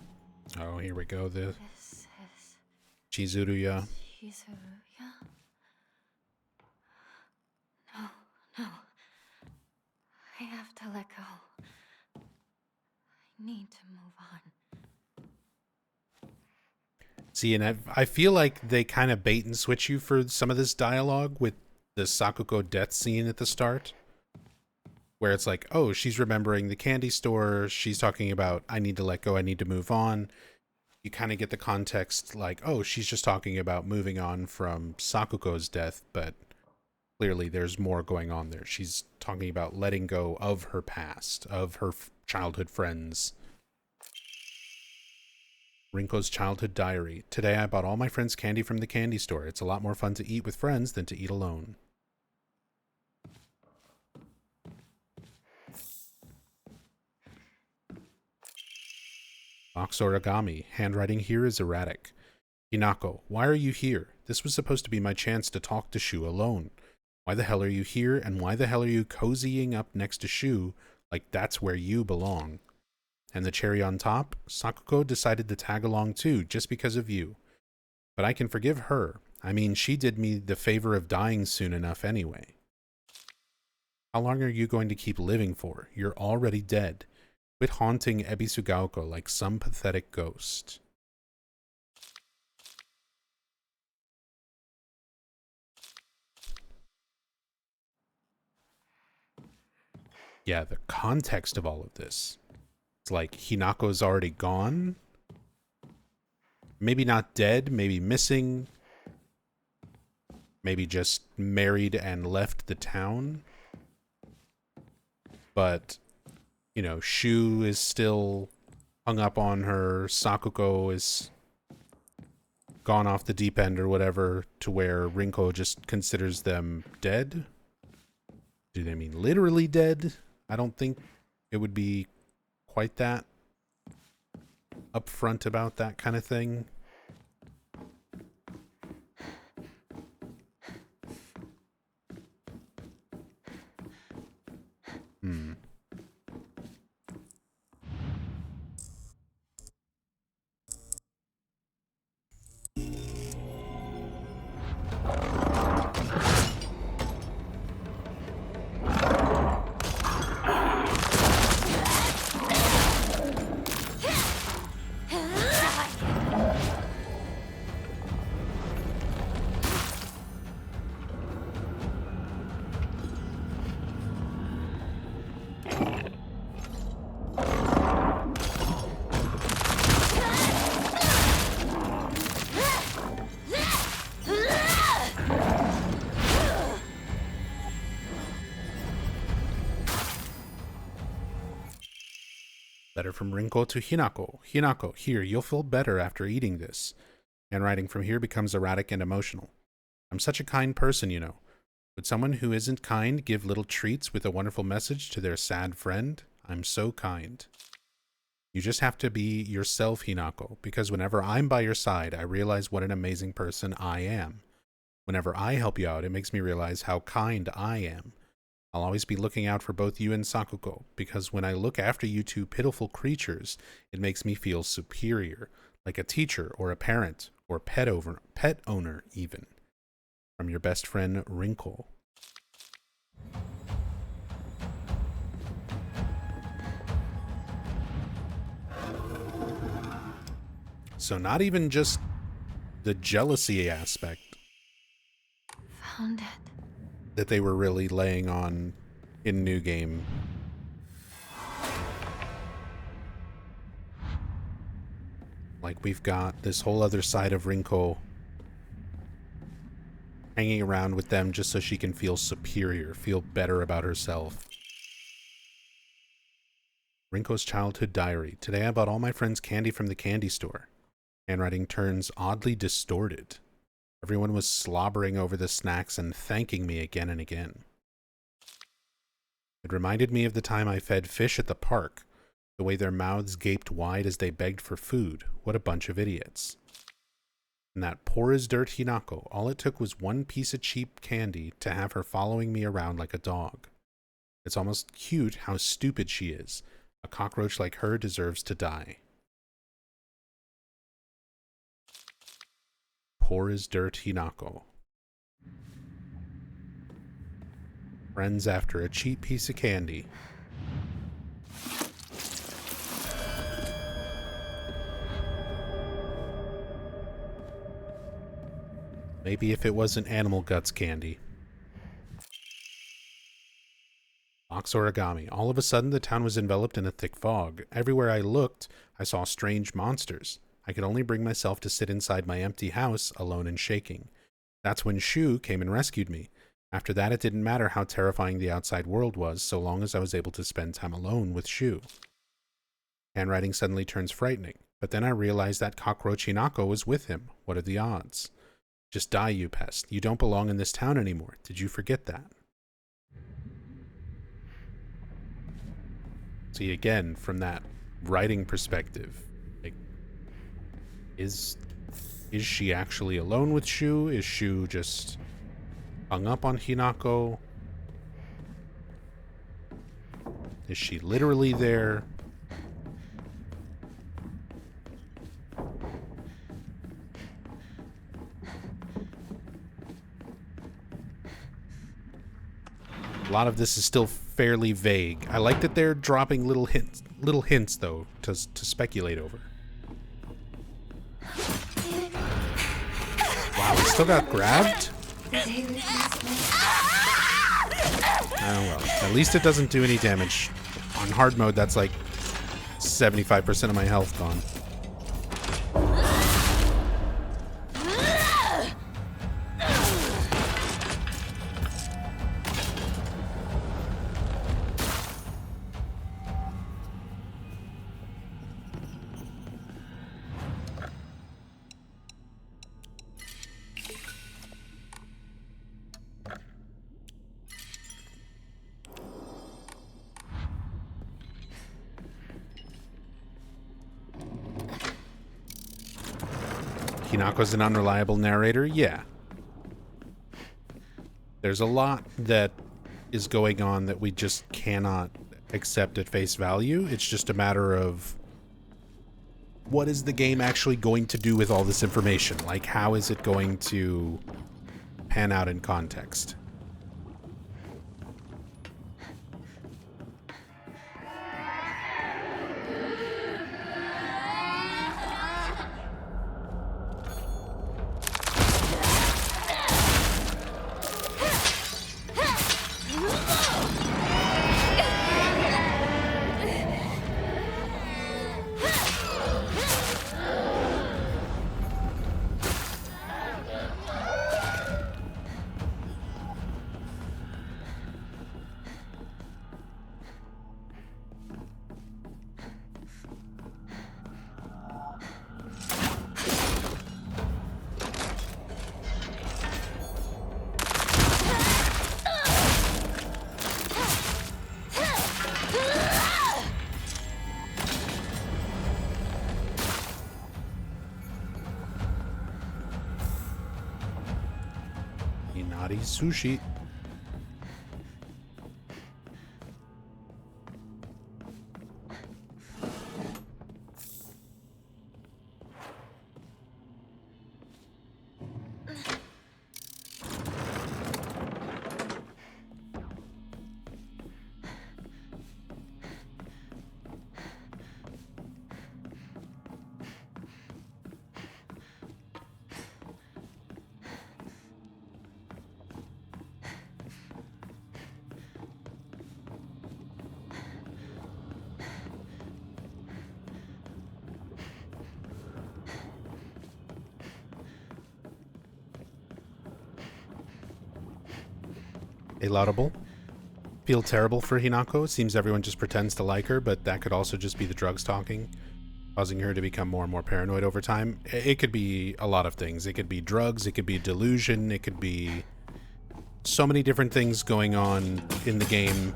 Oh, here we go. The This is Chizuruya. Shizuya. No, no. I have to let go. I need to move on. See, and I feel like they kind of bait and switch you for some of this dialogue with the Sakuko death scene at the start, where it's like, oh, she's remembering the candy store. She's talking about, I need to let go. I need to move on. You kind of get the context like, oh, she's just talking about moving on from Sakuko's death, but clearly there's more going on there. She's talking about letting go of her past, of her childhood friends. Rinko's childhood diary. Today I bought all my friends candy from the candy store. It's a lot more fun to eat with friends than to eat alone. Box origami. Handwriting here is erratic. Hinako, why are you here? This was supposed to be my chance to talk to Shu alone. Why the hell are you here, and why the hell are you cozying up next to Shu like that's where you belong? And the cherry on top, Sakuko decided to tag along too, just because of you. But I can forgive her. I mean, she did me the favor of dying soon enough anyway. How long are you going to keep living for? You're already dead. Quit haunting Ebisugaoka like some pathetic ghost. Yeah, the context of all of this. It's like Hinako's already gone. Maybe not dead, maybe missing. Maybe just married and left the town. But, you know, Shu is still hung up on her. Sakuko is gone off the deep end or whatever, to where Rinko just considers them dead. Do they mean literally dead? I don't think it would be quite that upfront about that kind of thing. Letter from Rinko to Hinako. Hinako, here, you'll feel better after eating this. Handwriting from here becomes erratic and emotional. I'm such a kind person, you know. Would someone who isn't kind give little treats with a wonderful message to their sad friend? I'm so kind. You just have to be yourself, Hinako, because whenever I'm by your side, I realize what an amazing person I am. Whenever I help you out, it makes me realize how kind I am. I'll always be looking out for both you and Sakuko, because when I look after you two pitiful creatures, it makes me feel superior, like a teacher or a parent or pet owner even. From your best friend, Rinko. So not even just the jealousy aspect Found it. that they were really laying on in New Game. Like, we've got this whole other side of Rinko hanging around with them just so she can feel superior, feel better about herself. Rinko's childhood diary. Today I bought all my friends candy from the candy store. Handwriting turns oddly distorted. Everyone was slobbering over the snacks and thanking me again and again. It reminded me of the time I fed fish at the park, the way their mouths gaped wide as they begged for food. What a bunch of idiots. And that poor as dirt Hinako, all it took was one piece of cheap candy to have her following me around like a dog. It's almost cute how stupid she is. A cockroach like her deserves to die. Poor as dirt, Hinako. Friends after a cheap piece of candy. Maybe if it wasn't animal guts candy. Box origami. All of a sudden, the town was enveloped in a thick fog. Everywhere I looked, I saw strange monsters. I could only bring myself to sit inside my empty house, alone and shaking. That's when Shu came and rescued me. After that, it didn't matter how terrifying the outside world was, so long as I was able to spend time alone with Shu. Handwriting suddenly turns frightening, but then I realized that cockroach Hinako was with him. What are the odds? Just die, you pest. You don't belong in this town anymore. Did you forget that? See, again, from that writing perspective, like, is she actually alone with Shu? Is Shu just hung up on Hinako? Is she literally there? A lot of this is still fairly vague. I like that they're dropping little hints though, to speculate over. Wow, he still got grabbed? Oh well, at least it doesn't do any damage. On hard mode, that's like 75% of my health gone. Hinako's an unreliable narrator? Yeah. There's a lot that is going on that we just cannot accept at face value. It's just a matter of what is the game actually going to do with all this information? Like, how is it going to pan out in context? Inari sushi. A laudable. Feel terrible for Hinako. Seems everyone just pretends to like her, but that could also just be the drugs talking, causing her to become more and more paranoid over time. It could be a lot of things. It could be drugs, it could be delusion, it could be so many different things going on in the game.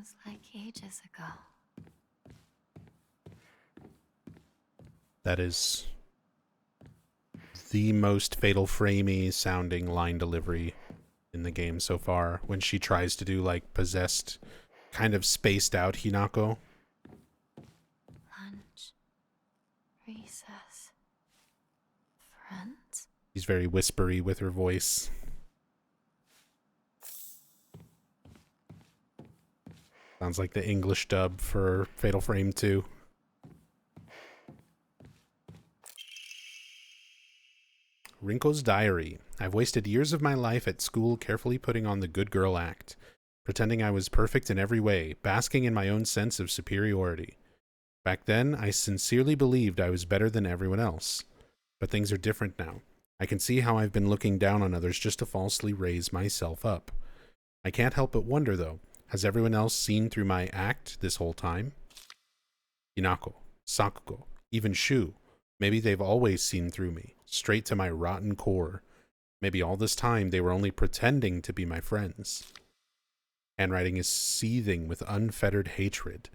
Seems like ages ago. That is the most Fatal Frame-y sounding line delivery in the game so far, when she tries to do like possessed, kind of spaced out Hinako. Lunch. Recess. Friends? She's very whispery with her voice. Sounds like the English dub for Fatal Frame 2. Rinko's diary. I've wasted years of my life at school carefully putting on the good girl act, pretending I was perfect in every way, basking in my own sense of superiority. Back then, I sincerely believed I was better than everyone else. But things are different now. I can see how I've been looking down on others just to falsely raise myself up. I can't help but wonder, though, has everyone else seen through my act this whole time? Hinako, Sakugo, even Shu. Maybe they've always seen through me, straight to my rotten core. Maybe all this time they were only pretending to be my friends. Handwriting is seething with unfettered hatred.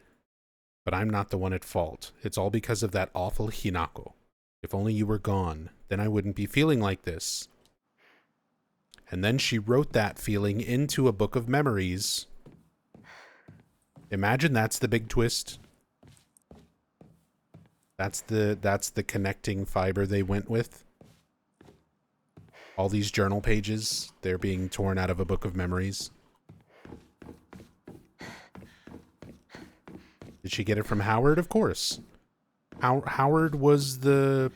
But I'm not the one at fault. It's all because of that awful Hinako. If only you were gone, then I wouldn't be feeling like this. And then she wrote that feeling into a book of memories. Imagine that's the big twist. That's the connecting fiber they went with. All these journal pages, they're being torn out of a book of memories. Did she get it from Howard? Of course. Howard was the...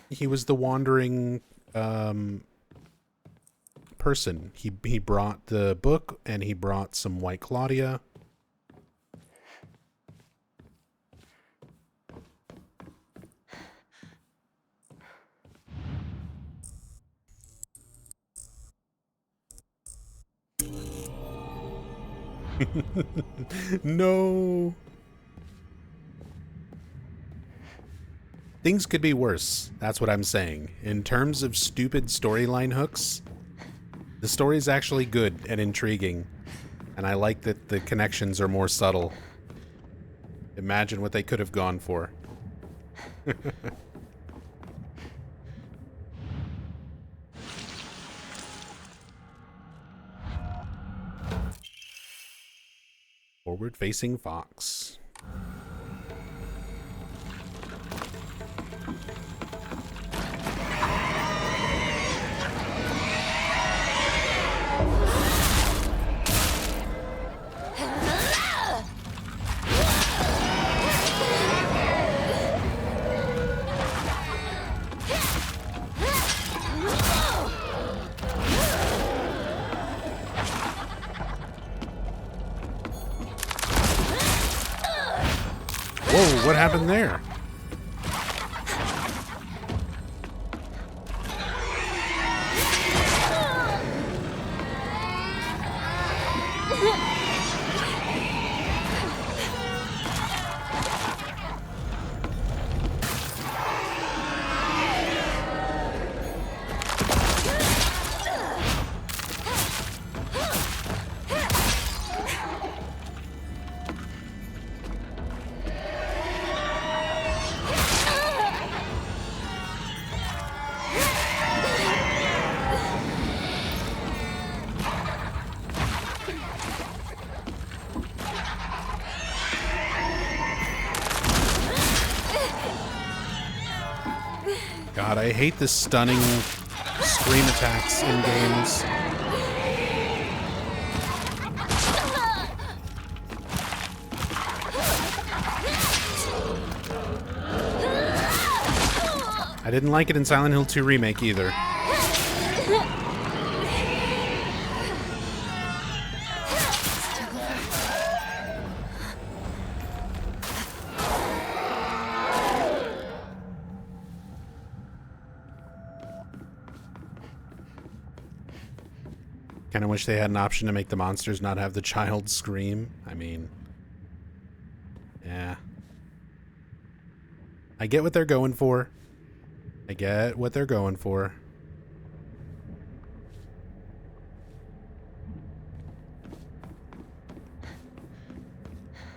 He was the wandering person. He brought the book, and he brought some White Claudia. No. Things could be worse. That's what I'm saying. In terms of stupid storyline hooks, the story's actually good and intriguing. And I like that the connections are more subtle. Imagine what they could have gone for. Forward-facing fox. Whoa, what happened there? God, I hate the stunning scream attacks in games. I didn't like it in Silent Hill 2 Remake either. Kind of wish they had an option to make the monsters not have the child scream. I mean, yeah. I get what they're going for. I get what they're going for.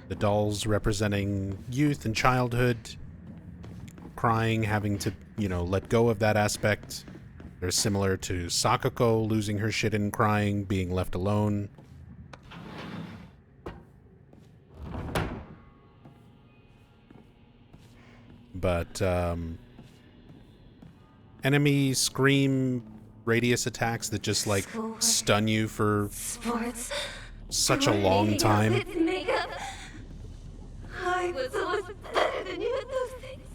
The dolls representing youth and childhood, crying, having to, let go of that aspect. They're similar to Sakako losing her shit and crying, being left alone. But, enemy scream radius attacks that just, like, stun you for such a long time. I was always better than you at those things.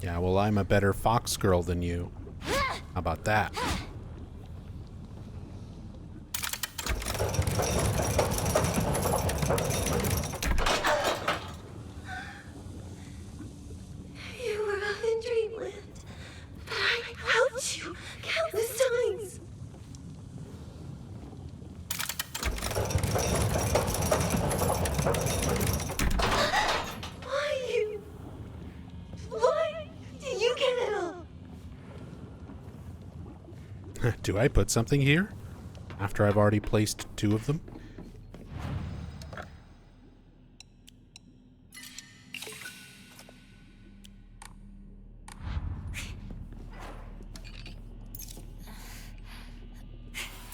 Yeah, well, I'm a better fox girl than you. How about that? You were up in dreamland, but I helped you countless times. Why do you get it all? Do I put something here? After I've already placed 2 of them?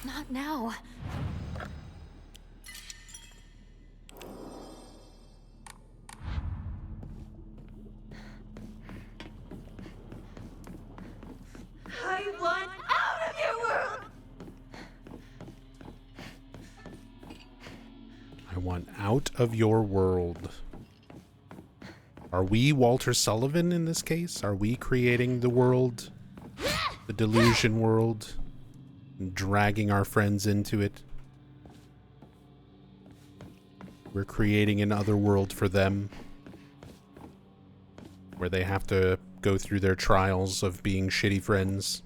Not now. I want out of your world. I want out of your world. Are we Walter Sullivan in this case? Are we creating the world? The delusion world? And dragging our friends into it? We're creating an other world for them, where they have to go through their trials of being shitty friends.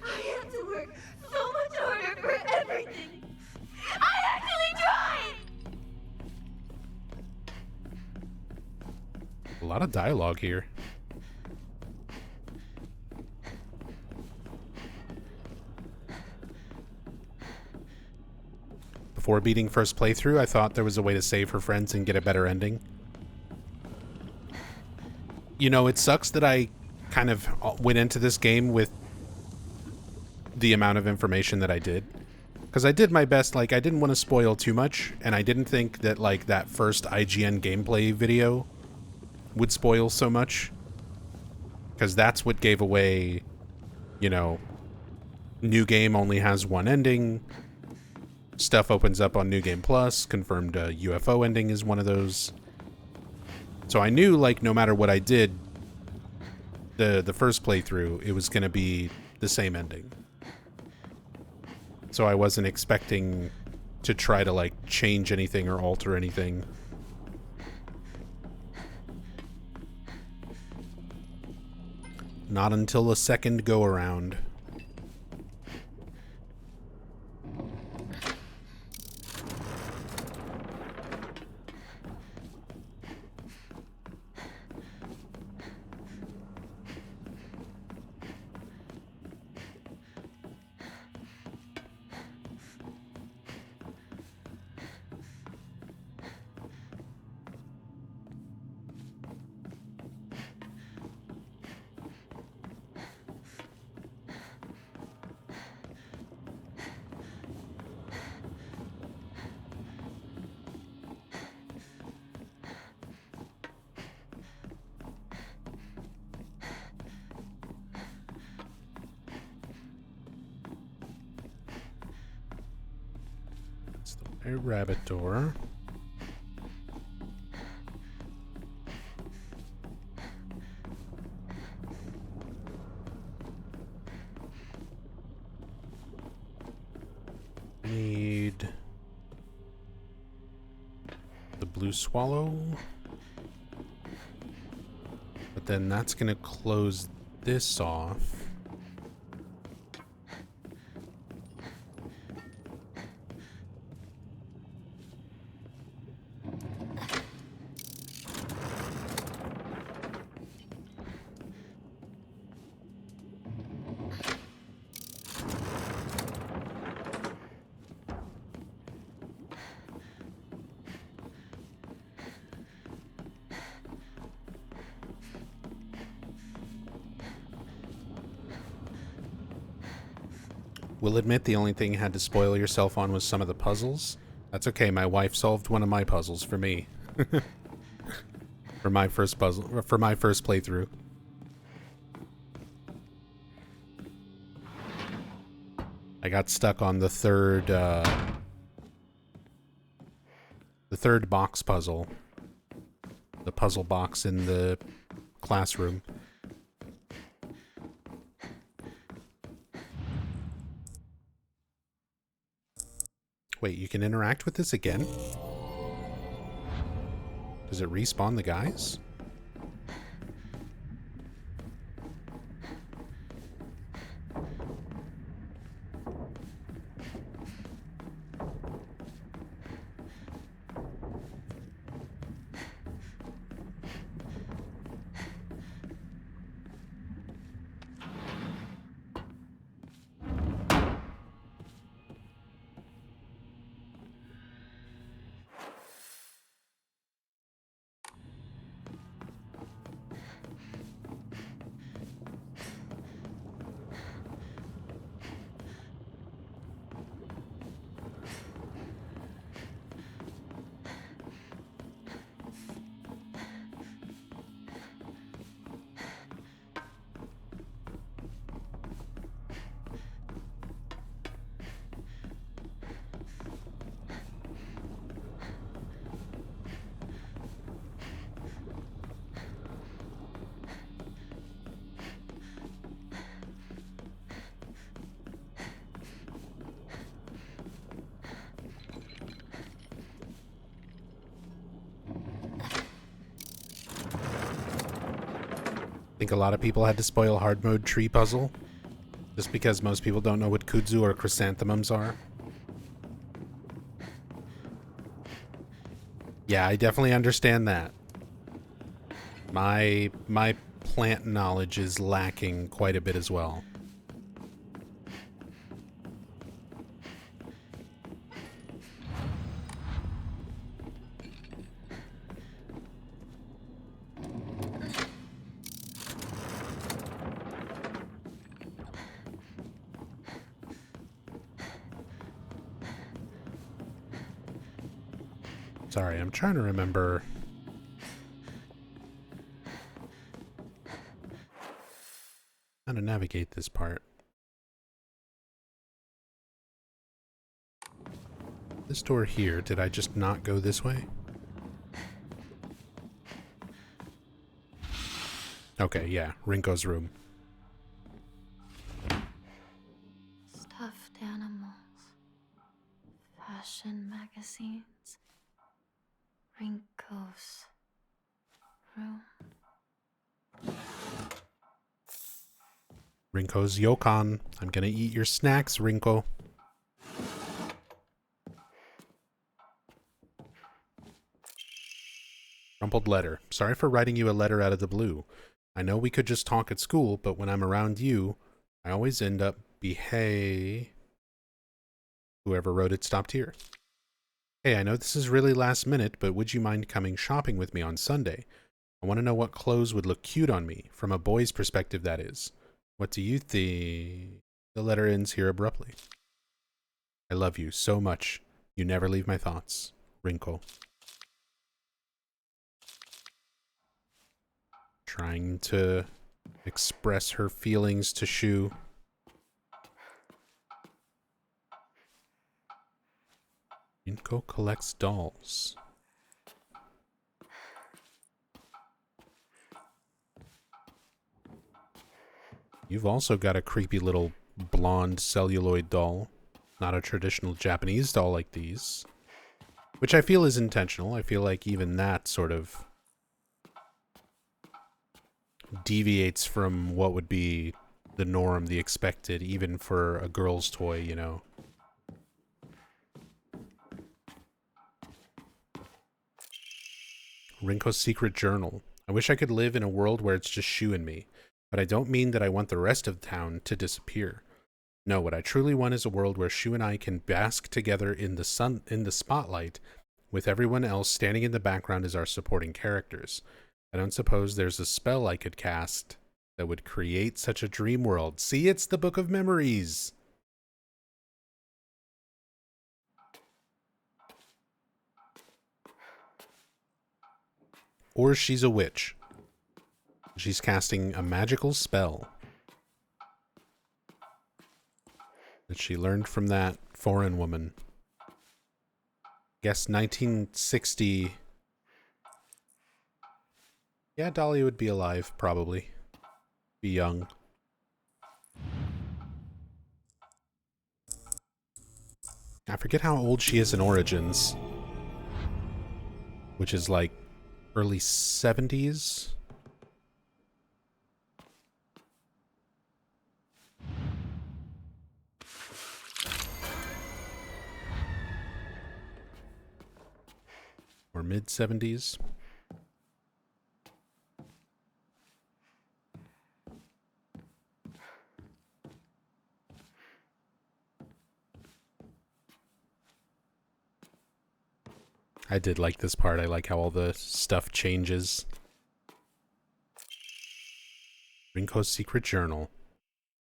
I have to work so much harder for everything. I actually tried. A lot of dialogue here. Before beating first playthrough, I thought there was a way to save her friends and get a better ending. It sucks that I kind of went into this game with the amount of information that I did. Because I did my best, I didn't want to spoil too much, and I didn't think that, that first IGN gameplay video would spoil so much. Because that's what gave away, new game only has one ending. Stuff opens up on New Game Plus. Confirmed UFO ending is one of those. So I knew, no matter what I did, the first playthrough, it was going to be the same ending. So I wasn't expecting to try to, change anything or alter anything. Not until the second go-around. A rabbit door. I need the blue swallow. But then that's going to close this off. Will admit the only thing you had to spoil yourself on was some of the puzzles. That's okay, my wife solved one of my puzzles for me. For my first puzzle, for my first playthrough. I got stuck on the third box puzzle. The puzzle box in the classroom. Wait, you can interact with this again? Does it respawn the guys? Think a lot of people had to spoil hard mode tree puzzle just because most people don't know what kudzu or chrysanthemums are. Yeah, I definitely understand that. My plant knowledge is lacking quite a bit as well. Sorry, I'm trying to remember. How to navigate this part. This door here, did I just not go this way? Okay, yeah, Rinko's room. Stuffed animals. Fashion magazines. Rinko's room. Rinko's Yokon. I'm gonna eat your snacks, Rinko. Crumpled letter. Sorry for writing you a letter out of the blue. I know we could just talk at school, but when I'm around you, I always end up Whoever wrote it stopped here. Hey, I know this is really last minute, but would you mind coming shopping with me on Sunday? I want to know what clothes would look cute on me, from a boy's perspective, that is. What do you think? The letter ends here abruptly. I love you so much. You never leave my thoughts. Rinko. Trying to express her feelings to Shu. Rinko collects dolls. You've also got a creepy little blonde celluloid doll. Not a traditional Japanese doll like these. Which I feel is intentional. I feel like even that sort of deviates from what would be the norm, the expected, even for a girl's toy, you know. Rinko's secret journal. I wish I could live in a world where it's just Shu and me, but I don't mean that I want the rest of town to disappear. No, what I truly want is a world where Shu and I can bask together in the spotlight, with everyone else standing in the background as our supporting characters. I don't suppose there's a spell I could cast that would create such a dream world. See, it's the Book of Memories. or she's a witch. She's casting a magical spell that she learned from that foreign woman. Guess 1960. Yeah, Dolly would be alive, probably. Be young. I forget how old she is in Origins, which is like early 70s. Or mid 70s. I did like this part. I like how all the stuff changes. Rinko's secret journal.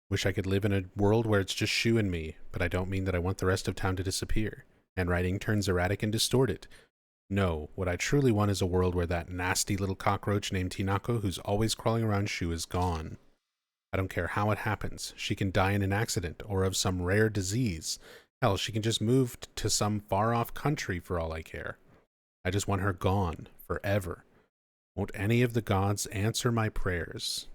Wish I could live in a world where it's just Shu and me, but I don't mean that I want the rest of town to disappear. Handwriting turns erratic and distorted. No, what I truly want is a world where that nasty little cockroach named Tinako who's always crawling around Shu is gone. I don't care how it happens. She can die in an accident or of some rare disease. Hell, she can just move to some far-off country for all I care. I just want her gone, forever. Won't any of the gods answer my prayers?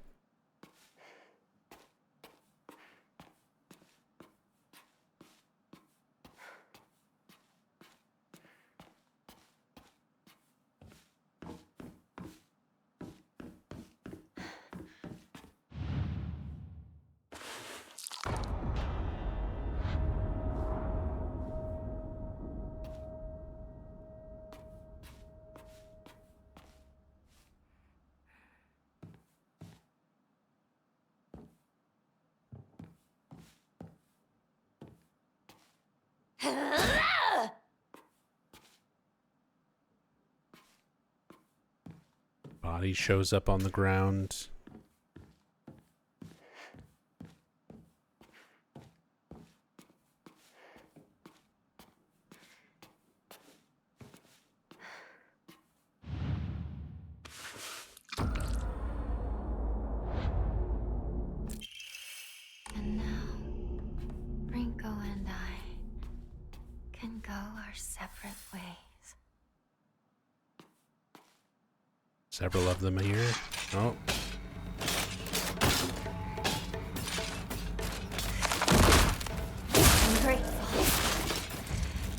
Body shows up on the ground. And now, Rinko and I can go our separate ways. Several of them here. Oh. I'm grateful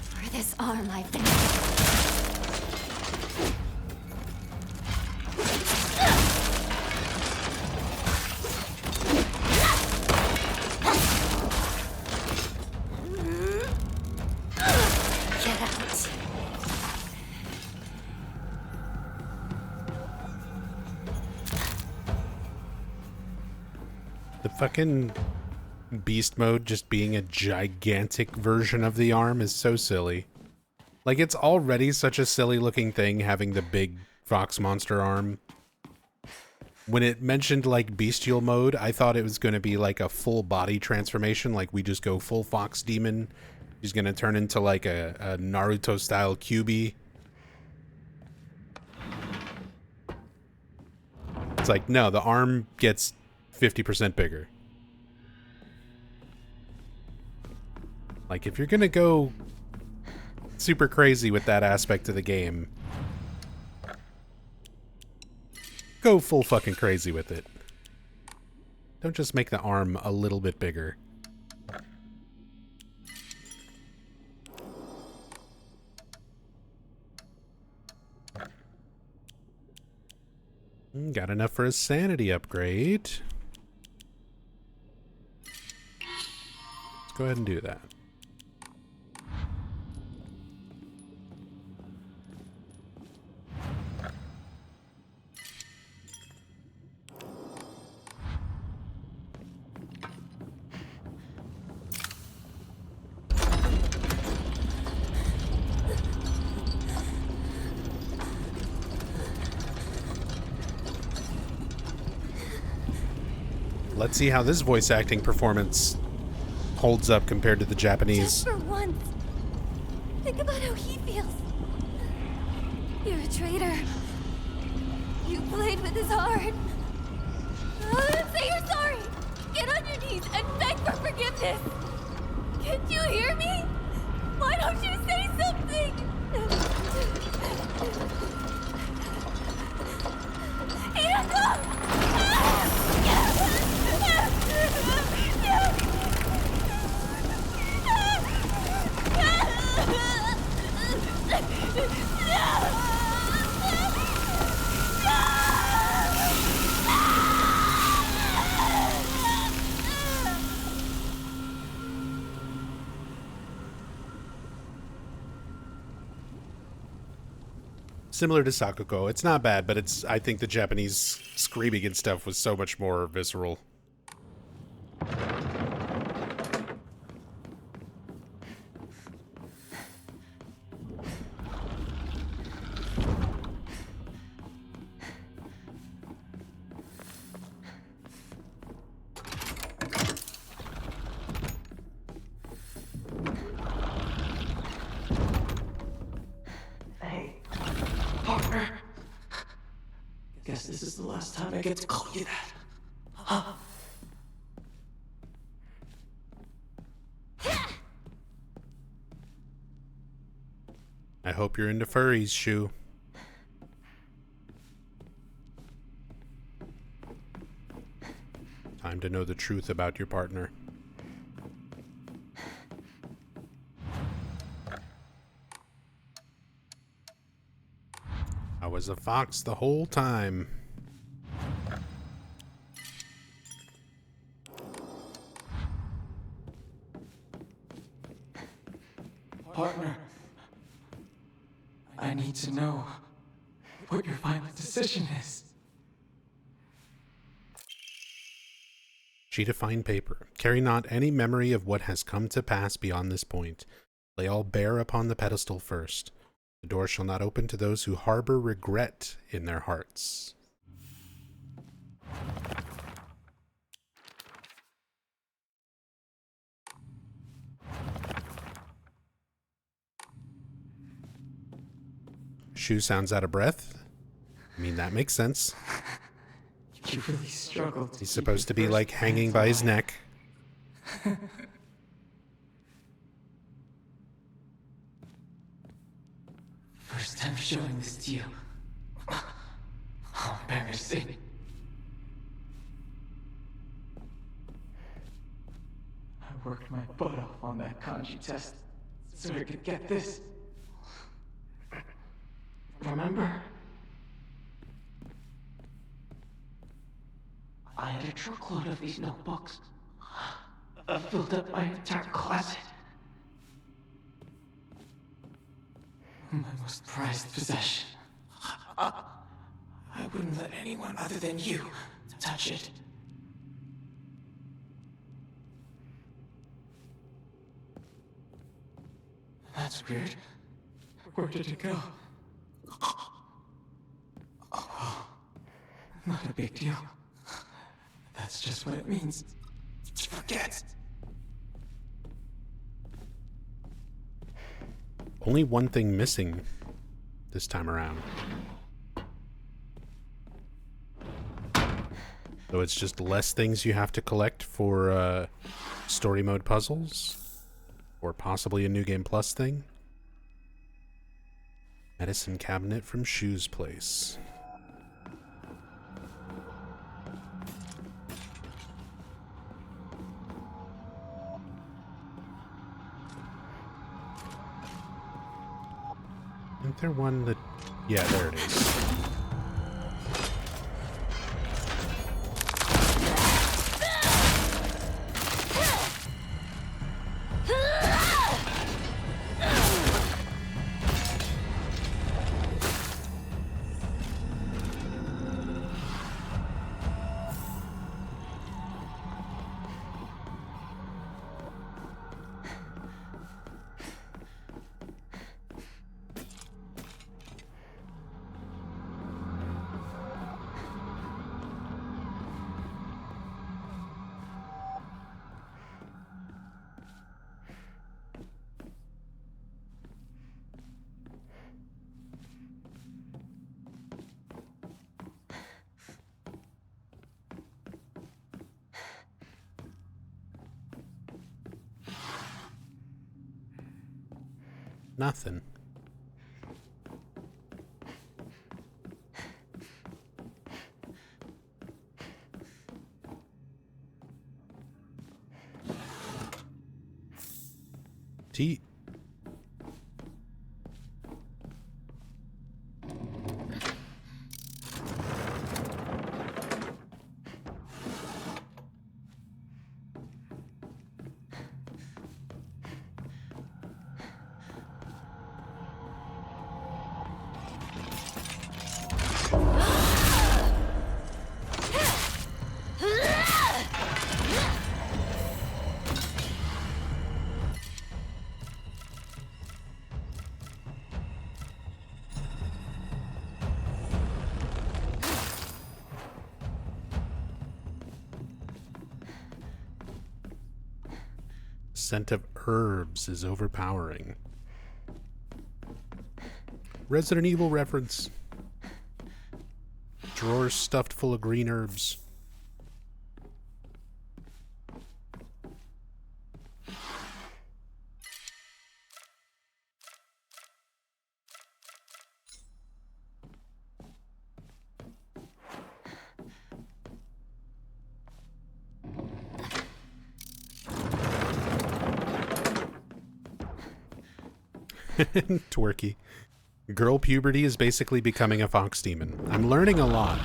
for this arm I've been given. Get out. The fucking beast mode just being a gigantic version of the arm is so silly. Like, it's already such a silly looking thing having the big fox monster arm. When it mentioned like bestial mode, I thought it was going to be like a full body transformation, like we just go full fox demon. He's going to turn into like a Naruto style Kyuubi. It's like, no, the arm gets 50% bigger. Like, if you're gonna go super crazy with that aspect of the game, go full fucking crazy with it. Don't just make the arm a little bit bigger. Got enough for a sanity upgrade. Let's go ahead and do that. Let's see how this voice acting performance holds up compared to the Japanese. Just for once. Think about how he feels. You're a traitor. You played with his heart. Say you're sorry. Get on your knees and beg for forgiveness. Can't you hear me? Why don't you say something? Similar to Sakuko. It's not bad, but I think the Japanese screaming and stuff was so much more visceral. Partner. Guess this is the last time I get to call you that. Huh? I hope you're into furries, Shu. Time to know the truth about your partner. I was a fox the whole time. Partner, I need to know what your final decision is. Sheet of fine paper. Carry not any memory of what has come to pass beyond this point. Lay all bare upon the pedestal first. The door shall not open to those who harbor regret in their hearts. Shu sounds out of breath. I mean, that makes sense. You really struggled. He's supposed to be like hanging by his neck. First time showing this to you. How embarrassing. I worked my butt off on that kanji test so I could get this. Remember? I had a truckload of these notebooks. I filled up my entire closet. My most prized possession. I wouldn't let anyone other than you touch it. That's weird. Where did it go? Oh, not a big deal. That's just what it means to forget. Only one thing missing this time around. So it's just less things you have to collect for story mode puzzles? Or possibly a New Game Plus thing? Medicine cabinet from Shu's place. Isn't there one that... Yeah, there it is. Nothing. T. Scent of herbs is overpowering. Resident Evil reference. Drawers stuffed full of green herbs. Twerky. Girl puberty is basically becoming a fox demon. I'm learning a lot.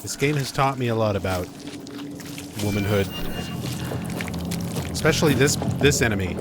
This game has taught me a lot about womanhood. Especially this enemy.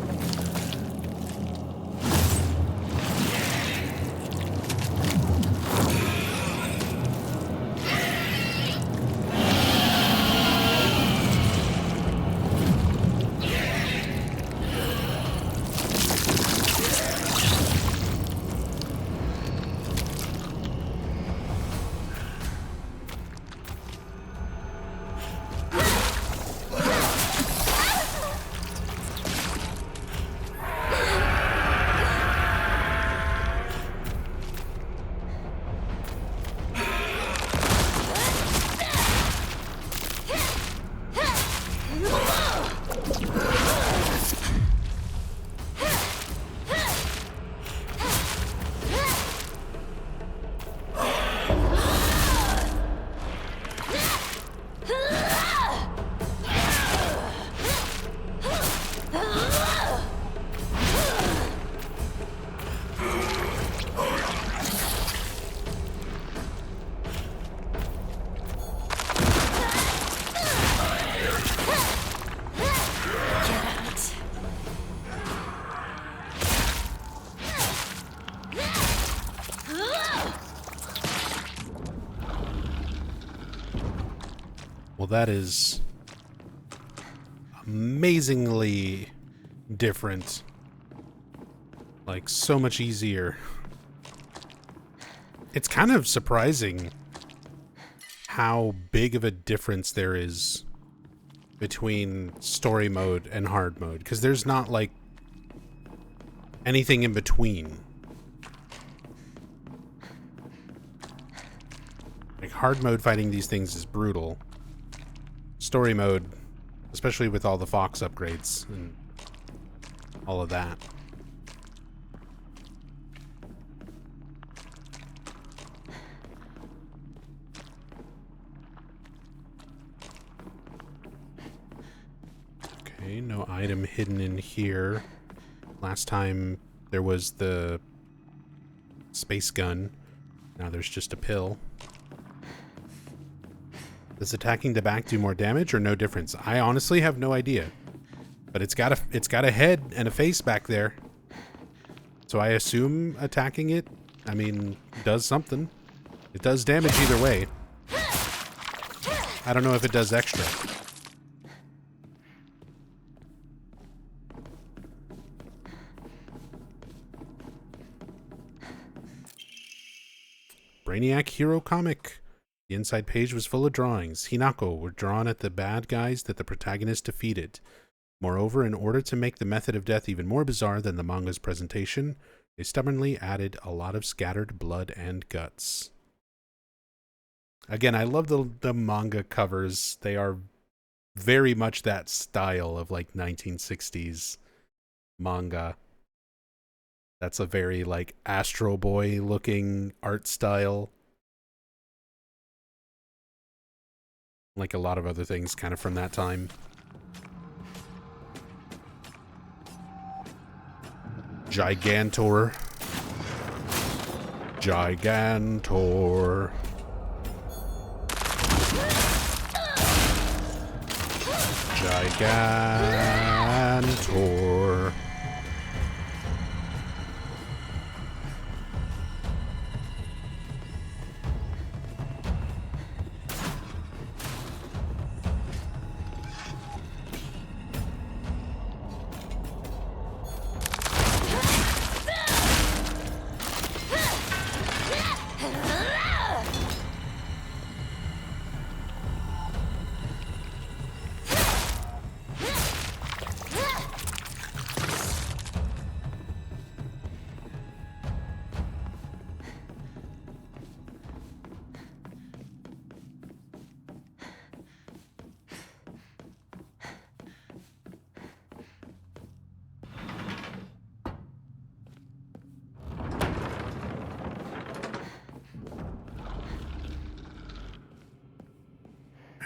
Well, that is amazingly different. Like, so much easier. It's kind of surprising how big of a difference there is between story mode and hard mode, because there's not, like, anything in between. Like, hard mode fighting these things is brutal. Story mode, especially with all the Fox upgrades and all of that. Okay, no item hidden in here. Last time there was the space gun. Now there's just a pill. Does attacking the back do more damage or no difference? I honestly have no idea. But it's got a head and a face back there. So I assume attacking it, I mean, does something. It does damage either way. I don't know if it does extra. Brainiac Hero Comic. The inside page was full of drawings. Hinako were drawn at the bad guys that the protagonist defeated. Moreover, in order to make the method of death even more bizarre than the manga's presentation, they stubbornly added a lot of scattered blood and guts. Again, I love the manga covers. They are very much that style of like 1960s manga. That's a very like Astro Boy looking art style. Like a lot of other things kind of from that time. Gigantor. Gigantor. Gigantor.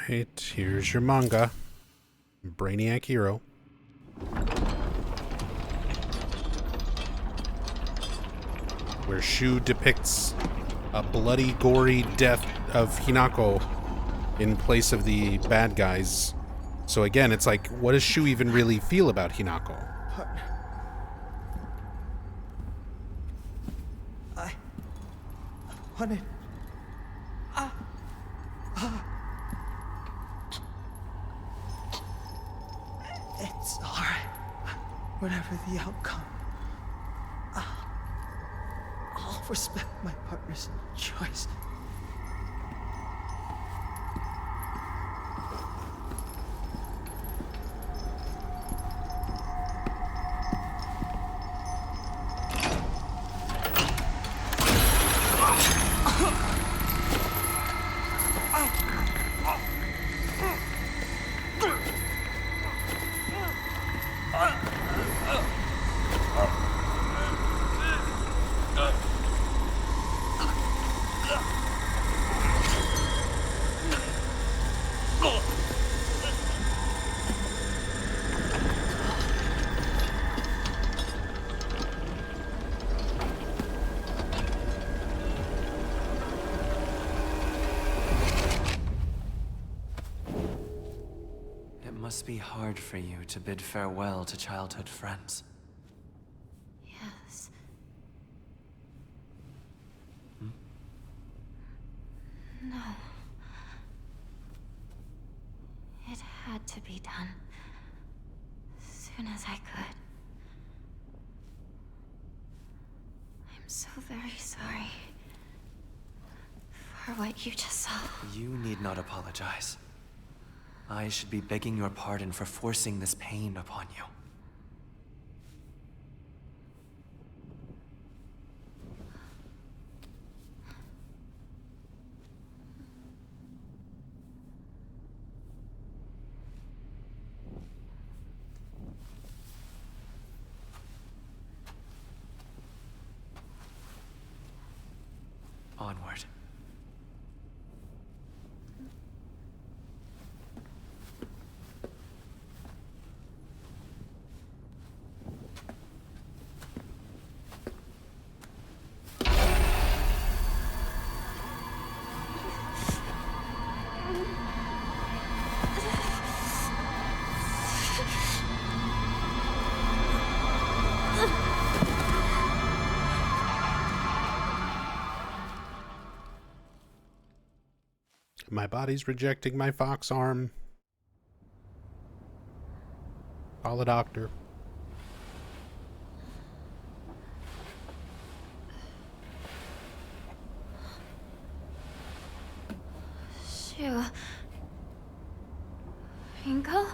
Right, here's your manga. Brainiac Hero. Where Shu depicts a bloody, gory death of Hinako in place of the bad guys. So again, it's like, what does Shu even really feel about Hinako? Partner. I wanted... It's alright. Whatever the outcome, I'll respect my partner's choice. It must be hard for you to bid farewell to childhood friends. Yes. No. It had to be done. As soon as I could. I'm so very sorry for what you just saw. You need not apologize. I should be begging your pardon for forcing this pain upon you. Onward. My body's rejecting my fox arm. Call a doctor. Shu. Ringo?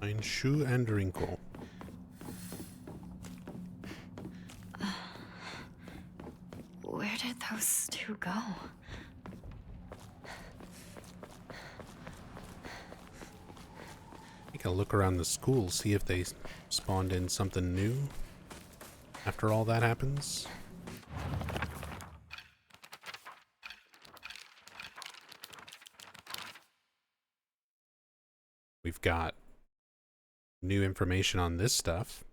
Ein Schuh and Wrinkle. Where did those two go? Take a look around the school, see if they spawned in something new after all that happens. We've got new information on this stuff.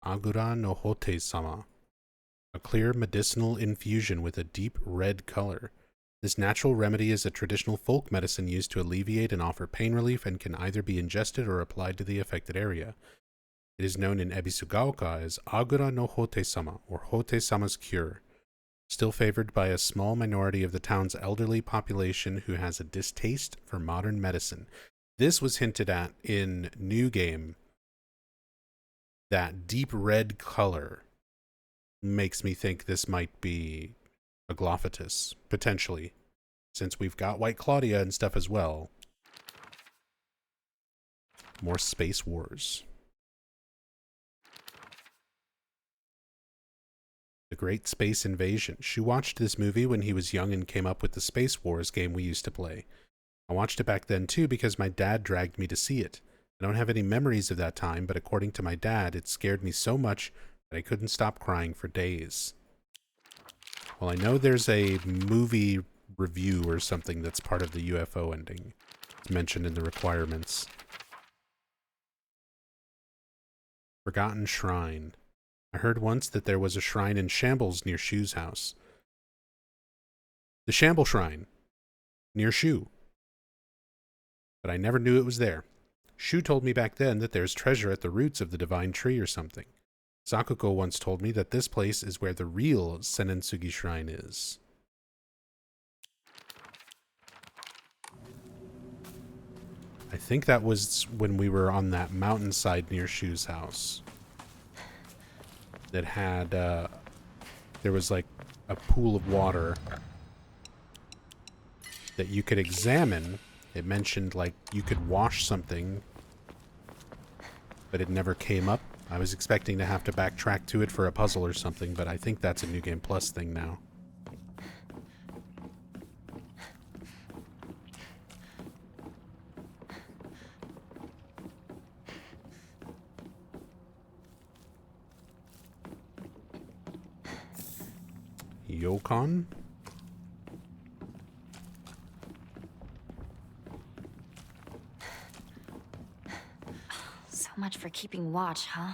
Agura no Hote-sama. A clear medicinal infusion with a deep red color. This natural remedy is a traditional folk medicine used to alleviate and offer pain relief and can either be ingested or applied to the affected area. It is known in Ebisugaoka as Agura no Hote-sama, or Hote-sama's cure, still favored by a small minority of the town's elderly population who has a distaste for modern medicine. This was hinted at in New Game. That deep red color makes me think this might be a Glophatus, potentially, since we've got White Claudia and stuff as well. More Space Wars. The Great Space Invasion. She watched this movie when he was young and came up with the Space Wars game we used to play. I watched it back then too because my dad dragged me to see it. I don't have any memories of that time, but according to my dad, it scared me so much that I couldn't stop crying for days. Well, I know there's a movie review or something that's part of the UFO ending. It's mentioned in the requirements. Forgotten Shrine. I heard once that there was a shrine in Shambles near Shu's house. The Shamble Shrine. Near Shu. But I never knew it was there. Shu told me back then that there's treasure at the roots of the divine tree or something. Sakuko once told me that this place is where the real Senensugi Shrine is. I think that was when we were on that mountainside near Shu's house. That had, there was like a pool of water that you could examine. It mentioned like you could wash something, but it never came up. I was expecting to have to backtrack to it for a puzzle or something, but I think that's a New Game Plus thing now. Yokon? So much for keeping watch, huh?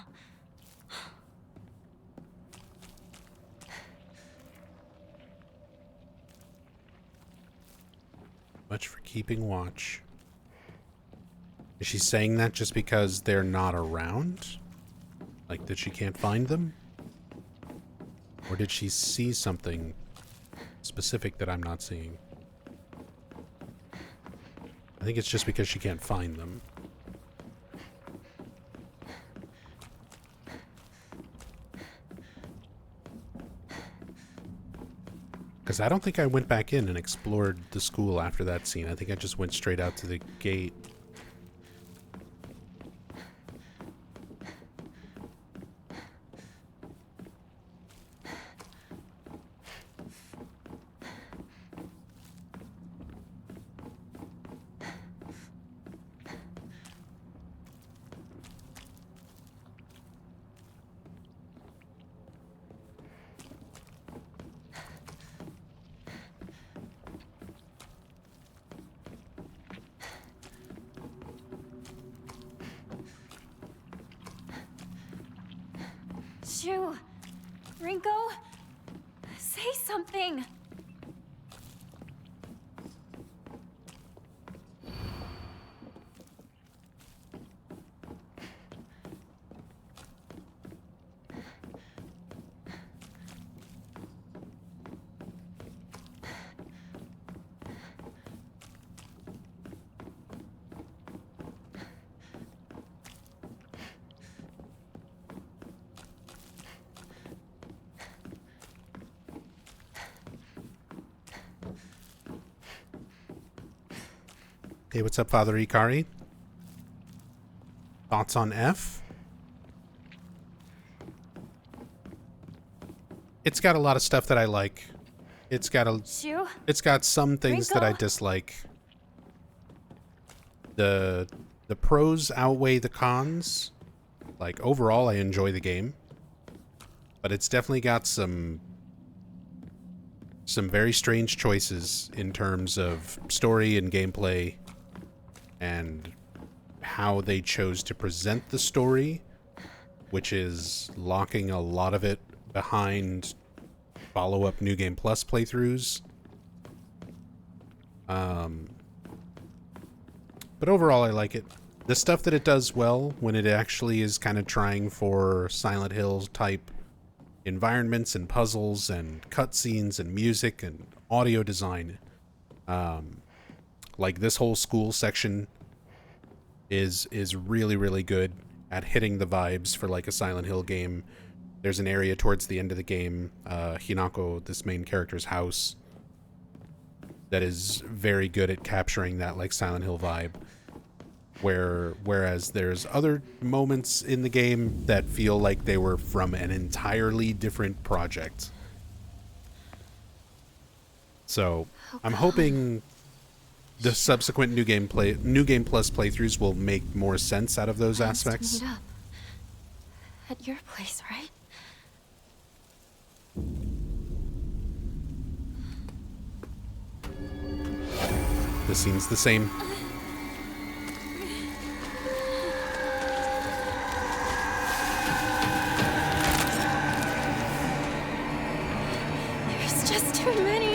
Much for keeping watch. Is she saying that just because they're not around? Like that she can't find them? Or did she see something specific that I'm not seeing? I think it's just because she can't find them. Because I don't think I went back in and explored the school after that scene. I think I just went straight out to the gate. Shu! Rinko? Say something! Hey, what's up, Father Ikari? Thoughts on F? It's got a lot of stuff that I like. It's got some things that I dislike. The pros outweigh the cons. Like, overall, I enjoy the game. But it's definitely got some very strange choices in terms of story and gameplay and how they chose to present the story, which is locking a lot of it behind follow-up New Game Plus playthroughs. But overall, I like it. The stuff that it does well, when it actually is kind of trying for Silent Hill type environments and puzzles and cutscenes and music and audio design, like this whole school section is really, really good at hitting the vibes for like a Silent Hill game. There's an area towards the end of the game, Hinako, this main character's house, that is very good at capturing that like Silent Hill vibe. Whereas there's other moments in the game that feel like they were from an entirely different project. So I'm hoping the subsequent New Game Plus playthroughs will make more sense out of those aspects. To meet up at your place, right? The scene's the same. There's just too many.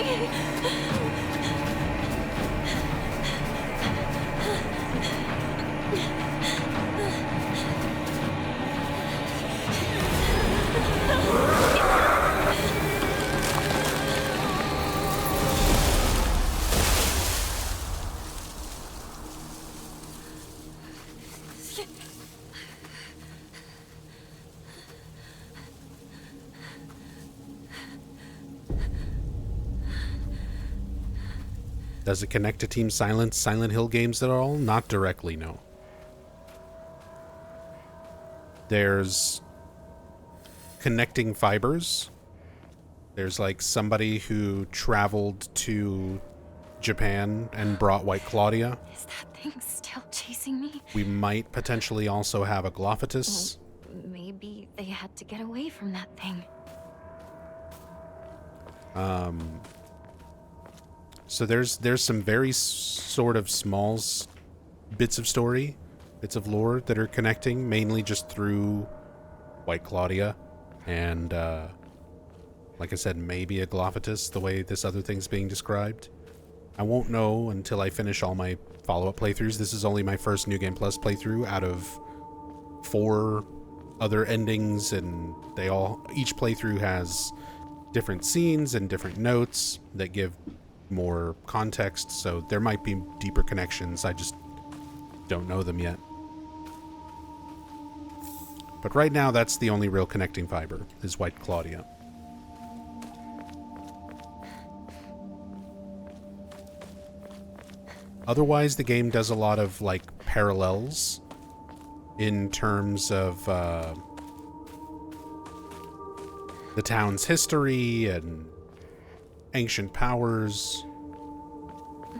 Does it connect to Team Silent's Silent Hill games at all? Not directly, no. There's connecting fibers. There's like somebody who traveled to Japan and brought White Claudia. Is that thing still chasing me? We might potentially also have a Glophatus. Maybe they had to get away from that thing. So there's some very sort of small bits of story, bits of lore that are connecting, mainly just through White Claudia, and like I said, maybe a Glophatus, the way this other thing's being described. I won't know until I finish all my follow-up playthroughs. This is only my first New Game Plus playthrough out of 4 other endings, and each playthrough has different scenes and different notes that give more context, so there might be deeper connections. I just don't know them yet. But right now, that's the only real connecting fiber, is White Claudia. Otherwise, the game does a lot of, like, parallels in terms of the town's history and ancient powers.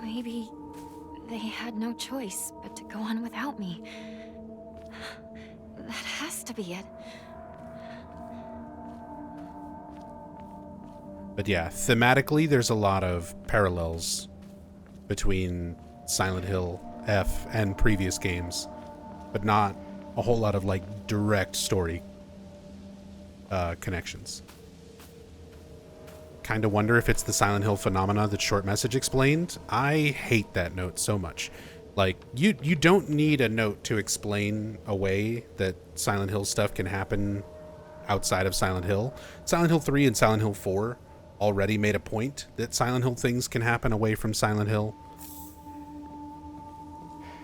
Maybe they had no choice but to go on without me. That has to be it. But yeah, thematically, there's a lot of parallels between Silent Hill F and previous games, but not a whole lot of like direct story connections. Kind of wonder if it's the Silent Hill phenomena that Short Message explained. I hate that note so much. Like, you don't need a note to explain away that Silent Hill stuff can happen outside of Silent Hill. Silent Hill 3 and Silent Hill 4 already made a point that Silent Hill things can happen away from Silent Hill.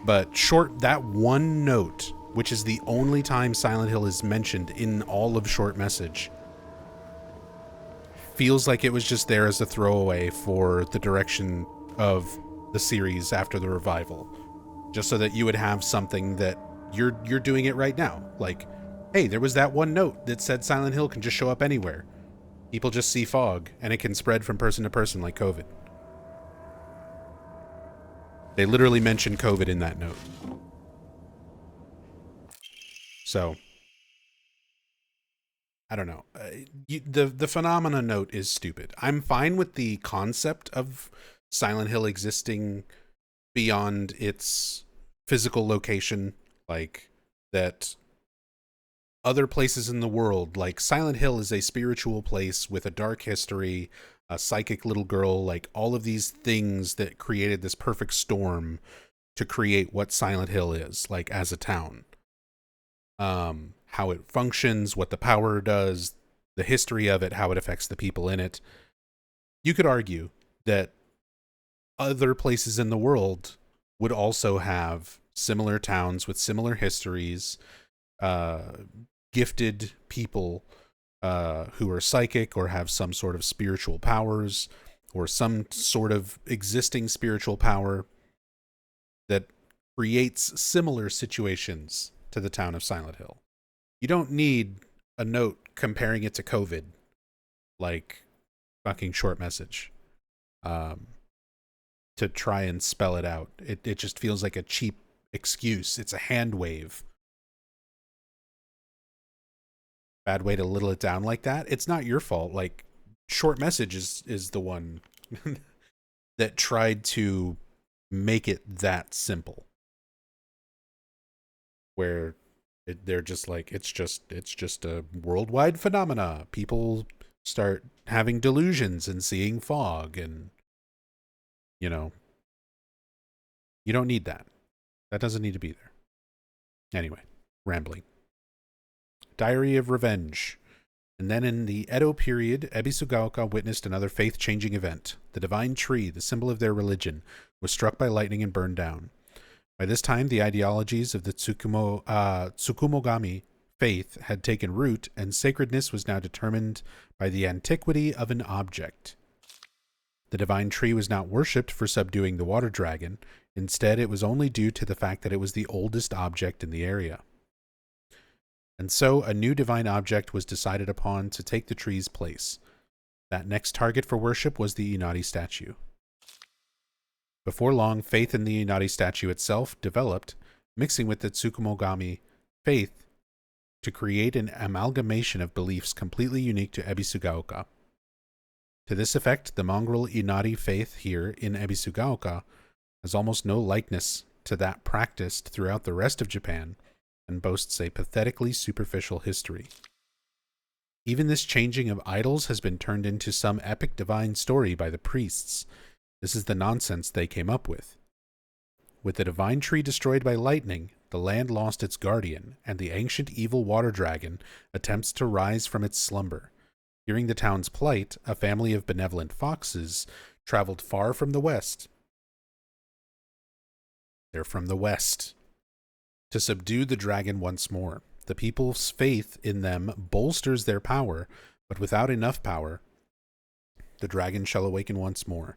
But that one note, which is the only time Silent Hill is mentioned in all of Short Message, feels like it was just there as a throwaway for the direction of the series after the revival. Just so that you would have something that you're doing it right now. Like, hey, there was that one note that said Silent Hill can just show up anywhere. People just see fog, and it can spread from person to person like COVID. They literally mention COVID in that note. So, I don't know. The phenomena note is stupid. I'm fine with the concept of Silent Hill existing beyond its physical location, like that other places in the world, like Silent Hill is a spiritual place with a dark history, a psychic little girl, like all of these things that created this perfect storm to create what Silent Hill is, like as a town. How it functions, what the power does, the history of it, how it affects the people in it. You could argue that other places in the world would also have similar towns with similar histories, gifted people who are psychic or have some sort of spiritual powers or some sort of existing spiritual power that creates similar situations to the town of Silent Hill. You don't need a note comparing it to COVID, like fucking short message, to try and spell it out. It just feels like a cheap excuse. It's a hand wave. Bad way to little it down like that. It's not your fault. Like, short message is the one that tried to make it that simple, where they're just like, it's just a worldwide phenomena. People start having delusions and seeing fog, and you don't need that. That doesn't need to be there. Anyway, rambling. Diary of Revenge. And then in the Edo period, Ebisugaoka witnessed another faith-changing event. The divine tree, the symbol of their religion, was struck by lightning and burned down. By this time, the ideologies of the Tsukumogami faith had taken root, and sacredness was now determined by the antiquity of an object. The divine tree was not worshipped for subduing the water dragon. Instead, it was only due to the fact that it was the oldest object in the area. And so, a new divine object was decided upon to take the tree's place. That next target for worship was the Inari statue. Before long, faith in the Inari statue itself developed, mixing with the Tsukumogami faith to create an amalgamation of beliefs completely unique to Ebisugaoka. To this effect, the mongrel Inari faith here in Ebisugaoka has almost no likeness to that practiced throughout the rest of Japan, and boasts a pathetically superficial history. Even this changing of idols has been turned into some epic divine story by the priests. This is the nonsense they came up with. With the divine tree destroyed by lightning, the land lost its guardian, and the ancient evil water dragon attempts to rise from its slumber. Hearing the town's plight, a family of benevolent foxes traveled far from the west. They're from the west. To subdue the dragon once more. The people's faith in them bolsters their power, but without enough power, the dragon shall awaken once more.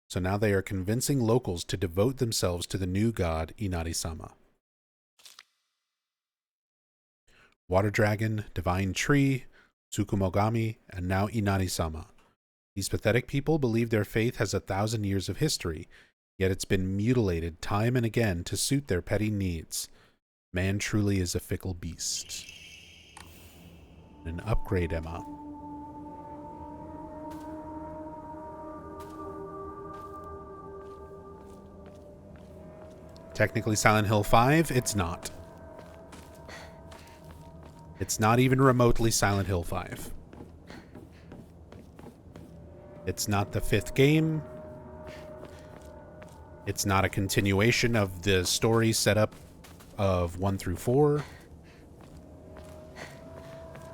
So now they are convincing locals to devote themselves to the new god Inari-sama. Water dragon, divine tree, Tsukumogami, and now Inari-sama. These pathetic people believe their faith has 1,000 years of history, yet it's been mutilated time and again to suit their petty needs. Man truly is a fickle beast. An upgrade, Emma. Technically Silent Hill 5, it's not. It's not even remotely Silent Hill 5. It's not the 5th game. It's not a continuation of the story setup of 1 through 4.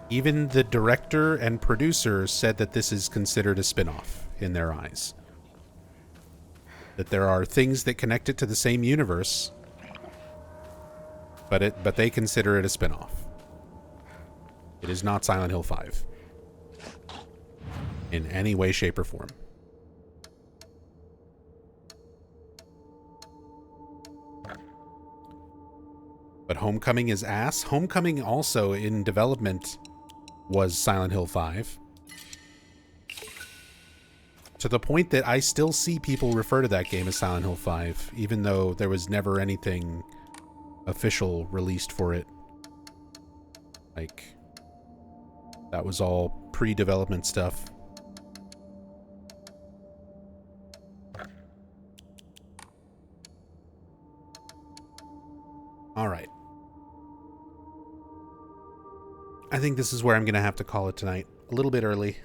Even the director and producer said that this is considered a spin-off in their eyes. That there are things that connect it to the same universe, but they consider it a spin-off. It is not Silent Hill 5 in any way, shape, or form. But Homecoming is ass. Homecoming also in development was Silent Hill 5. To the point that I still see people refer to that game as Silent Hill 5, even though there was never anything official released for it. Like, that was all pre-development stuff. All right. I think this is where I'm going to have to call it tonight. A little bit early.